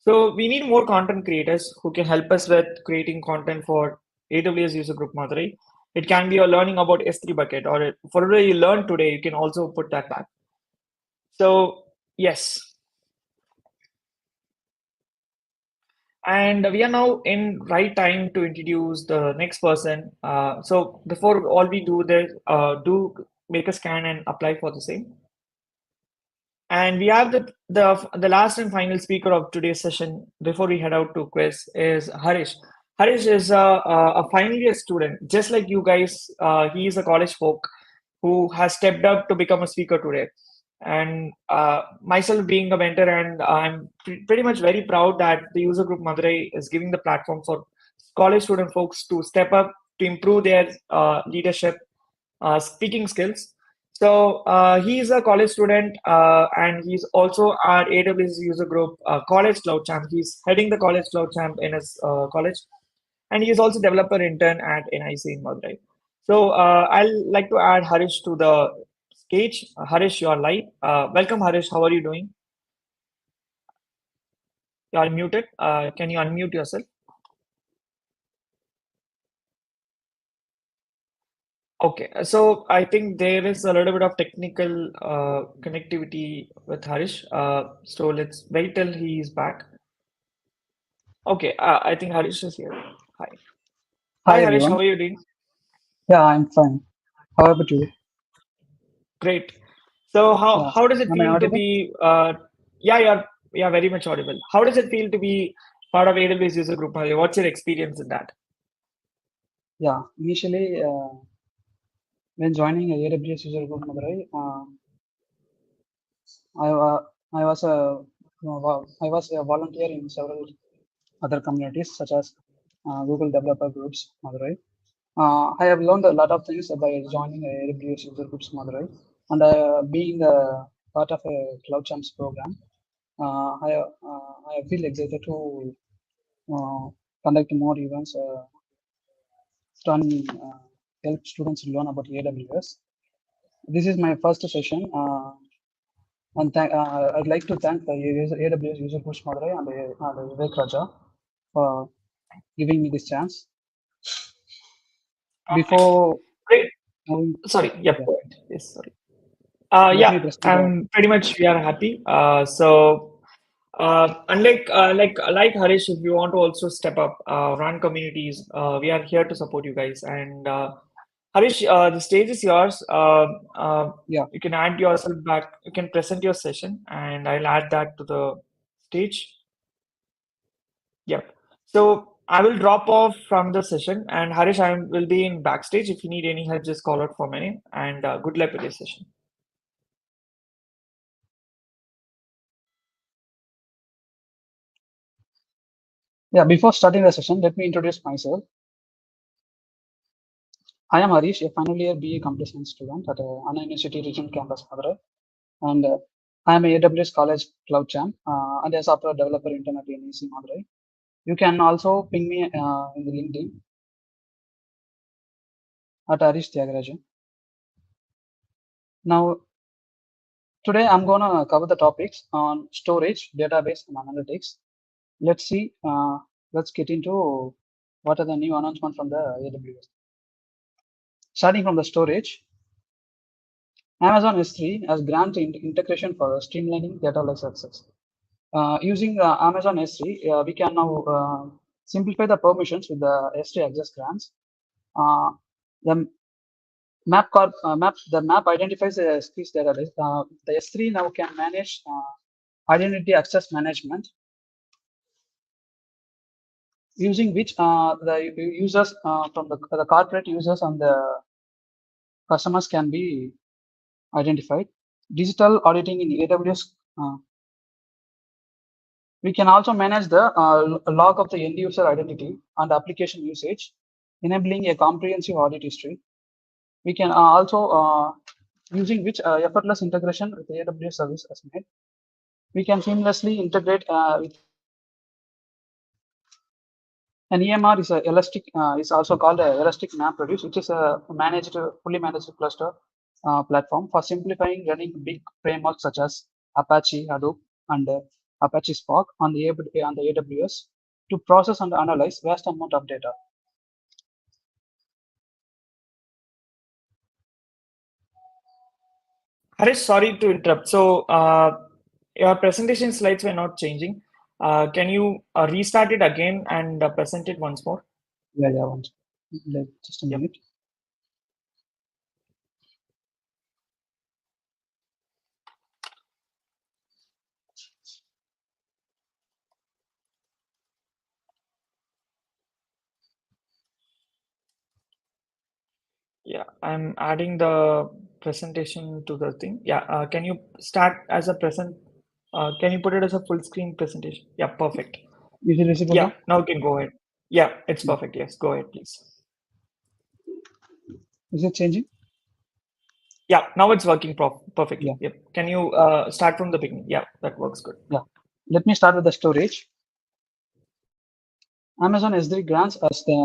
So we need more content creators who can help us with creating content for AWS User Group Madurai. It can be a learning about S3 bucket, or whatever you learned today, you can also put that back. So yes, and we are now in right time to introduce the next person. So before all we do this, do make a scan and apply for the same. And we have the last and final speaker of today's session before we head out to quiz is Harish. Harish is a final year student, just like you guys. He is a college folk who has stepped up to become a speaker today. And myself being a mentor, and I'm pretty much very proud that the user group Madurai is giving the platform for college student folks to step up to improve their leadership, speaking skills. So he's a college student, and he's also our AWS user group college cloud champ. He's heading the college cloud champ in his college, and he is also developer intern at NIC in Madurai. So I'll like to add Harish to the stage. Harish, you are live. Welcome, Harish. How are you doing? You are muted. Can you unmute yourself? Okay, so I think there is a little bit of technical connectivity with Harish. So let's wait till he's back. Okay, I think Harish is here. Hi. Hi, Hi Harish. How everyone. are you doing? Yeah, I'm fine. How about you? Great. So Yeah. how does it Am I feel to audible? be yeah, yeah, very much audible. How does it feel to be part of AWS user group, Madurai? What's your experience in that? Yeah. Initially, when joining AWS User Group Madurai, I, uh, I was a I was a volunteer in several other communities such as Google Developer Groups Madurai. I have learned a lot of things by joining AWS User Groups Madurai and being part of a Cloud Champs program. I feel excited to uh, conduct more events to help students learn about AWS. This is my first session, and I'd like to thank AWS User Groups Madurai and Vivek Raja for giving me this chance. Perfect. Before Great. moving, Sorry. Yep. yeah, Go ahead. Yes. Sorry. let me Yeah. present the. I'm pretty much we are happy. Unlike like Harish, if you want to also step up, run communities, we are here to support you guys. And Harish, the stage is yours. Yeah, You can add yourself back. You can present your session, and I'll add that to the stage. Yep. So I will drop off from the session, and Harish, I will be in backstage. If you need any help, just call out for my name. And good luck with your session. yeah. Before starting the session, let me introduce myself. I am Harish, a final year BA Computer Science student at Anna University Regional Campus, Madurai, and I am a AWS College Cloud Champ and a software developer intern at NEC Madurai. You can also ping me in the LinkedIn at Harish Tyagarajan. Now, today I'm gonna cover the topics on storage, database, and analytics. Let's see. Let's get into what are the new announcements from the AWS. Starting from the storage, Amazon S3 has granted integration for streamlining data lake access. Using Amazon S3, we can now simplify the permissions with the S3 access grants. Uh, the the map identifies the S3's database. The S3 now can manage identity access management, using which the users from the corporate users and the customers can be identified. Digital auditing in AWS. We can also manage the log of the end user identity and application usage, enabling a comprehensive audit history. We can also using which effortless integration with AWS service has made. We can seamlessly integrate with an EMR is a elastic is also called a elastic map reduce, which is a fully managed cluster platform for simplifying running big frameworks such as Apache Hadoop and Apache Spark on the AWS to process and analyze vast amount of data. Harish, sorry to interrupt. So, your presentation slides were not changing. Can you restart it again and present it once more? Yeah, yeah. Just a Yep. minute. Yeah, I'm adding the presentation to the thing. Yeah, can you start as a present? Can you put it as a full screen presentation? Yeah, perfect. Is it visible Yeah, now? now you can go ahead. Yeah, it's Yeah. perfect. Yes, go ahead, please. Is it changing? Yeah, now it's working perfectly. Yeah, Yep. Can you start from the beginning? Yeah, that works good. yeah. Let me start with the storage. Amazon S3 grants us the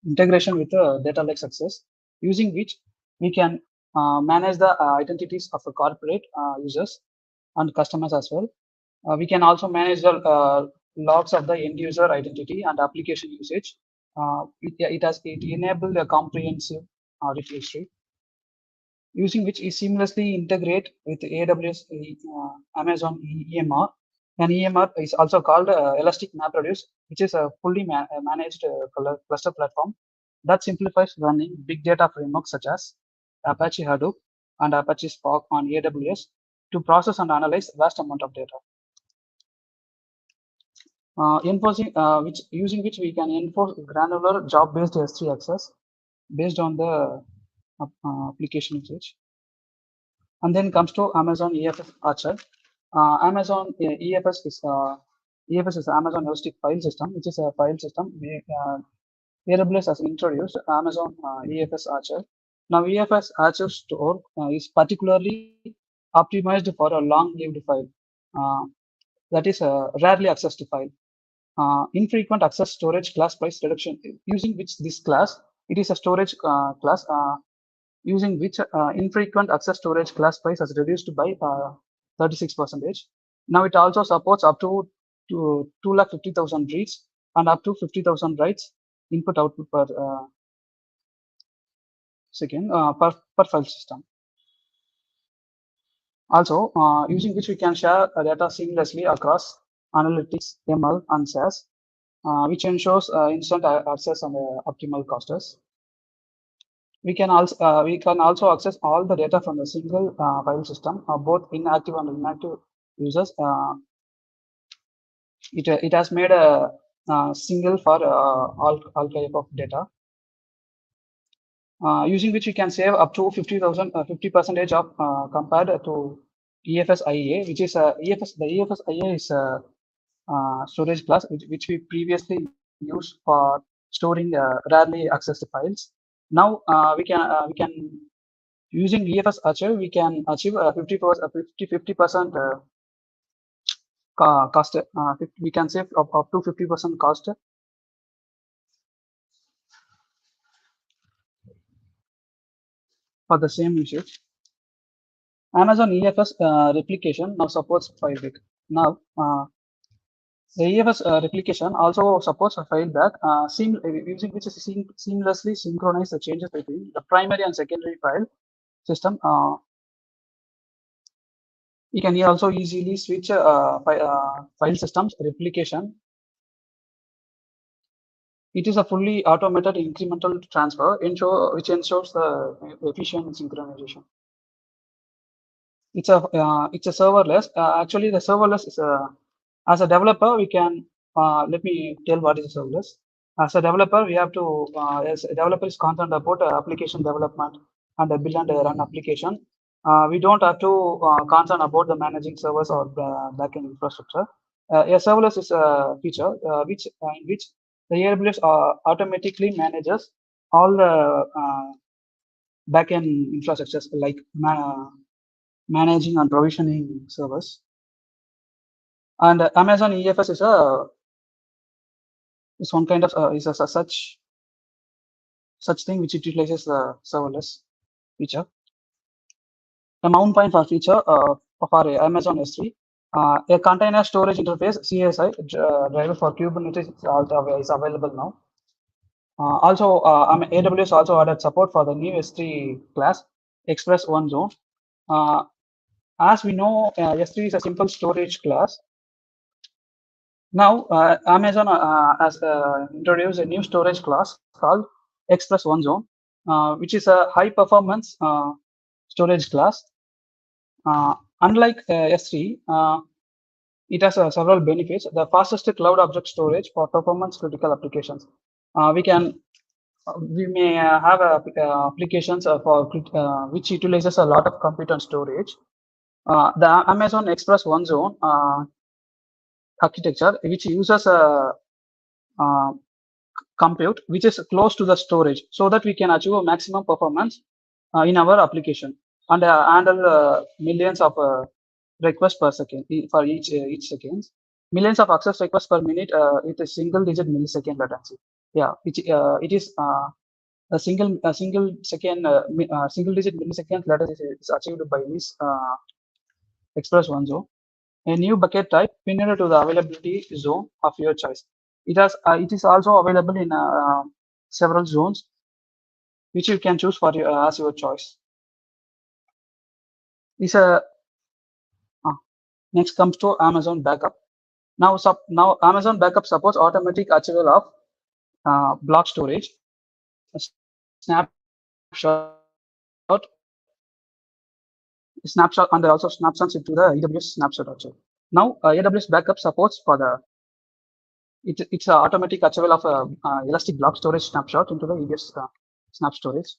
integration with the data lake success, using which we can manage the identities of the corporate users and customers as well. We can also manage the logs of the end user identity and application usage. It enabled a comprehensive audit history, using which is seamlessly integrate with AWS Amazon EMR. And EMR is also called Elastic MapReduce, which is a fully managed cluster platform that simplifies running big data frameworks such as Apache Hadoop and Apache Spark on AWS to process and analyze vast amount of data. Using which we can enforce granular job-based S3 access based on the application usage. And then comes to Amazon EFS Archer. Amazon EFS is Amazon Hosted File System, which is a file system. AWS has introduced Amazon EFS Archer. Now EFS Archer store is particularly optimized for a long-lived file that is rarely accessed file. Infrequent access storage class price reduction, using which this class, it is a storage class using which infrequent access storage class price has reduced by 36%. Now it also supports up to 250,000 reads and up to 50,000 writes input output per second per file system. Also, using which we can share data seamlessly across analytics, ML, and SAS, which ensures instant access and optimal clusters. We can also access all the data from a single file system, both inactive and inactive users. It has made a single for all type of data. Using which we can save up to 50% of compared to EFS IEA, which is the EFS IEA is a storage class which we previously used for storing rarely accessed files. Now we can using EFS Archer we can achieve 50% cost. We can save up to 50% cost. For the same usage. Amazon EFS replication now supports FileBack. Now, the EFS replication also supports a FileBack, using which is seamlessly synchronize the changes between the primary and secondary file system. You can also easily switch file systems replication. It is a fully automated incremental transfer, which ensures the efficient synchronization. It's a serverless. Actually, the serverless is as a developer we can let me tell what is a serverless. As a developer, we have to as a developer is concerned about application development and build and run application. We don't have to concern about the managing servers or backend infrastructure. A serverless is a feature in which the AWS automatically manages all the backend infrastructures like managing and provisioning servers. And Amazon EFS is one kind of is a such thing which utilizes the serverless feature. A mount point for feature for Amazon S3, a container storage interface CSI driver for Kubernetes is available now. Also, AWS also added support for the new S3 class Express One Zone. As we know, S3 is a simple storage class. Now, Amazon has introduced a new storage class called Express One Zone, which is a high performance storage class. Unlike S3, it has several benefits. The fastest cloud object storage for performance critical applications. We may have applications for which utilizes a lot of compute and storage. The Amazon Express One Zone architecture, which uses a compute which is close to the storage, so that we can achieve a maximum performance in our application and handle millions of requests per second for each seconds, millions of access requests per minute with a single-digit millisecond latency. Yeah, it is a single-digit millisecond latency is achieved by this Express One Zone. A new bucket type pinned to the availability zone of your choice. It is also available in several zones, which you can choose for as your choice. Next comes to Amazon Backup. Now Amazon Backup supports automatic archival of block storage, snapshot, snapshot and also snapshots into the AWS snapshot also. Now AWS backup supports for the it's a automatic achievable of a elastic block storage snapshot into the AWS snap storage,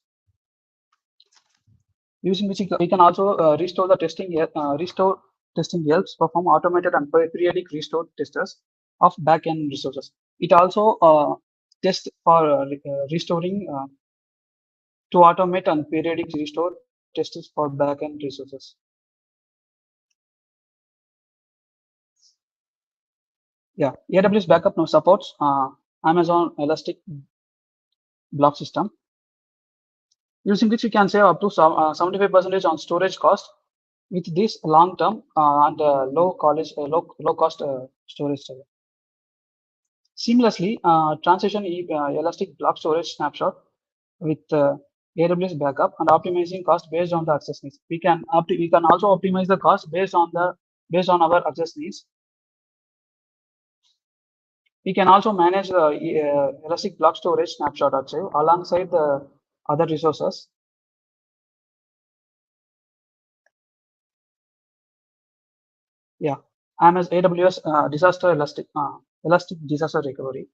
using which we can also restore the testing restore testing helps perform automated and periodic restore testers of backend resources. It also tests for restoring to automate and periodic restore tests for backend resources. Yeah, AWS backup now supports Amazon Elastic Block System, using which we can save up to 75% on storage cost with this long term and low cost storage. Seamlessly transition Elastic Block Storage snapshot with AWS backup and optimizing cost based on the access needs. We can also optimize the cost based on our access needs. We can also manage the Elastic Block Storage snapshot archive alongside the other resources. Yeah, AWS Elastic Disaster Recovery,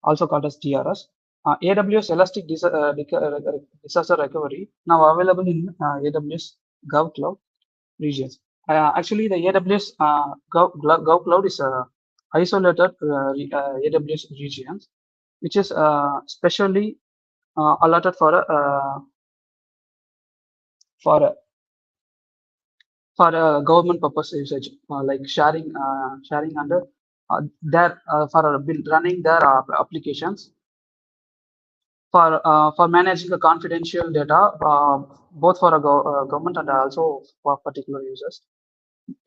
also called as DRS. AWS Elastic Disaster Recovery now available in AWS GovCloud regions. Actually, the AWS GovCloud is a isolated AWS regions, which is specially allotted for government purpose usage, like sharing under their running their applications, for managing the confidential data, both for a government and also for particular users,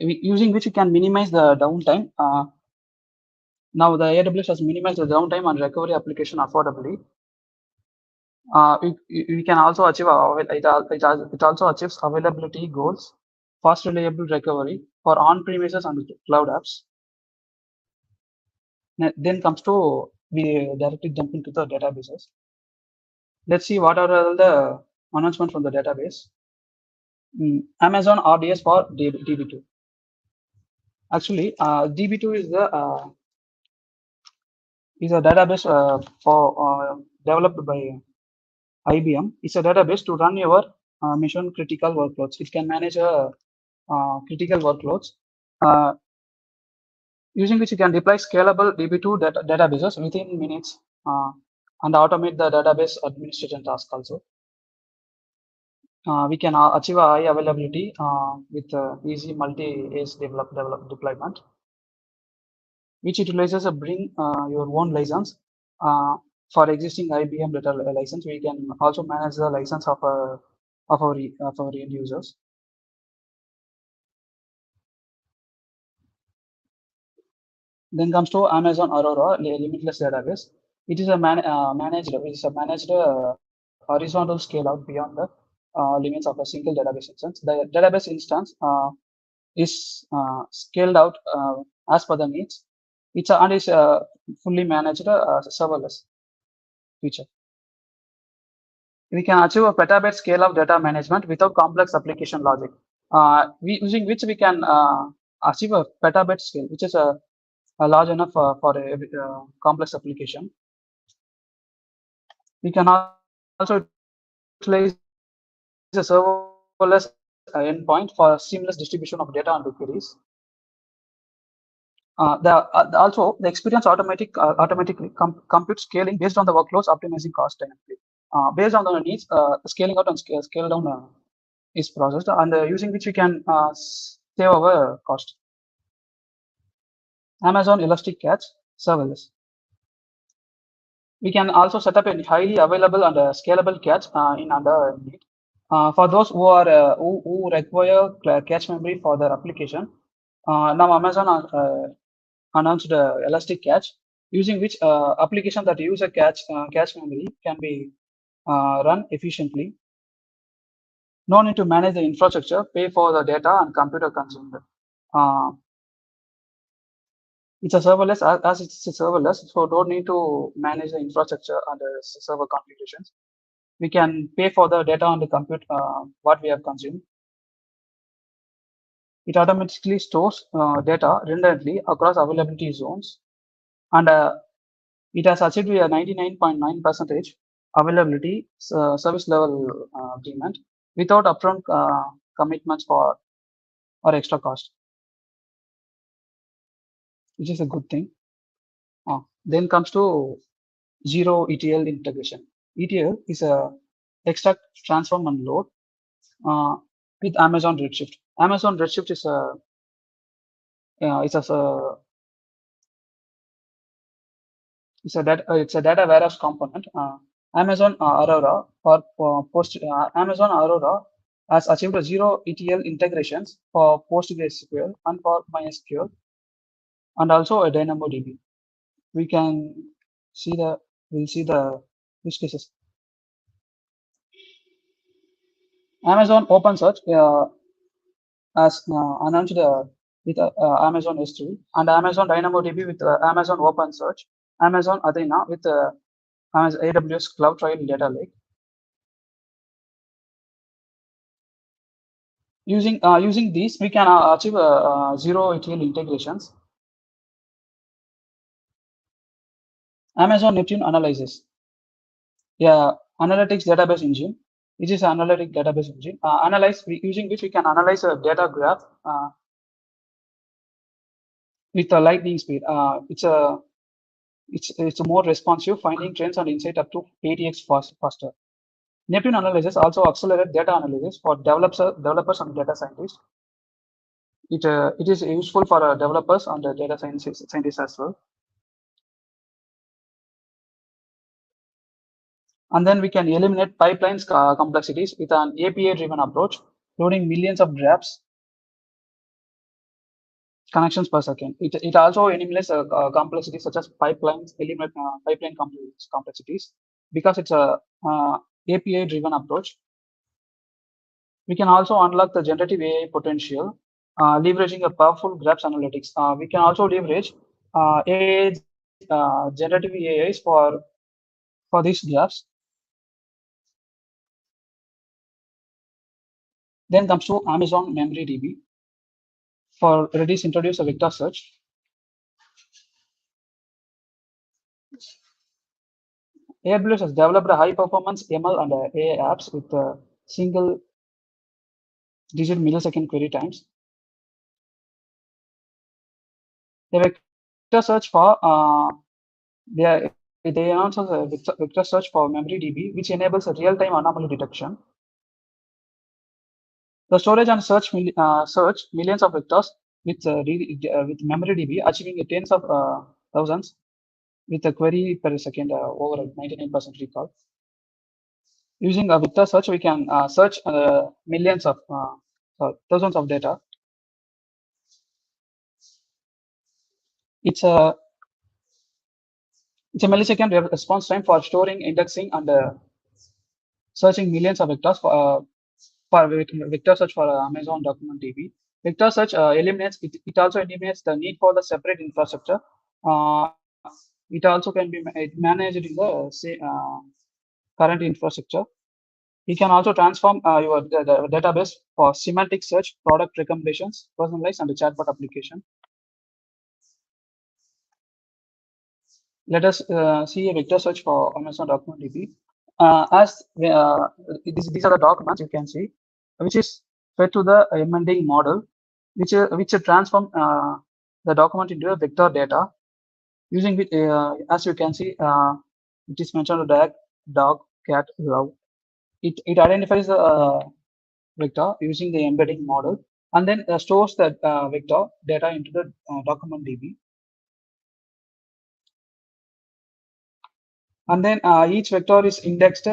using which you can minimize the downtime. Now the AWS has minimized the downtime and recovery application affordably. We can also achieve it also achieves availability goals, fast reliable recovery for on-premises and cloud apps. Then comes to we directly jump into the databases. Let's see what are all the announcements from the database. Amazon RDS for DB2. Actually, DB2 is a database developed by IBM. It's a database to run your mission critical workloads. It can manage critical workloads, using which you can deploy scalable DB2 databases within minutes and automate the database administration task also. We can achieve a high availability with easy multi-ACE deployment, which utilizes a bring your own license. For existing IBM data license, we can also manage the license of our end users. Then comes to Amazon Aurora Limitless Database. It is a managed horizontal scale out beyond the limits of a single database instance. The database instance is scaled out as per the needs. It's fully managed serverless feature. We can achieve a petabyte scale of data management without complex application logic. Using which we can achieve a petabyte scale, which is large enough for a complex application. We can also utilize a serverless endpoint for seamless distribution of data and queries. Also, the experience automatically compute scaling based on the workloads, optimizing cost dynamically. Based on the needs, scaling out and scale down is processed, and using which we can save our cost. Amazon Elastic Cache serverless. We can also set up a highly available and scalable cache in under need. For those who are who require cache memory for their application, now Amazon announced Elastic Cache, using which application that use a cache memory can be run efficiently. No need to manage the infrastructure, pay for the data and computer consumed. It's a serverless, as it's a serverless, so don't need to manage the infrastructure and the server configurations. We can pay for the data on the compute what we have consumed. It automatically stores data redundantly across availability zones, and it has achieved a 99.9% availability service level agreement without upfront commitments for or extra cost, which is a good thing. Then comes to zero ETL integration. ETL is a extract, transform, and load with Amazon Redshift. Amazon Redshift is a it's a data warehouse component. Amazon Aurora Amazon Aurora has achieved a zero ETL integrations for PostgreSQL and for MySQL, and also a DynamoDB. We can see we'll see the use cases. Amazon OpenSearch has announced with Amazon S3, and Amazon DynamoDB with Amazon OpenSearch, Amazon Athena with AWS Cloud Trail Data Lake. Using these, we can achieve zero ETL integrations. Amazon Neptune Analysis, analytics database engine, which is an analytic database engine. Using which we can analyze a data graph with a lightning speed. It's more responsive, finding trends and insight up to 80x faster. Neptune analysis also accelerate data analysis for developers and data scientists. It is useful for developers and data scientists as well. And then we can eliminate pipelines complexities with an API-driven approach, loading millions of grabs connections per second. It also eliminates complexities such as pipeline complexities because it's a API-driven approach. We can also unlock the generative AI potential, leveraging a powerful grabs analytics. We can also leverage generative AIs for these grabs. Then comes to Amazon MemoryDB. For Redis, introduce a vector search. AWS has developed a high-performance ML and AI apps with single-digit millisecond query times. The vector search for they announced a vector search for MemoryDB, which enables a real-time anomaly detection. The storage and search millions of vectors with MemoryDB, achieving tens of thousands with a query per second over 99% recall. Using a vector search, we can search thousands of data. It's a millisecond response time for storing, indexing, and searching millions of vectors for vector search for Amazon Document DB. Vector search eliminates it also eliminates the need for the separate infrastructure. It also can be managed in the current infrastructure. You can also transform your the database for semantic search, product recommendations, personalized, and the chatbot application. Let us see a vector search for Amazon Document DB. These are the documents you can see, which is fed to the embedding model, which transform the document into a vector data. Using which, as you can see, it is mentioned dog, cat, love. It identifies the vector using the embedding model, and then stores that vector data into the document DB. And then each vector is indexed.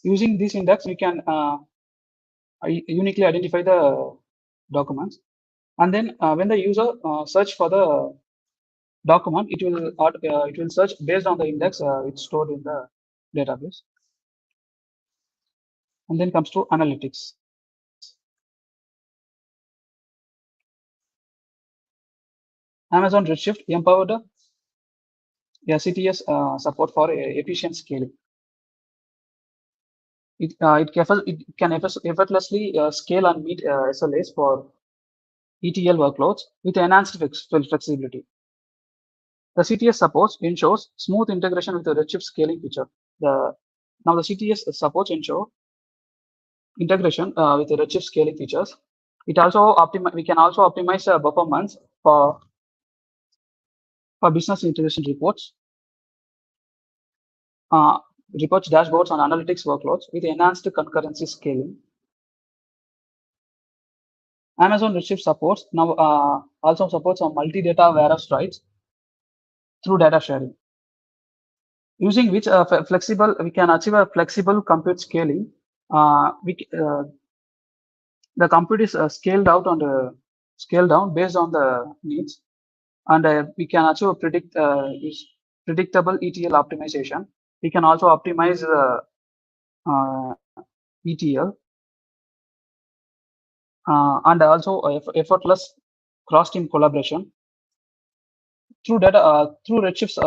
Using this index, we can uniquely identify the documents. And then when the user search for the document, it will search based on the index it's stored in the database. And then comes to analytics. Amazon Redshift empowered CTS support for efficient scaling. It can effortlessly scale and meet SLAs for ETL workloads with enhanced flexibility. The CTS supports ensures smooth integration with the Redshift scaling feature. Now the CTS supports ensure integration with the Redshift scaling features. We can also optimize performance for business integration uh, reports, dashboards, and analytics workloads with enhanced concurrency scaling. Amazon Redshift supports now also supports a multi-data warehouse rights through data sharing, using which we can achieve a flexible compute scaling. The compute is scaled down based on the needs, and we can achieve a predictable ETL optimization. We can also optimize ETL and also effortless cross-team collaboration through Redshifts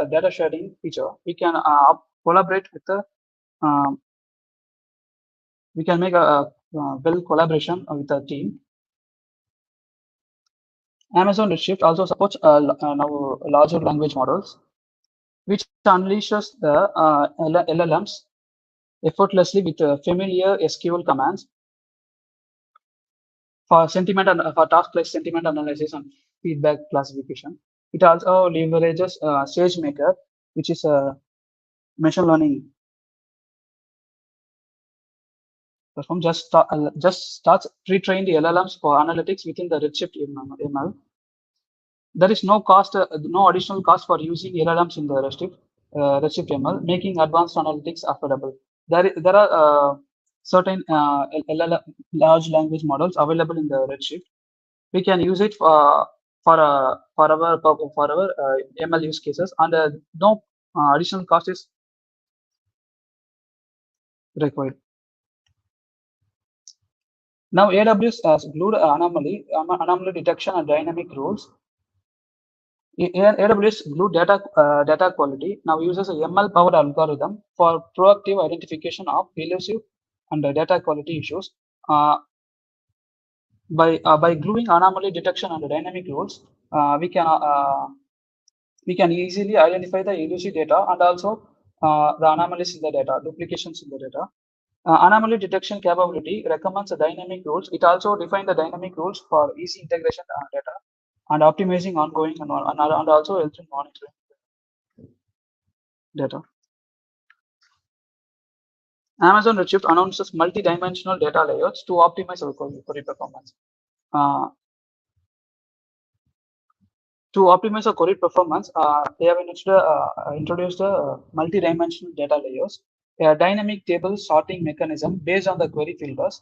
data sharing feature. We can collaborate with the we can make a build collaboration with the team. Amazon Redshift also supports now larger language models, which unleashes the LLMs effortlessly with familiar SQL commands for for task like sentiment analysis and feedback classification. It also leverages SageMaker, which is a machine learning platform. Just starts pre-trained LLMs for analytics within the Redshift ML. There is no additional cost for using LLMs in the Redshift ML, making advanced analytics affordable. There are certain large language models available in the Redshift. We can use it for our ML use cases, and no additional cost is required. Now AWS has glued anomaly detection and dynamic rules. AWS Glue data quality now uses a ML-powered algorithm for proactive identification of elusive and data quality issues. By gluing anomaly detection and dynamic rules, we can easily identify the elusive data and also the anomalies in the data, duplications in the data. Anomaly detection capability recommends the dynamic rules. It also defines the dynamic rules for easy integration data and optimizing ongoing and also helping monitoring data. Amazon Redshift announces multi-dimensional data layers to optimize our query performance. To optimize our query performance, they have introduced multi-dimensional data layers, a dynamic table sorting mechanism based on the query filters,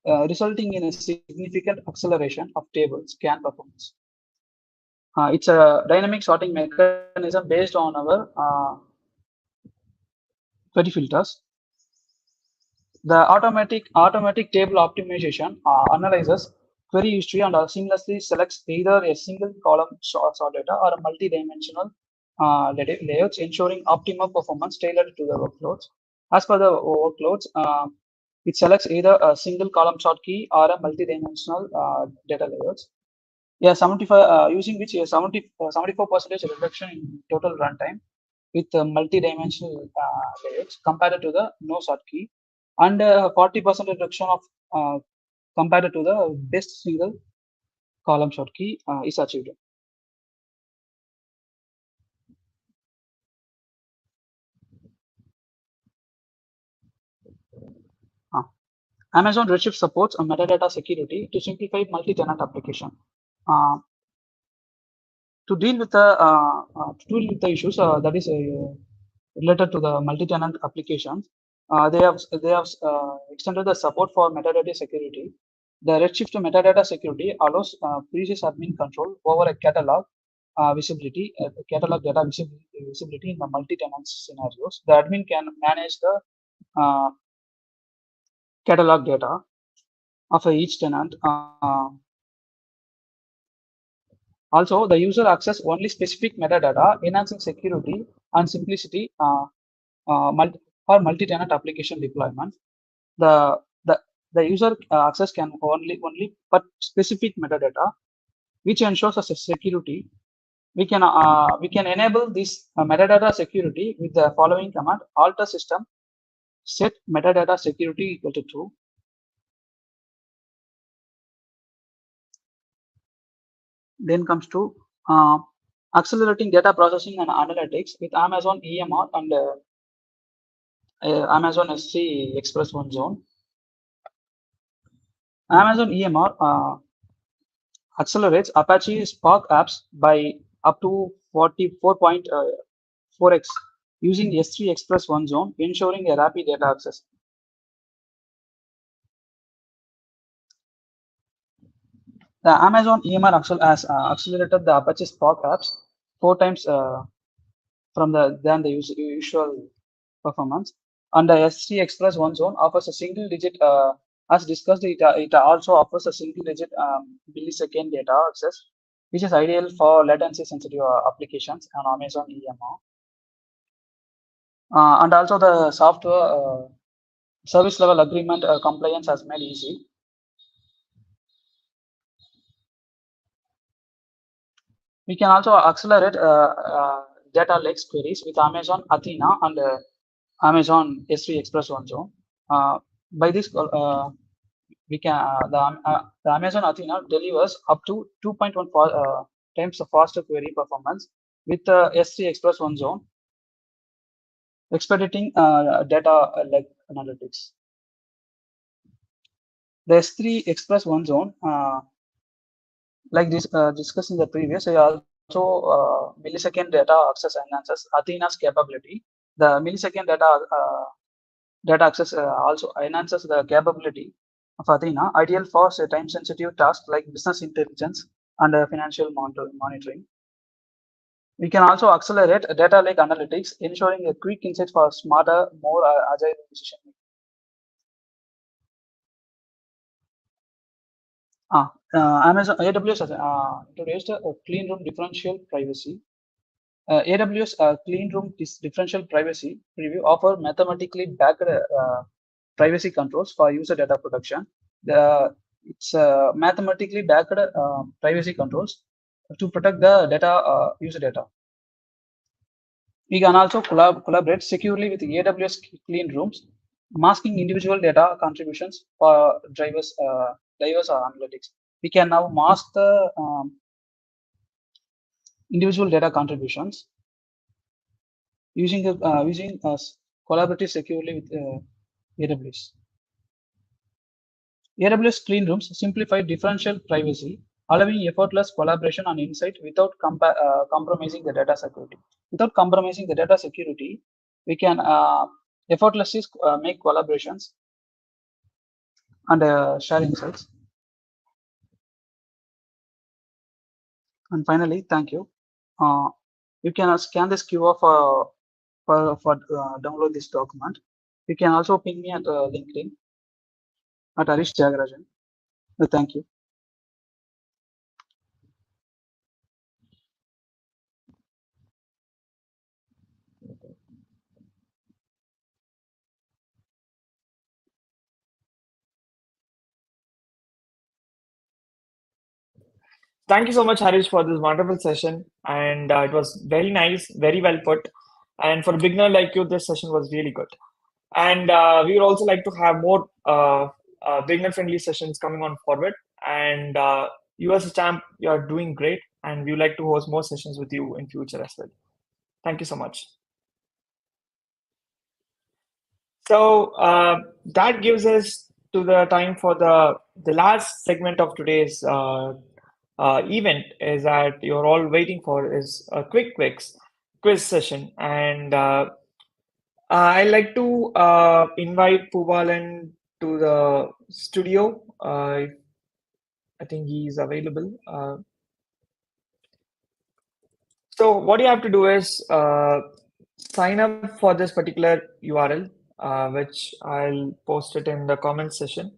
resulting in a significant acceleration of table scan performance. It's a dynamic sorting mechanism based on our query filters. The automatic table optimization analyzes query history and seamlessly selects either a single column sort data or a multi-dimensional layouts, ensuring optimal performance tailored to the workloads. As per the workloads, it selects either a single column sort key or a multi-dimensional data layouts. Yeah, 75 using which 74% reduction in total runtime with multi-dimensional layouts compared to the no sort key, and 40% reduction of compared to the best single column sort key is achieved. Amazon Redshift supports a metadata security to simplify multi-tenant application. To deal with the issues that is related to the multi-tenant applications, they have extended the support for metadata security. The Redshift metadata security allows previous admin control over a catalog catalog data visibility in the multi-tenant scenarios. The admin can manage the catalog data of each tenant. Also, the user access only specific metadata, enhancing security and simplicity for or multi-tenant application deployment. The the the user access can only but specific metadata, which ensures a security. We can enable this metadata security with the following command: alter system set metadata security equal to true. Then comes to accelerating data processing and analytics with Amazon EMR and Amazon S3 Express One Zone. Amazon EMR accelerates Apache Spark apps by up to 44.4x using S3 Express One Zone, ensuring a rapid data access. The Amazon EMR has accelerated the Apache Spark apps 4 times than the usual performance. And the S3 Express One Zone offers a single digit, as discussed, it also offers a single digit millisecond data access, which is ideal for latency sensitive applications on Amazon EMR. And also the software service level agreement compliance has made easy. We can also accelerate data lakes queries with Amazon Athena and Amazon S3 Express One Zone. By this, we can the Amazon Athena delivers up to 2.1 times the faster query performance with S3 Express One Zone, expediting data lake analytics. The S3 Express One Zone, like this discussed in the previous, also millisecond data access enhances Athena's capability. The millisecond data access also enhances the capability of Athena, ideal for time-sensitive tasks like business intelligence and financial monitoring. We can also accelerate data lake analytics, ensuring a quick insight for smarter, more agile decision making. Amazon AWS has introduced a clean room differential privacy. AWS clean room differential privacy preview offer mathematically backed privacy controls for user data protection. It's mathematically backed privacy controls to protect the data user data. We can also collaborate securely with AWS clean rooms, masking individual data contributions for drivers analytics. We can now mask the individual data contributions using collaborative securely with AWS. AWS clean rooms simplify differential privacy, allowing effortless collaboration and insight without compromising the data security. Without compromising the data security, we can effortlessly make collaborations and share insights. And finally, thank you. You can scan this QR for download this document. You can also ping me at LinkedIn at Arish Jagarajan. Thank you. Thank you so much, Harish, for this wonderful session. And it was very nice, very well put. And for a beginner like you, this session was really good. And we would also like to have more beginner-friendly sessions coming on forward. And you as a champ, you are doing great. And we would like to host more sessions with you in future as well. Thank you so much. So that gives us to the time for the last segment of today's event is that you're all waiting for is a quiz session. And I'd like to invite Pubalan to the studio. I think he's available. So what you have to do is sign up for this particular URL, which I'll post it in the comment section.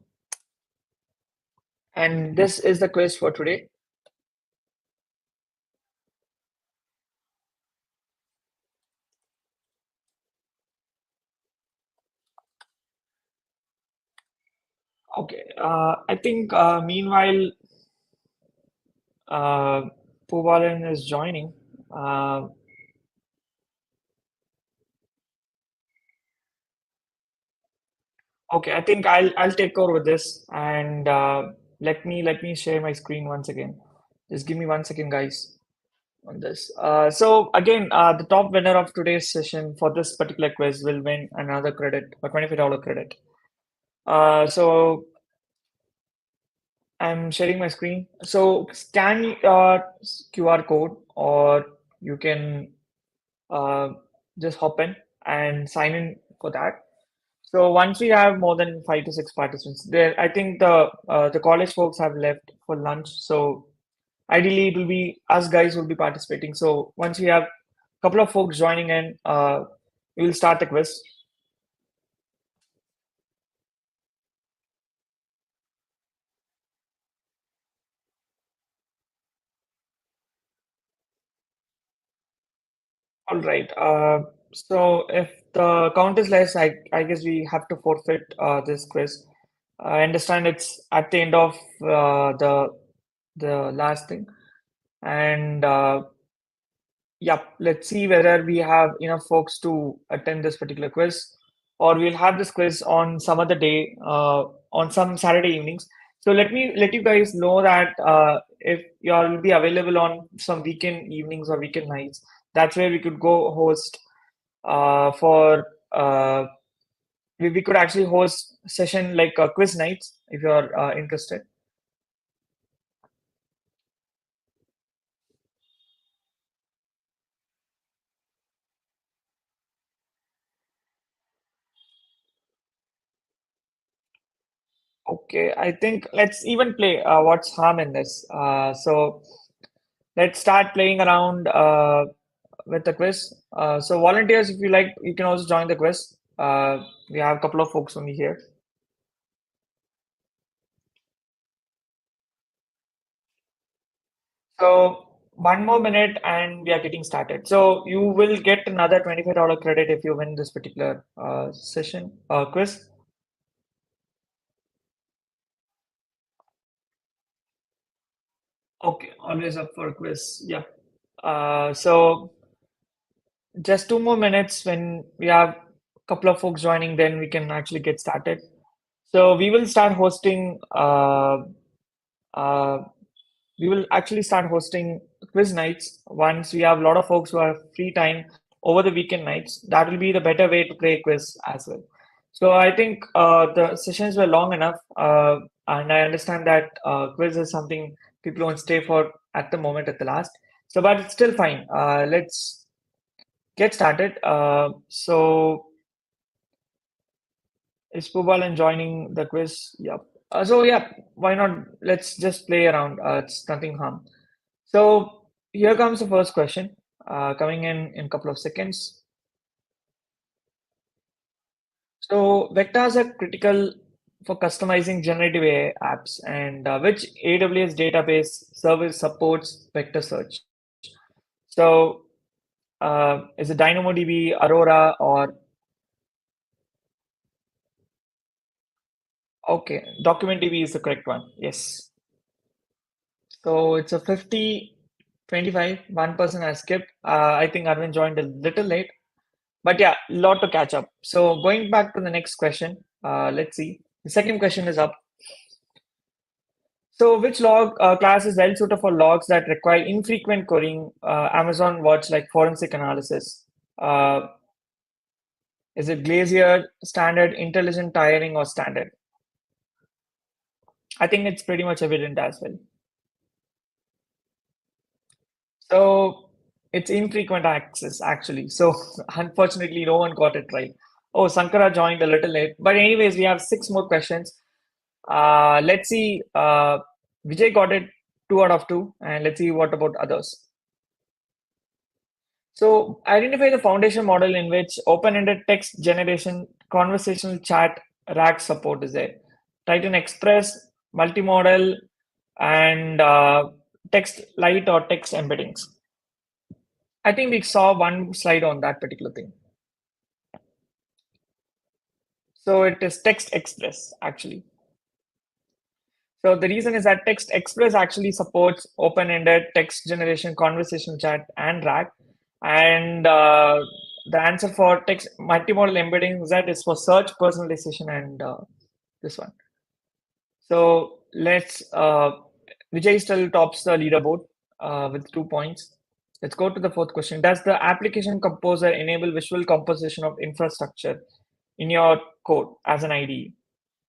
And this is the quiz for today. Okay. I think meanwhile, Puvalan is joining. Uh, okay, I think I'll take over with this, and let me share my screen once again. Just give me 1 second, guys, on this. So again, the top winner of today's session for this particular quiz will win another credit, a $25 credit. So I'm sharing my screen. So scan QR code, or you can uh, just hop in and sign in for that. So once we have more than 5 to 6 participants, there I think the college folks have left for lunch. So ideally, it will be us guys will be participating. So once we have a couple of folks joining in, we will start the quiz. All right. So if the count is less, I guess we have to forfeit this quiz. I understand it's at the end of the last thing, and yep, let's see whether we have enough folks to attend this particular quiz, or we'll have this quiz on some other day, on some Saturday evenings. So let you guys know that if you all will be available on some weekend evenings or weekend nights, that's where we could go host for we could actually host session like quiz nights if you're interested. Okay, I think let's even play what's harm in this. So let's start playing around with the quiz. So volunteers, if you like, you can also join the quiz. We have a couple of folks only here. So 1 more minute and we are getting started. So you will get another $25 credit if you win this particular session quiz. Okay, always up for a quiz. Yeah. So just 2 more minutes. When we have a couple of folks joining, then we can actually get started. So uh, we will actually start hosting quiz nights once we have a lot of folks who are free time over the weekend nights. That will be the better way to play quiz as well. So I think the sessions were long enough, and I understand that quiz is something people won't stay for at the moment at the last. So, but it's still fine. Let's get started. So is Pubalan joining the quiz? Yep. So yeah, why not? Let's just play around. It's nothing harm. So here comes the first question, coming in a couple of seconds. So vectors are critical for customizing generative AI apps, and which AWS database service supports vector search? So is it DynamoDB, Aurora, or okay, DocumentDB is the correct one. Yes. So it's a 50-25. One person has skipped. I think Arvind joined a little late, but yeah, lot to catch up. So going back to the next question, let's see. The second question is up. So which log class is well suited for logs that require infrequent querying? Amazon Watch like forensic analysis. Uh, is it Glacier, standard, intelligent tiering, or standard? I think it's pretty much evident as well. So it's infrequent access actually. So unfortunately, no one got it right. Oh, Sankara joined a little late. But anyways, we have 6 more questions. Let's see. Vijay got it 2 out of 2, and let's see what about others. So identify the foundation model in which open-ended text generation, conversational chat, RAG support is there. Titan Express, multimodal, and text light or text embeddings. I think we saw one slide on that particular thing. So it is Text Express actually. So the reason is that Text Express actually supports open-ended text generation, conversational chat, and RAG. And the answer for text multimodal embedding that is for search personalization and this one. So let's Vijay still tops the leaderboard with 2 points. Let's go to the fourth question. Does the application composer enable visual composition of infrastructure in your code as an IDE?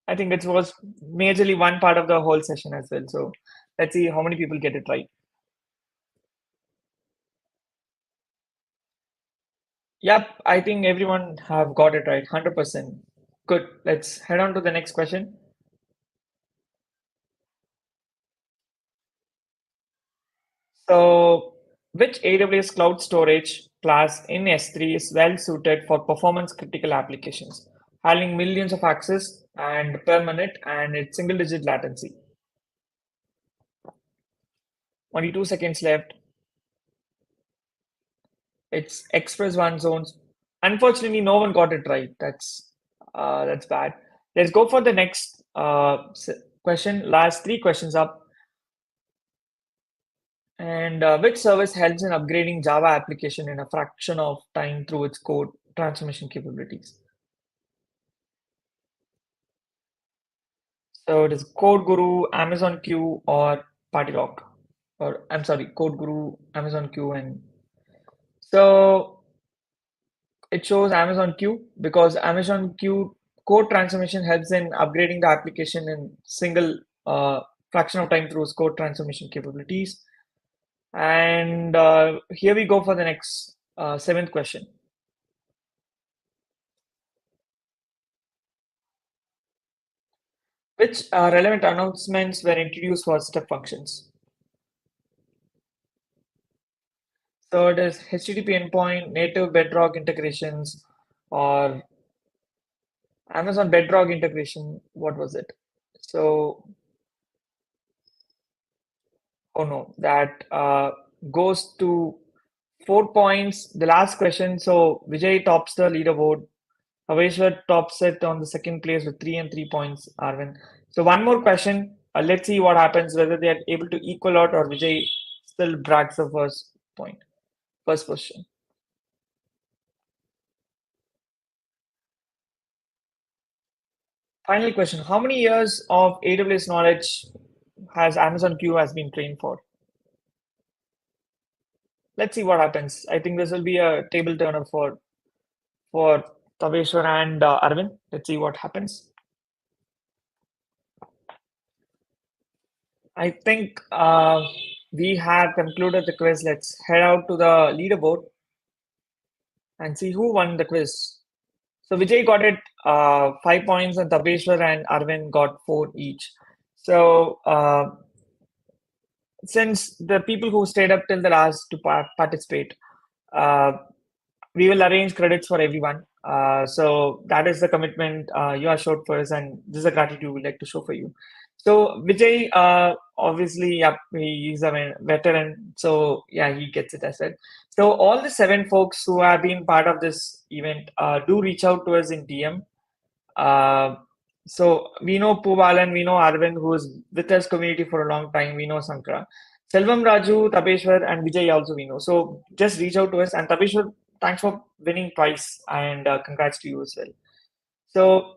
I think it was majorly one part of the whole session as well. So let's see how many people get it right. Yep, I think everyone have got it right, 100%. Good. Let's head on to the next question. So, which AWS cloud storage class in S3 is well suited for performance critical applications, handling millions of access and per minute and its single digit latency? Only 2 seconds left. It's Express One zones. Unfortunately, no one got it right. That's bad. Let's go for the next question. Last 3 questions up. And which service helps in upgrading Java application in a fraction of time through its code transformation capabilities? So it is Code Guru, Amazon Q, or PartyRock, or I'm sorry, Code Guru, Amazon Q, and so it shows Amazon Q because Amazon Q code transformation helps in upgrading the application in single fraction of time through its code transformation capabilities. And here we go for the next 7th question. Which relevant announcements were introduced for step functions? So it is HTTP endpoint, native Bedrock integrations, or Amazon Bedrock integration. What was it? So, oh no, that goes to 4 points. The last question. So Vijay tops the leaderboard. Aveshwar tops it on the second place with 3 and 3 points, Arvind. So one more question. Let's see what happens, whether they are able to equal out or Vijay still brags the first position. Final question. How many years of AWS knowledge has Amazon Q has been trained for? Let's see what happens. I think this will be a table turner for Taveshwar and Arvind. Let's see what happens. I think we have concluded the quiz. Let's head out to the leaderboard and see who won the quiz. So Vijay got it 5 points, and Tabeshwar and Arvind got 4 each. So since the people who stayed up till the last to participate, we will arrange credits for everyone. So that is the commitment you are showed for us, and this is a gratitude we'd like to show for you. So Vijay, obviously, yeah, he's a veteran, so yeah, he gets it as well. So all the 7 folks who have been part of this event, do reach out to us in DM. So we know Puvalan, we know Arvind, who is with us community for a long time. We know Sankara, Selvam Raju, Tabeshwar, and Vijay also we know. So just reach out to us. And Tabeshwar, thanks for winning twice, and congrats to you as well. So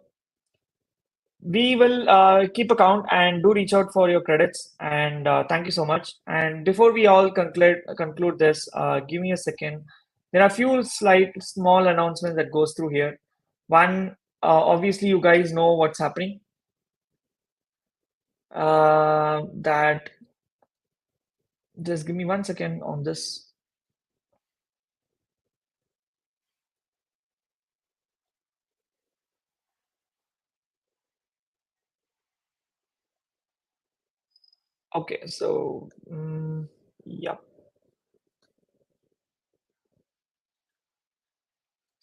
we will keep account and do reach out for your credits. And thank you so much. And before we all conclude this, give me a second. There are a few small announcements that goes through here. One, obviously, you guys know what's happening. That just give me 1 second on this. Okay, so yeah.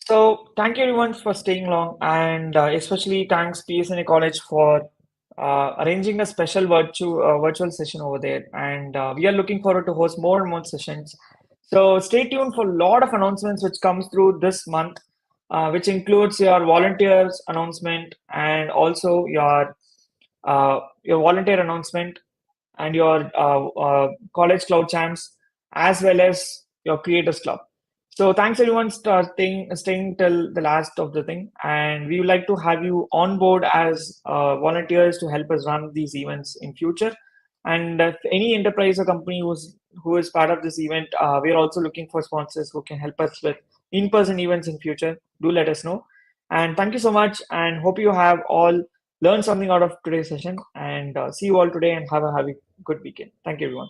So thank you everyone for staying long, and especially thanks PSNA College for arranging a special virtual session over there. And we are looking forward to host more and more sessions. So stay tuned for a lot of announcements which comes through this month, which includes your volunteers announcement and also your your volunteer announcement, and your college cloud champs, as well as your creators club. So thanks everyone staying till the last of the thing, and we would like to have you on board as volunteers to help us run these events in future. And if any enterprise or company who is part of this event, we are also looking for sponsors who can help us with in-person events in future. Do let us know. And thank you so much, and hope you have all learned something out of today's session. And see you all today, and have a good weekend. Thank you, everyone.